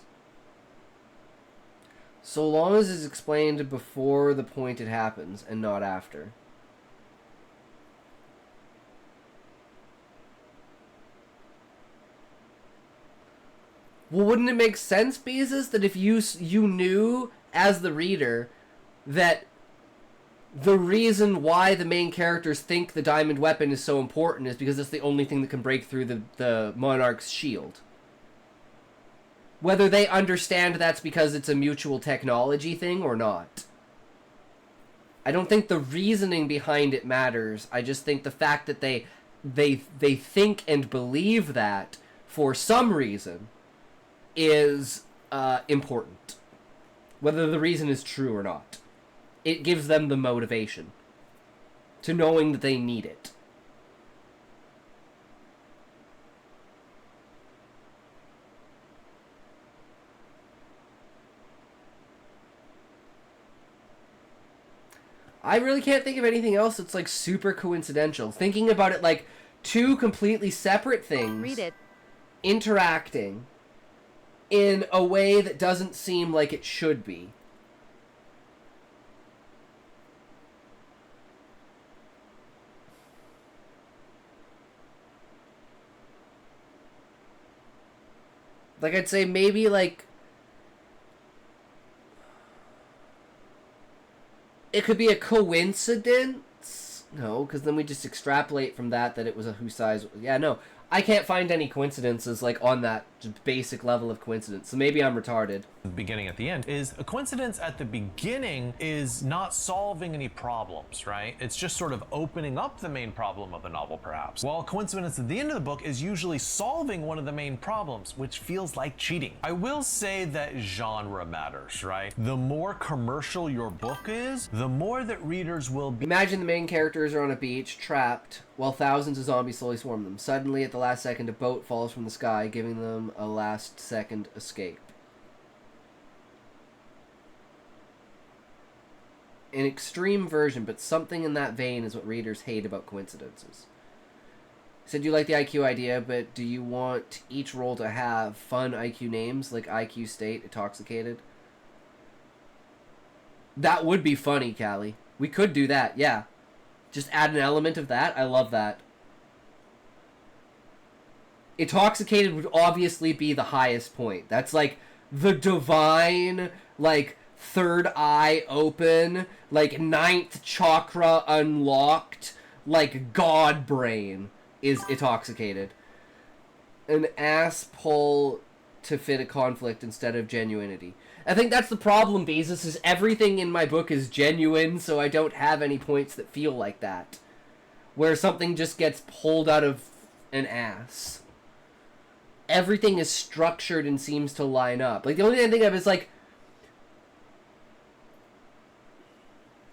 So long as it's explained before the point it happens, and not after. Well, wouldn't it make sense, Beezus, that if you knew, as the reader, that the reason why the main characters think the diamond weapon is so important is because it's the only thing that can break through the monarch's shield? Whether they understand that's because it's a mutual technology thing or not. I don't think the reasoning behind it matters. I just think the fact that they think and believe that for some reason is important. Whether the reason is true or not. It gives them the motivation to knowing that they need it. I really can't think of anything else that's like super coincidental. Thinking about it like two completely separate things Read it. interacting in a way that doesn't seem like it should be. Like, I'd say maybe, like, it could be a coincidence. No, because then we just extrapolate from that it was a Husai's. Yeah, no. I can't find any coincidences, like, on that basic level of coincidence. So maybe I'm retarded. The beginning at the end is a coincidence at the beginning is not solving any problems, right? It's just sort of opening up the main problem of the novel, perhaps. While coincidence at the end of the book is usually solving one of the main problems, which feels like cheating. I will say that genre matters, right? The more commercial your book is, the more that readers will be. Imagine the main characters are on a beach, trapped, while thousands of zombies slowly swarm them. Suddenly, at the last second, a boat falls from the sky, giving them a last-second escape. An extreme version, but something in that vein is what readers hate about coincidences. Said you like the IQ idea, but do you want each role to have fun IQ names like IQ State, Intoxicated? That would be funny, Callie. We could do that, yeah. Just add an element of that. I love that. Intoxicated would obviously be the highest point. That's like the divine, like, third eye open, like, ninth chakra unlocked, like, god brain is intoxicated. An ass pull to fit a conflict instead of genuinity. I think that's the problem, Bezos, is everything in my book is genuine, so I don't have any points that feel like that. Where something just gets pulled out of an ass. Everything is structured and seems to line up. Like, the only thing I think of is, like,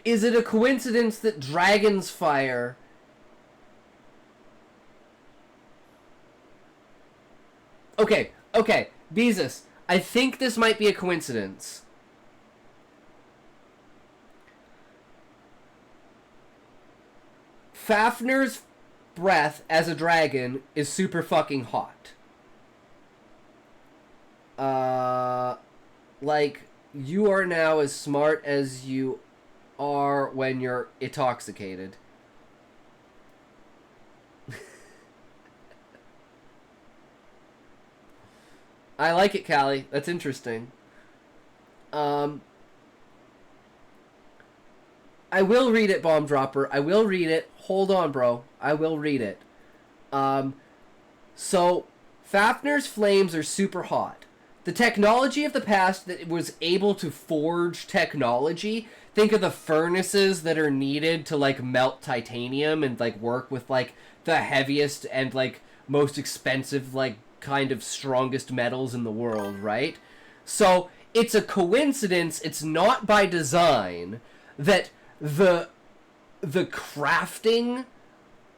is it a coincidence that Dragon's Fire Okay, Beezus, I think this might be a coincidence. Fafnir's breath as a dragon is super fucking hot. Like, you are now as smart as you are when you're intoxicated. I like it, Callie. That's interesting. I will read it, Bomb Dropper. I will read it. Hold on, bro. I will read it. So, Fafnir's flames are super hot. The technology of the past that was able to forge technology, think of the furnaces that are needed to, like, melt titanium and, like, work with, like, the heaviest and, like, most expensive, like, kind of strongest metals in the world, right? So, it's a coincidence, it's not by design, that the crafting,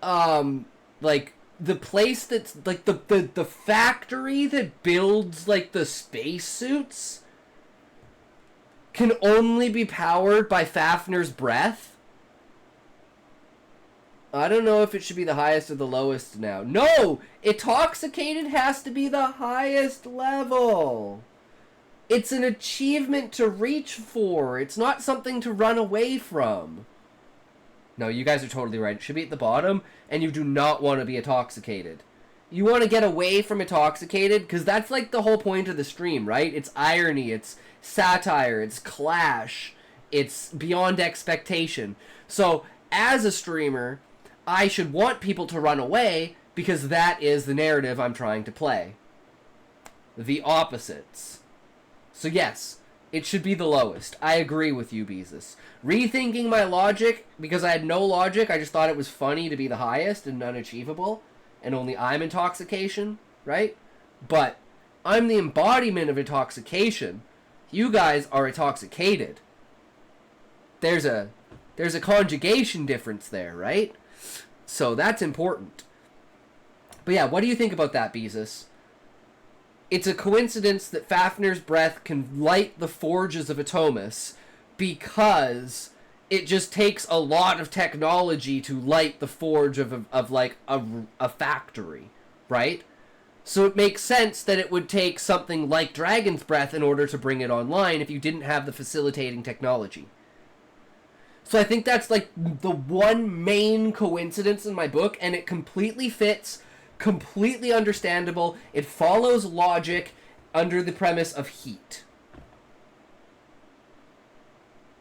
like, the place that's, like, the factory that builds, like, the spacesuits can only be powered by Fafnir's breath? I don't know if it should be the highest or the lowest now. No! Intoxicated has to be the highest level. It's an achievement to reach for. It's not something to run away from. No, you guys are totally right. It should be at the bottom, and you do not want to be intoxicated. You want to get away from intoxicated, because that's like the whole point of the stream, right? It's irony, it's satire, it's clash, it's beyond expectation. So, as a streamer, I should want people to run away, because that is the narrative I'm trying to play. The opposites. So yes, it should be the lowest. I agree with you, Beezus. Rethinking my logic, because I had no logic, I just thought it was funny to be the highest and unachievable, and only I'm intoxication, right? But I'm the embodiment of intoxication. You guys are intoxicated. There's a conjugation difference there, right? So that's important. But yeah, what do you think about that, Beezus? It's a coincidence that Fafnir's breath can light the forges of Atomus because it just takes a lot of technology to light the forge of like a factory, right? So it makes sense that it would take something like Dragon's Breath in order to bring it online if you didn't have the facilitating technology. So I think that's like the one main coincidence in my book, and it completely fits, completely understandable. It follows logic under the premise of heat.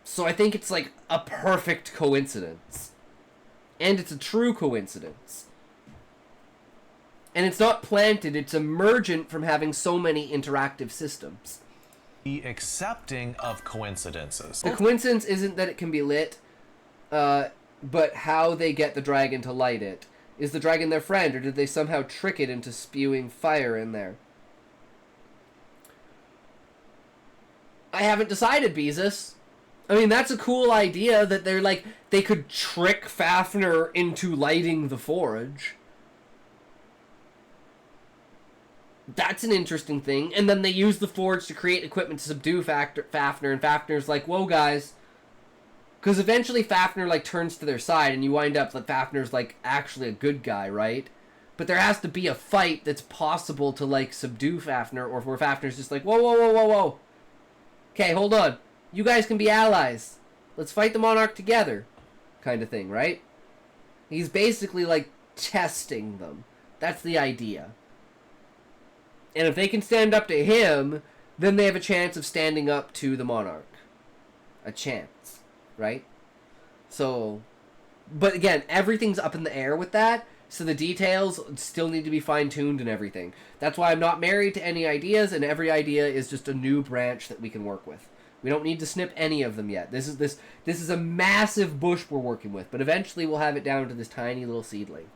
So I think it's like a perfect coincidence. And it's a true coincidence. And it's not planted, it's emergent from having so many interactive systems. Be accepting of coincidences. The coincidence isn't that it can be lit, but how they get the dragon to light it. Is the dragon their friend, or did they somehow trick it into spewing fire in there? I haven't decided, Beezus. I mean, that's a cool idea that they're like, they could trick Fafnir into lighting the forge. That's an interesting thing. And then they use the forge to create equipment to subdue Fafnir, and Fafnir's like, whoa, guys. Because eventually Fafnir, like, turns to their side, and you wind up that Fafnir's, like, actually a good guy, right? But there has to be a fight that's possible to, like, subdue Fafnir, or where Fafnir's just like, whoa, whoa, whoa, whoa, whoa. Okay, hold on. You guys can be allies. Let's fight the Monarch together. Kind of thing, right? He's basically, like, testing them. That's the idea. And if they can stand up to him, then they have a chance of standing up to the Monarch. A chance, right? So, but again, everything's up in the air with that, so the details still need to be fine-tuned and everything. That's why I'm not married to any ideas, and every idea is just a new branch that we can work with. We don't need to snip any of them yet. This is a massive bush we're working with, but eventually we'll have it down to this tiny little seedling.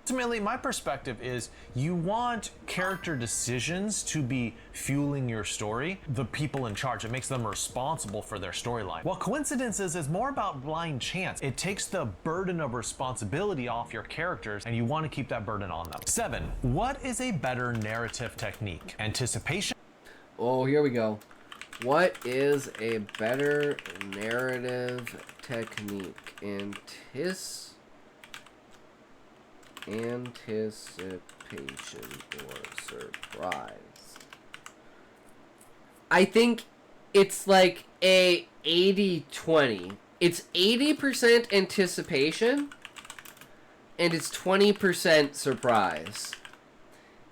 Ultimately, my perspective is you want character decisions to be fueling your story, the people in charge. It makes them responsible for their storyline. While coincidences is more about blind chance, it takes the burden of responsibility off your characters, and you want to keep that burden on them. 7. What is a better narrative technique? Anticipation? Oh, here we go. What is a better narrative technique? Anticipation or surprise? I think it's like a 80-20. It's 80% anticipation and it's 20% surprise.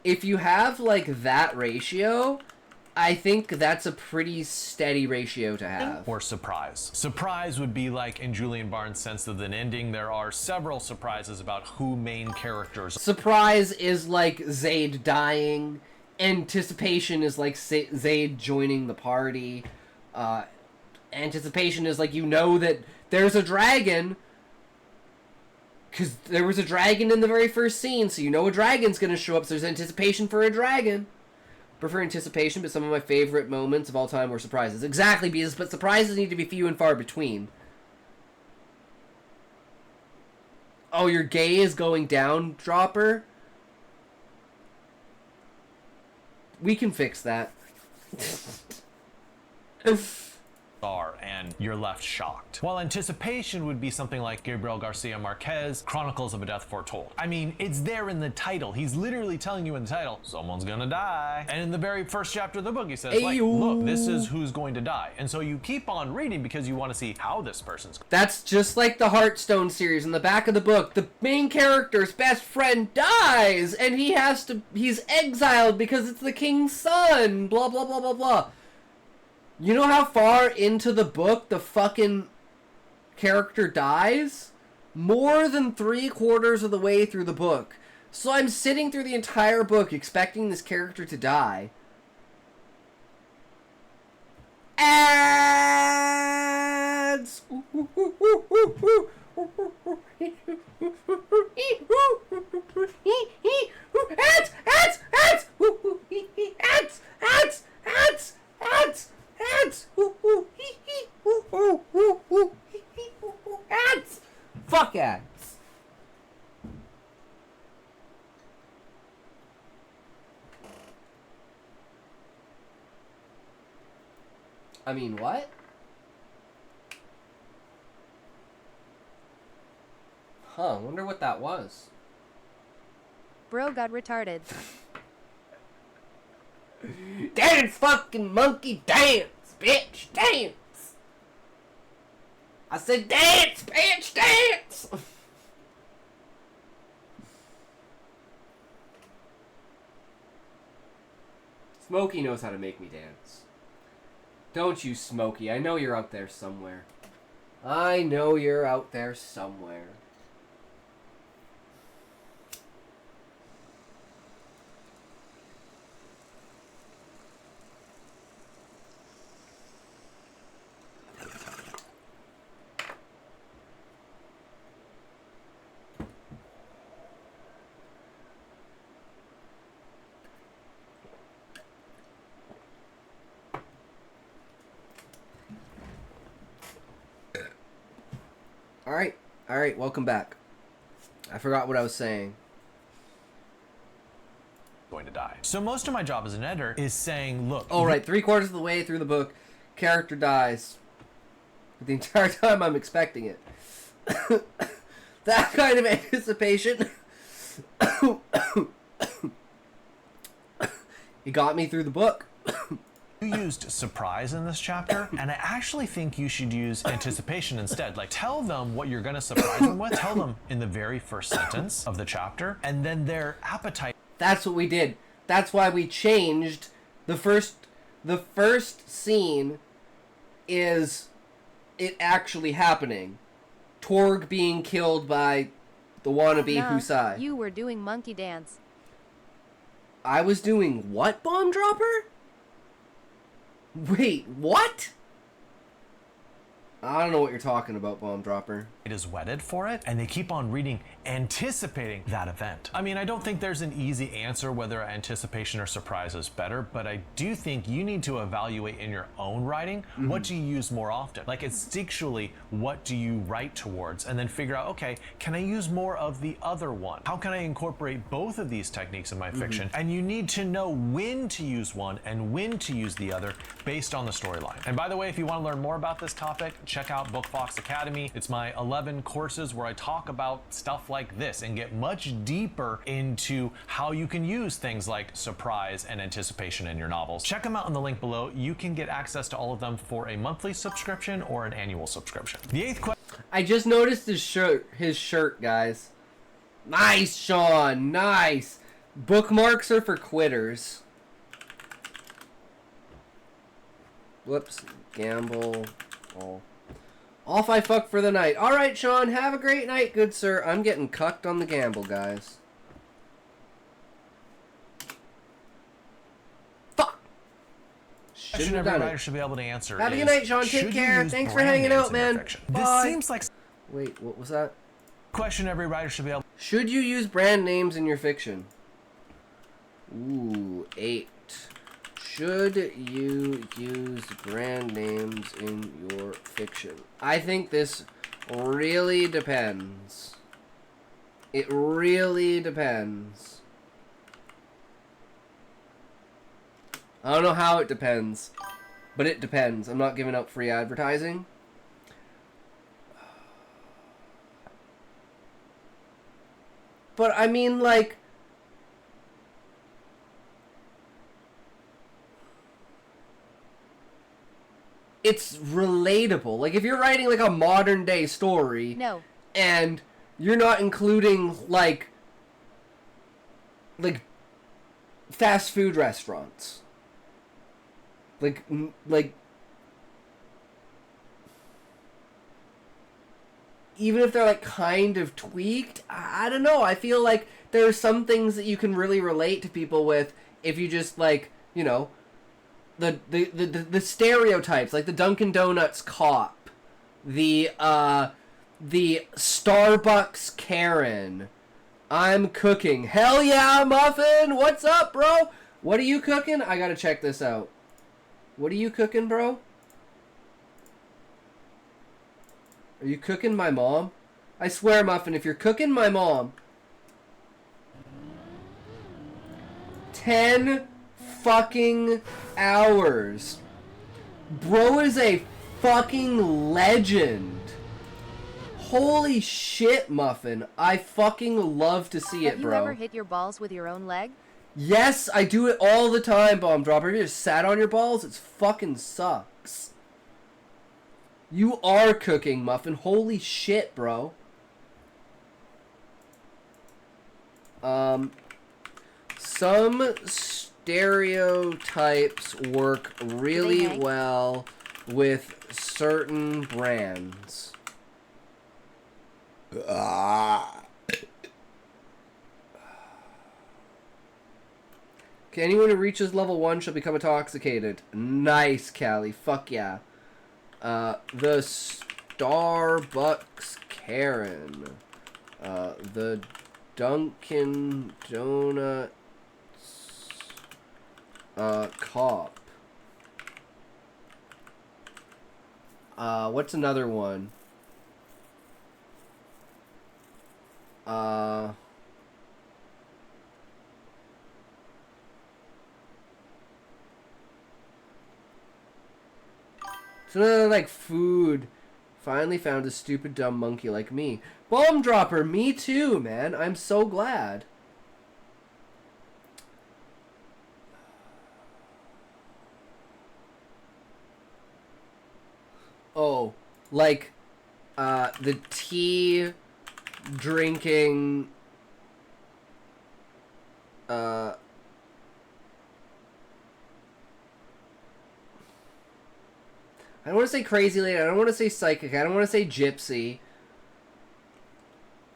If you have like that ratio, I think that's a pretty steady ratio to have. Or surprise. Surprise would be like in Julian Barnes' Sense of an Ending, there are several surprises about who main characters. Surprise is like Zayd dying. Anticipation is like Zayd joining the party. Anticipation is like, you know that there's a dragon, because there was a dragon in the very first scene, so you know a dragon's going to show up, so there's anticipation for a dragon. Prefer anticipation, but some of my favorite moments of all time were surprises. Exactly, Beezus, but surprises need to be few and far between. Oh, your gay is going down, Dropper? We can fix that. Are, and you're left shocked. While anticipation would be something like Gabriel Garcia Marquez, Chronicles of a Death Foretold. I mean, it's there in the title. He's literally telling you in the title, someone's gonna die. And in the very first chapter of the book, he says, like, look, this is who's going to die. And so you keep on reading because you want to see how this person's. That's just like the Hearthstone series. In the back of the book, the main character's best friend dies, and he's exiled because it's the king's son, blah, blah, blah, blah, blah. You know how far into the book the fucking character dies? More than 3/4 of the way through the book. So I'm sitting through the entire book expecting this character to die. Ads! Ads! Ads! Ads! Ads! Ads! Ads! Ads! Ads! Ads! Fuck ads! I mean, what? Huh, wonder what that was. Bro got retarded. Dance, fucking monkey, dance, bitch, dance. I said dance, bitch, dance. Smokey knows how to make me dance. Don't you, Smokey? I know you're out there somewhere. I know you're out there somewhere. Alright, welcome back. I forgot what I was saying. Going to die. So most of my job as an editor is saying, look. Oh, right, 3/4 of the way through the book, character dies. But the entire time I'm expecting it. That kind of anticipation. It got me through the book. You used surprise in this chapter, and I actually think you should use anticipation instead. Like, tell them what you're going to surprise them with. Tell them in the very first sentence of the chapter, and then their appetite. That's what we did. That's why we changed the first scene is it actually happening. Torg being killed by the wannabe Nah, Husai. you were doing monkey dance. I was doing what, Bomb Dropper? Wait, what? I don't know what you're talking about, Bomb Dropper. It is wedded for it, and they keep on reading, anticipating that event. I mean, I don't think there's an easy answer whether anticipation or surprise is better, but I do think you need to evaluate in your own writing, what do you use more often? Like, instinctually, what do you write towards? And then figure out, okay, can I use more of the other one? How can I incorporate both of these techniques in my fiction? And you need to know when to use one and when to use the other based on the storyline. And by the way, if you want to learn more about this topic, check out Bookfox Academy. It's my 11 courses where I talk about stuff like this and get much deeper into how you can use things like surprise and anticipation in your novels. Check them out in the link below. You can get access to all of them for a monthly subscription or an annual subscription. The 8th question. I just noticed his shirt, guys. Nice, Sean, nice. Bookmarks are for quitters. Whoops, gamble. Oh. Off I fuck for the night. Alright, Sean, have a great night, good sir. I'm getting cucked on the gamble, guys. Fuck! Question every writer should be able to answer. Have a good night, Sean. Take care. Thanks for hanging out, man. This seems like. Wait, what was that? Question every writer should be able. Should you use brand names in your fiction? Ooh, 8. Should you use brand names in your fiction? I think this really depends. It really depends. I don't know how it depends, but it depends. I'm not giving out free advertising. But I mean, like, it's relatable. Like, if you're writing, like, a modern-day story... No. And you're not including, like, fast food restaurants. Like... Even if they're, like, kind of tweaked, I don't know. I feel like there are some things that you can really relate to people with if you just, like, you know... The stereotypes, like the Dunkin' Donuts cop, the Starbucks Karen, I'm cooking. Hell yeah, muffin! What's up, bro? What are you cooking? I gotta check this out. What are you cooking, bro? Are you cooking my mom? I swear, muffin, if you're cooking my mom... 10 fucking hours. Bro is a fucking legend. Holy shit, Muffin. I fucking love to see it, bro. Have you ever hit your balls with your own leg? Yes, I do it all the time, Bomb Dropper. Have you just sat on your balls? It fucking sucks. You are cooking, Muffin. Holy shit, bro. Some stereotypes work really well with certain brands. Okay, anyone who reaches level 1 shall become intoxicated. Nice, Callie. Fuck yeah. The Starbucks Karen. The Dunkin' Donuts cop. What's another one? Uh, it's another, like, food. Finally found a stupid dumb monkey like me. Bomb dropper, me too, man. I'm so glad. Oh, like, the tea drinking, I don't want to say crazy lady, I don't want to say psychic, I don't want to say gypsy.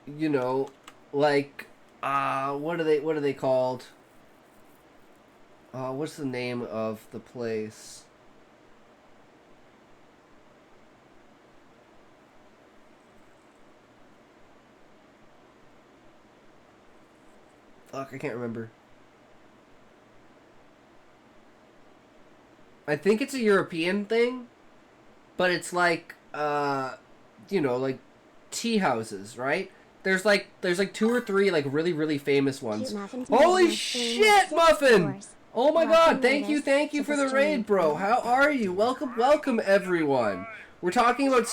You know, like, what are they called? What's the name of the place? Fuck, I can't remember. I think it's a European thing, but it's like, you know, like tea houses, right? There's like 2 or 3 like really famous ones. Holy shit, Muffin! Oh my god, thank you for the raid, bro. How are you? Welcome everyone. We're talking about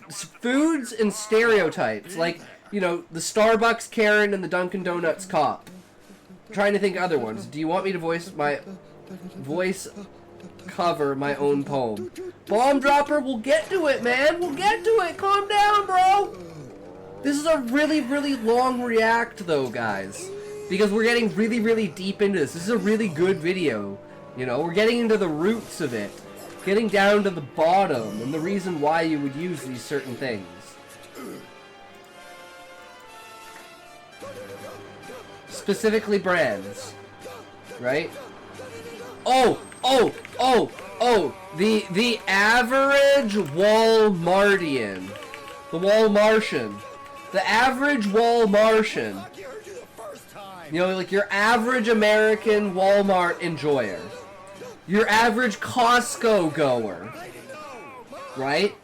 foods and stereotypes, like, you know, the Starbucks Karen and the Dunkin' Donuts cop. Trying to think of other ones. Do you want me to voice cover my own poem? Bomb dropper, we'll get to it, man. We'll get to it. Calm down, bro. This is a really long react, though, guys, because we're getting really deep into this. This is a really good video. You know, we're getting into the roots of it, getting down to the bottom, and the reason why you would use these certain things. Specifically brands, right? The average Walmartian, the average Walmartian, you know, like your average American Walmart enjoyer, your average Costco goer, right?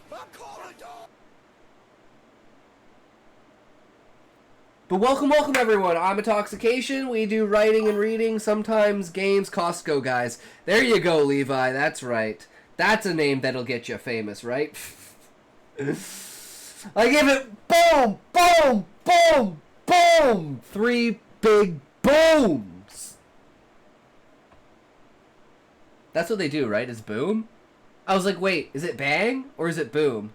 But welcome everyone. I'm Intoxication. We do writing and reading, sometimes games. Costco guys. There you go, Levi. That's right. That's a name that'll get you famous, right? I give it boom. 3 big booms. That's what they do, right? Is boom? I was like, wait, is it bang or is it boom?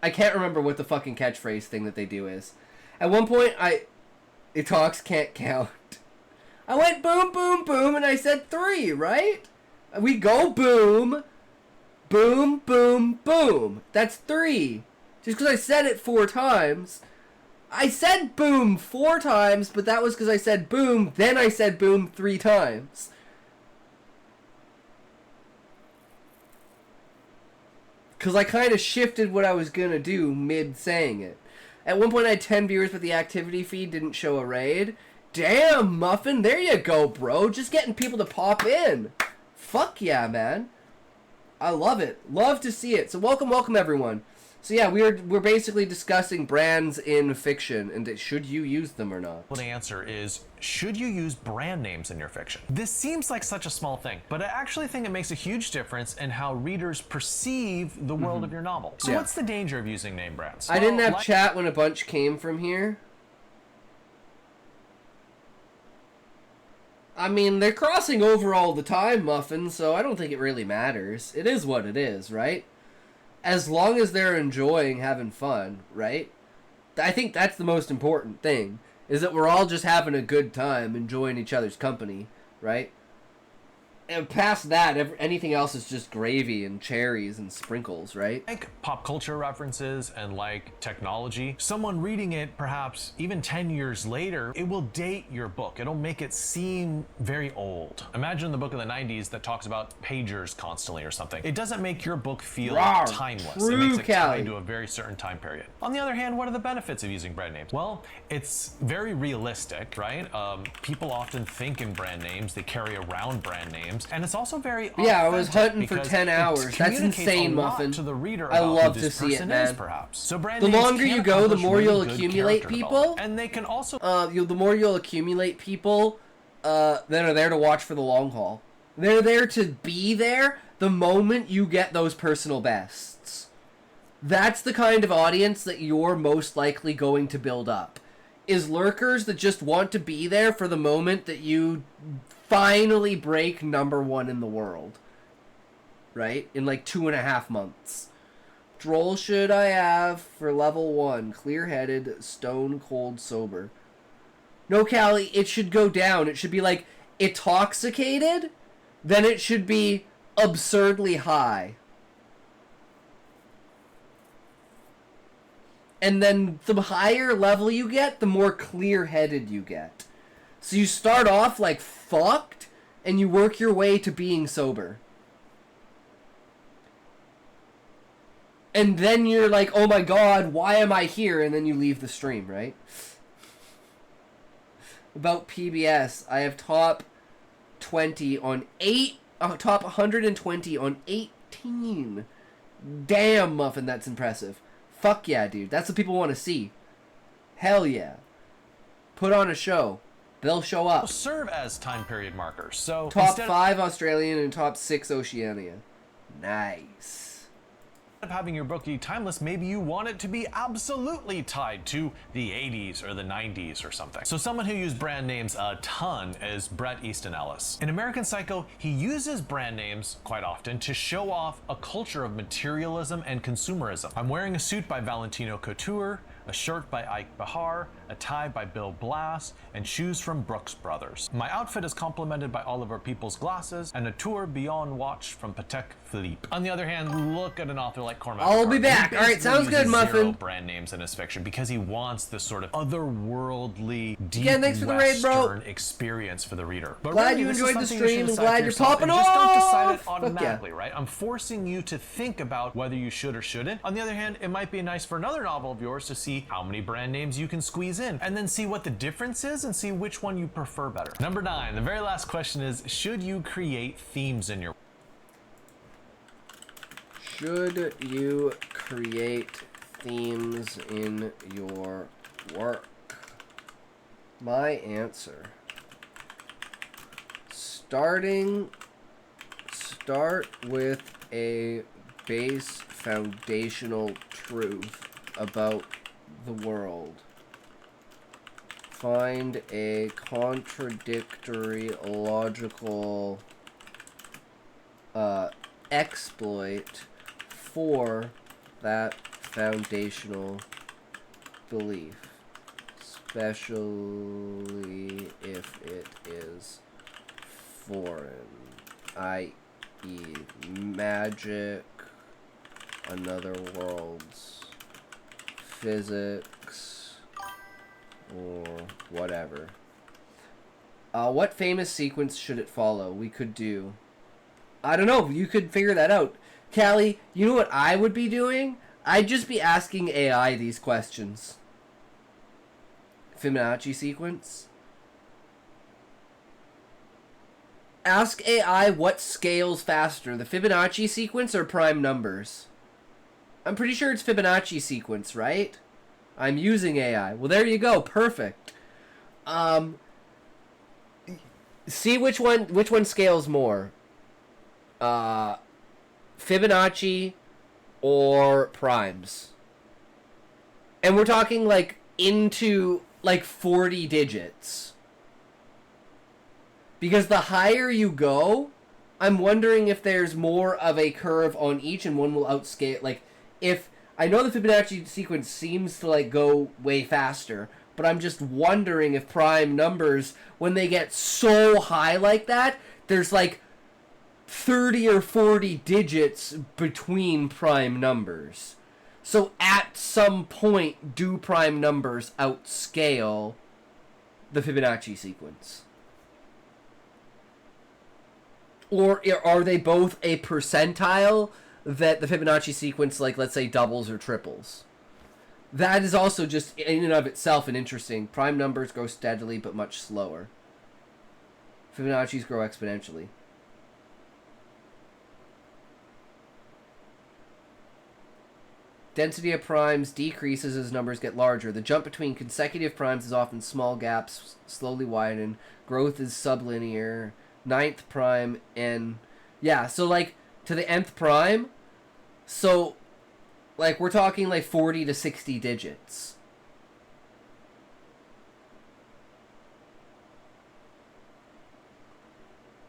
I can't remember what the fucking catchphrase thing that they do is. At one point, It talks can't count. I went boom, and I said 3, right? We go boom, boom. That's 3. Just because I said it 4 times. I said boom 4 times, but that was because I said boom, then I said boom 3 times. Because I kind of shifted what I was going to do mid-saying it. At one point I had 10 viewers, but the activity feed didn't show a raid. Damn, Muffin, there you go, bro. Just getting people to pop in. Fuck yeah, man. I love it. Love to see it. So welcome everyone. So yeah, we're basically discussing brands in fiction and should you use them or not. Well, the answer is, should you use brand names in your fiction? This seems like such a small thing, but I actually think it makes a huge difference in how readers perceive the world of your novel. So what's the danger of using name brands? I didn't have chat when a bunch came from here. I mean, they're crossing over all the time, Muffin, so I don't think it really matters. It is what it is, right? As long as they're enjoying having fun, right? I think that's the most important thing, is that we're all just having a good time, enjoying each other's company, right? And past that, anything else is just gravy and cherries and sprinkles, right? Like pop culture references and like technology, someone reading it perhaps even 10 years later, it will date your book. It'll make it seem very old. Imagine the book in the 90s that talks about pagers constantly or something. It doesn't make your book feel timeless. It makes it tied to a very certain time period. On the other hand, what are the benefits of using brand names? Well, it's very realistic, right? People often think in brand names. They carry around brand names. names, and it's also very Yeah, I was authentic hunting for because 10 it hours. That's communicates insane, a lot Muffin. to the reader I about love who to this see it, person man. is, perhaps. So brand The names longer can you go, the accomplish more really you'll good accumulate character people. development, and they can also The more you'll accumulate people that are there to watch for the long haul. They're there to be there the moment you get those personal bests. That's the kind of audience that you're most likely going to build up. Is lurkers that just want to be there for the moment that you finally break #1 in the world. Right? In like 2.5 months. Droll should I have for level 1? Clear-headed, stone cold sober. No, Callie, it should go down. It should be like intoxicated, then it should be absurdly high. And then the higher level you get, the more clear-headed you get. So you start off like fucked, and you work your way to being sober. And then you're like, oh my god, why am I here? And then you leave the stream, right? About PBS, I have top 20 on 8, top 120 on 18. Damn, Muffin, that's impressive. Fuck yeah, dude. That's what people want to see. Hell yeah. Put on a show. They'll show up. serve as time period markers. So Top instead 5 Australian and top 6 Oceania. Nice. of having your bookie timeless, maybe you want it to be absolutely tied to the 80s or the 90s or something. So someone who used brand names a ton is Bret Easton Ellis. In American Psycho, he uses brand names quite often to show off a culture of materialism and consumerism. I'm wearing a suit by Valentino Couture, a shirt by Ike Behar, a tie by Bill Blass, and shoes from Brooks Brothers. My outfit is complemented by Oliver Peoples glasses and a Tour Beyond watch from Patek Philippe. On the other hand, look at an author like Cormac I'll be McCarthy. back. He All right, basically sounds good, uses Muffin. zero brand names in his fiction because he wants this sort of otherworldly, deep Again, thanks for the raid, bro. Western experience for the reader. But Glad really, you this is enjoyed the something you should stream and decide glad for you're yourself, popping and just don't decide it off. Fuck automatically, right? I'm forcing you to think about whether you should or shouldn't. On the other hand, it might be nice for another novel of yours to see how many brand names you can squeeze in, and then see what the difference is and see which one you prefer better. Number 9, the very last question is, should you create themes in your Should you create themes in your work? My answer. Start with a base foundational truth about the world. Find a contradictory logical exploit for that foundational belief, especially if it is foreign, i.e. magic, another worlds, physics, or whatever. What famous sequence should it follow? We could do... I don't know, you could figure that out. Callie, you know what I would be doing? I'd just be asking AI these questions. Fibonacci sequence. Ask AI what scales faster, the Fibonacci sequence or prime numbers. I'm pretty sure it's Fibonacci sequence, right? I'm using AI. Well, there you go. Perfect. See which one scales more. Fibonacci or primes. And we're talking like into like 40 digits. Because the higher you go, I'm wondering if there's more of a curve on each and one will outscale. Like, if I know the Fibonacci sequence seems to like go way faster, but I'm just wondering if prime numbers, when they get so high like that, there's like 30 or 40 digits between prime numbers. So at some point, do prime numbers outscale the Fibonacci sequence? Or are they both a percentile that the Fibonacci sequence, like, let's say, doubles or triples? That is also just, in and of itself, an interesting. Prime numbers grow steadily, but much slower. Fibonacci's grow exponentially. Density of primes decreases as numbers get larger. The jump between consecutive primes is often small gaps, slowly widen. Growth is sublinear. 9th prime and... Yeah, so, like, to the nth prime, so, like, we're talking, like, 40 to 60 digits.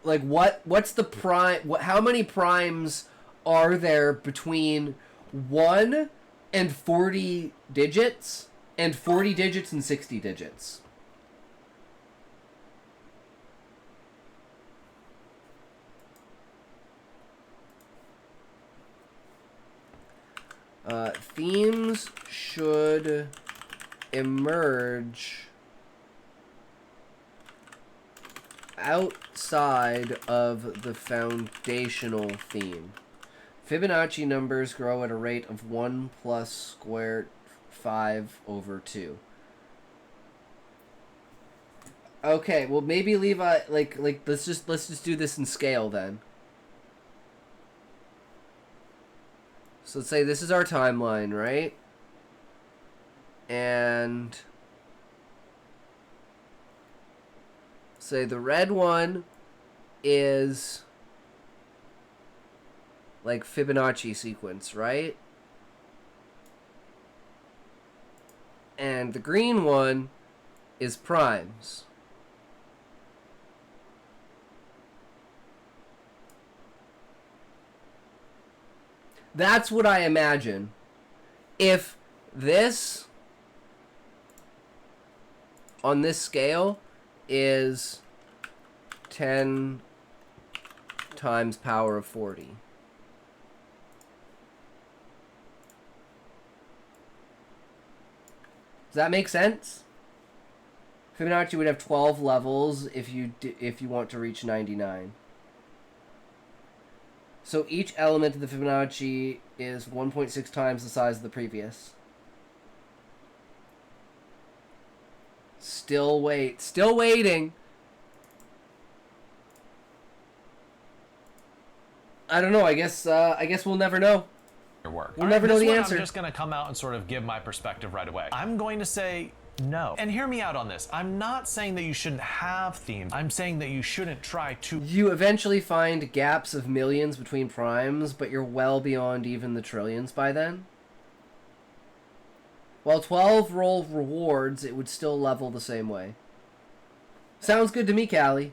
Like, what's the prime... how many primes are there between 1 and 40 digits, and 40 digits and 60 digits? Themes should emerge outside of the foundational theme. Fibonacci numbers grow at a rate of 1 plus squared 5 over 2. Okay, well maybe Levi, like let's just do this in scale then. So let's say this is our timeline, right? And say the red one is like Fibonacci sequence, right? And the green one is primes. That's what I imagine. If this on this scale is 10 times power of 40. Does that make sense? Fibonacci would have 12 levels if you want to reach 99. So each element of the Fibonacci is 1.6 times the size of the previous. Still waiting. I don't know. I guess we'll never know. Work. We'll never know the answer. I'm just going to come out and sort of give my perspective right away. I'm going to say no. And hear me out on this. I'm not saying that you shouldn't have themes. I'm saying that you shouldn't try to... You eventually find gaps of millions between primes, but you're well beyond even the trillions by then. While 12 roll rewards, it would still level the same way. Sounds good to me, Callie.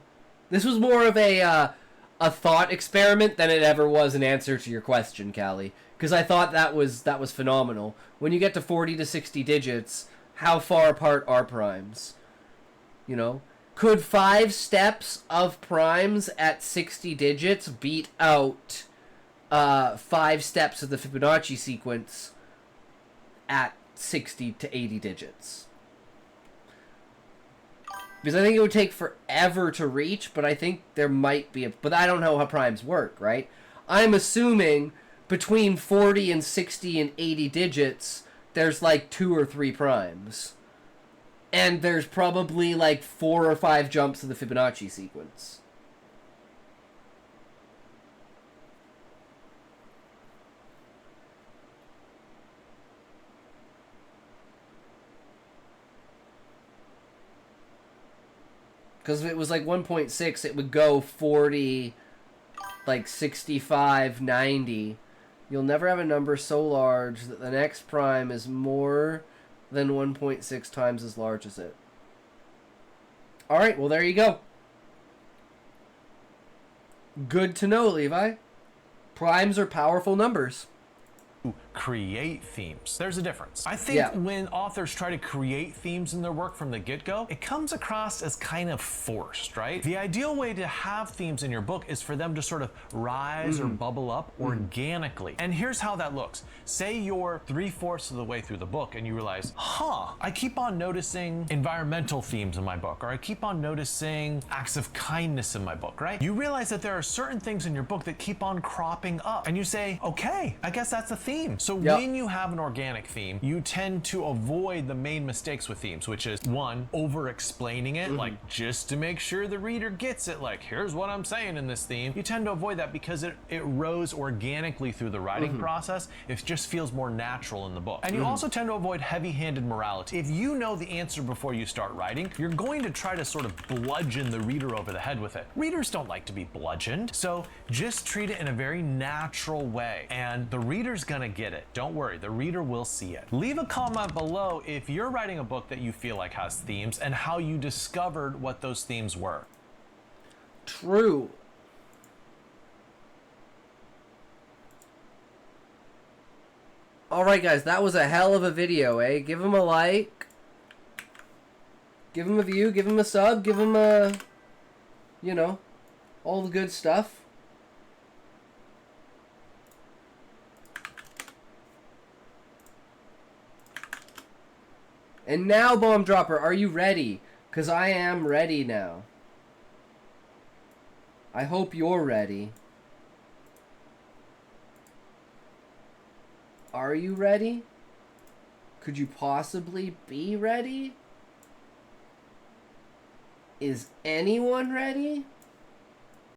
This was more of a thought experiment than it ever was an answer to your question, Callie. Because I thought that was phenomenal. When you get to 40 to 60 digits, how far apart are primes? You know? Could 5 steps of primes at 60 digits beat out 5 steps of the Fibonacci sequence at 60 to 80 digits? Because I think it would take forever to reach, but I think there might be but I don't know how primes work, right? I'm assuming between 40 and 60 and 80 digits, there's like 2 or 3 primes. And there's probably like 4 or 5 jumps of the Fibonacci sequence. Because if it was like 1.6, it would go 40, like 65, 90. You'll never have a number so large that the next prime is more than 1.6 times as large as it. Alright, well there you go. Good to know, Levi. Primes are powerful numbers. Create themes. There's a difference. I think when authors try to create themes in their work from the get-go, it comes across as kind of forced, right? The ideal way to have themes in your book is for them to sort of rise or bubble up organically. And here's how that looks. Say you're 3/4 of the way through the book and you realize, I keep on noticing environmental themes in my book, or I keep on noticing acts of kindness in my book, right? You realize that there are certain things in your book that keep on cropping up, and you say, okay, I guess that's a theme. So Yep. when you have an organic theme, you tend to avoid the main mistakes with themes, which is one, over explaining it, like just to make sure the reader gets it, like here's what I'm saying in this theme. You tend to avoid that because it rose organically through the writing process. It just feels more natural in the book. And you also tend to avoid heavy-handed morality. If you know the answer before you start writing, you're going to try to sort of bludgeon the reader over the head with it. Readers don't like to be bludgeoned, so just treat it in a very natural way, and the reader's gonna get it. Don't worry, the reader will see it. Leave a comment below if you're writing a book that you feel like has themes and how you discovered what those themes were. True. Alright guys, that was a hell of a video, eh? Give him a like. Give him a view, give him a sub, give him a... You know, all the good stuff. And now, Bomb Dropper, are you ready? Because I am ready now. I hope you're ready. Are you ready? Could you possibly be ready? Is anyone ready?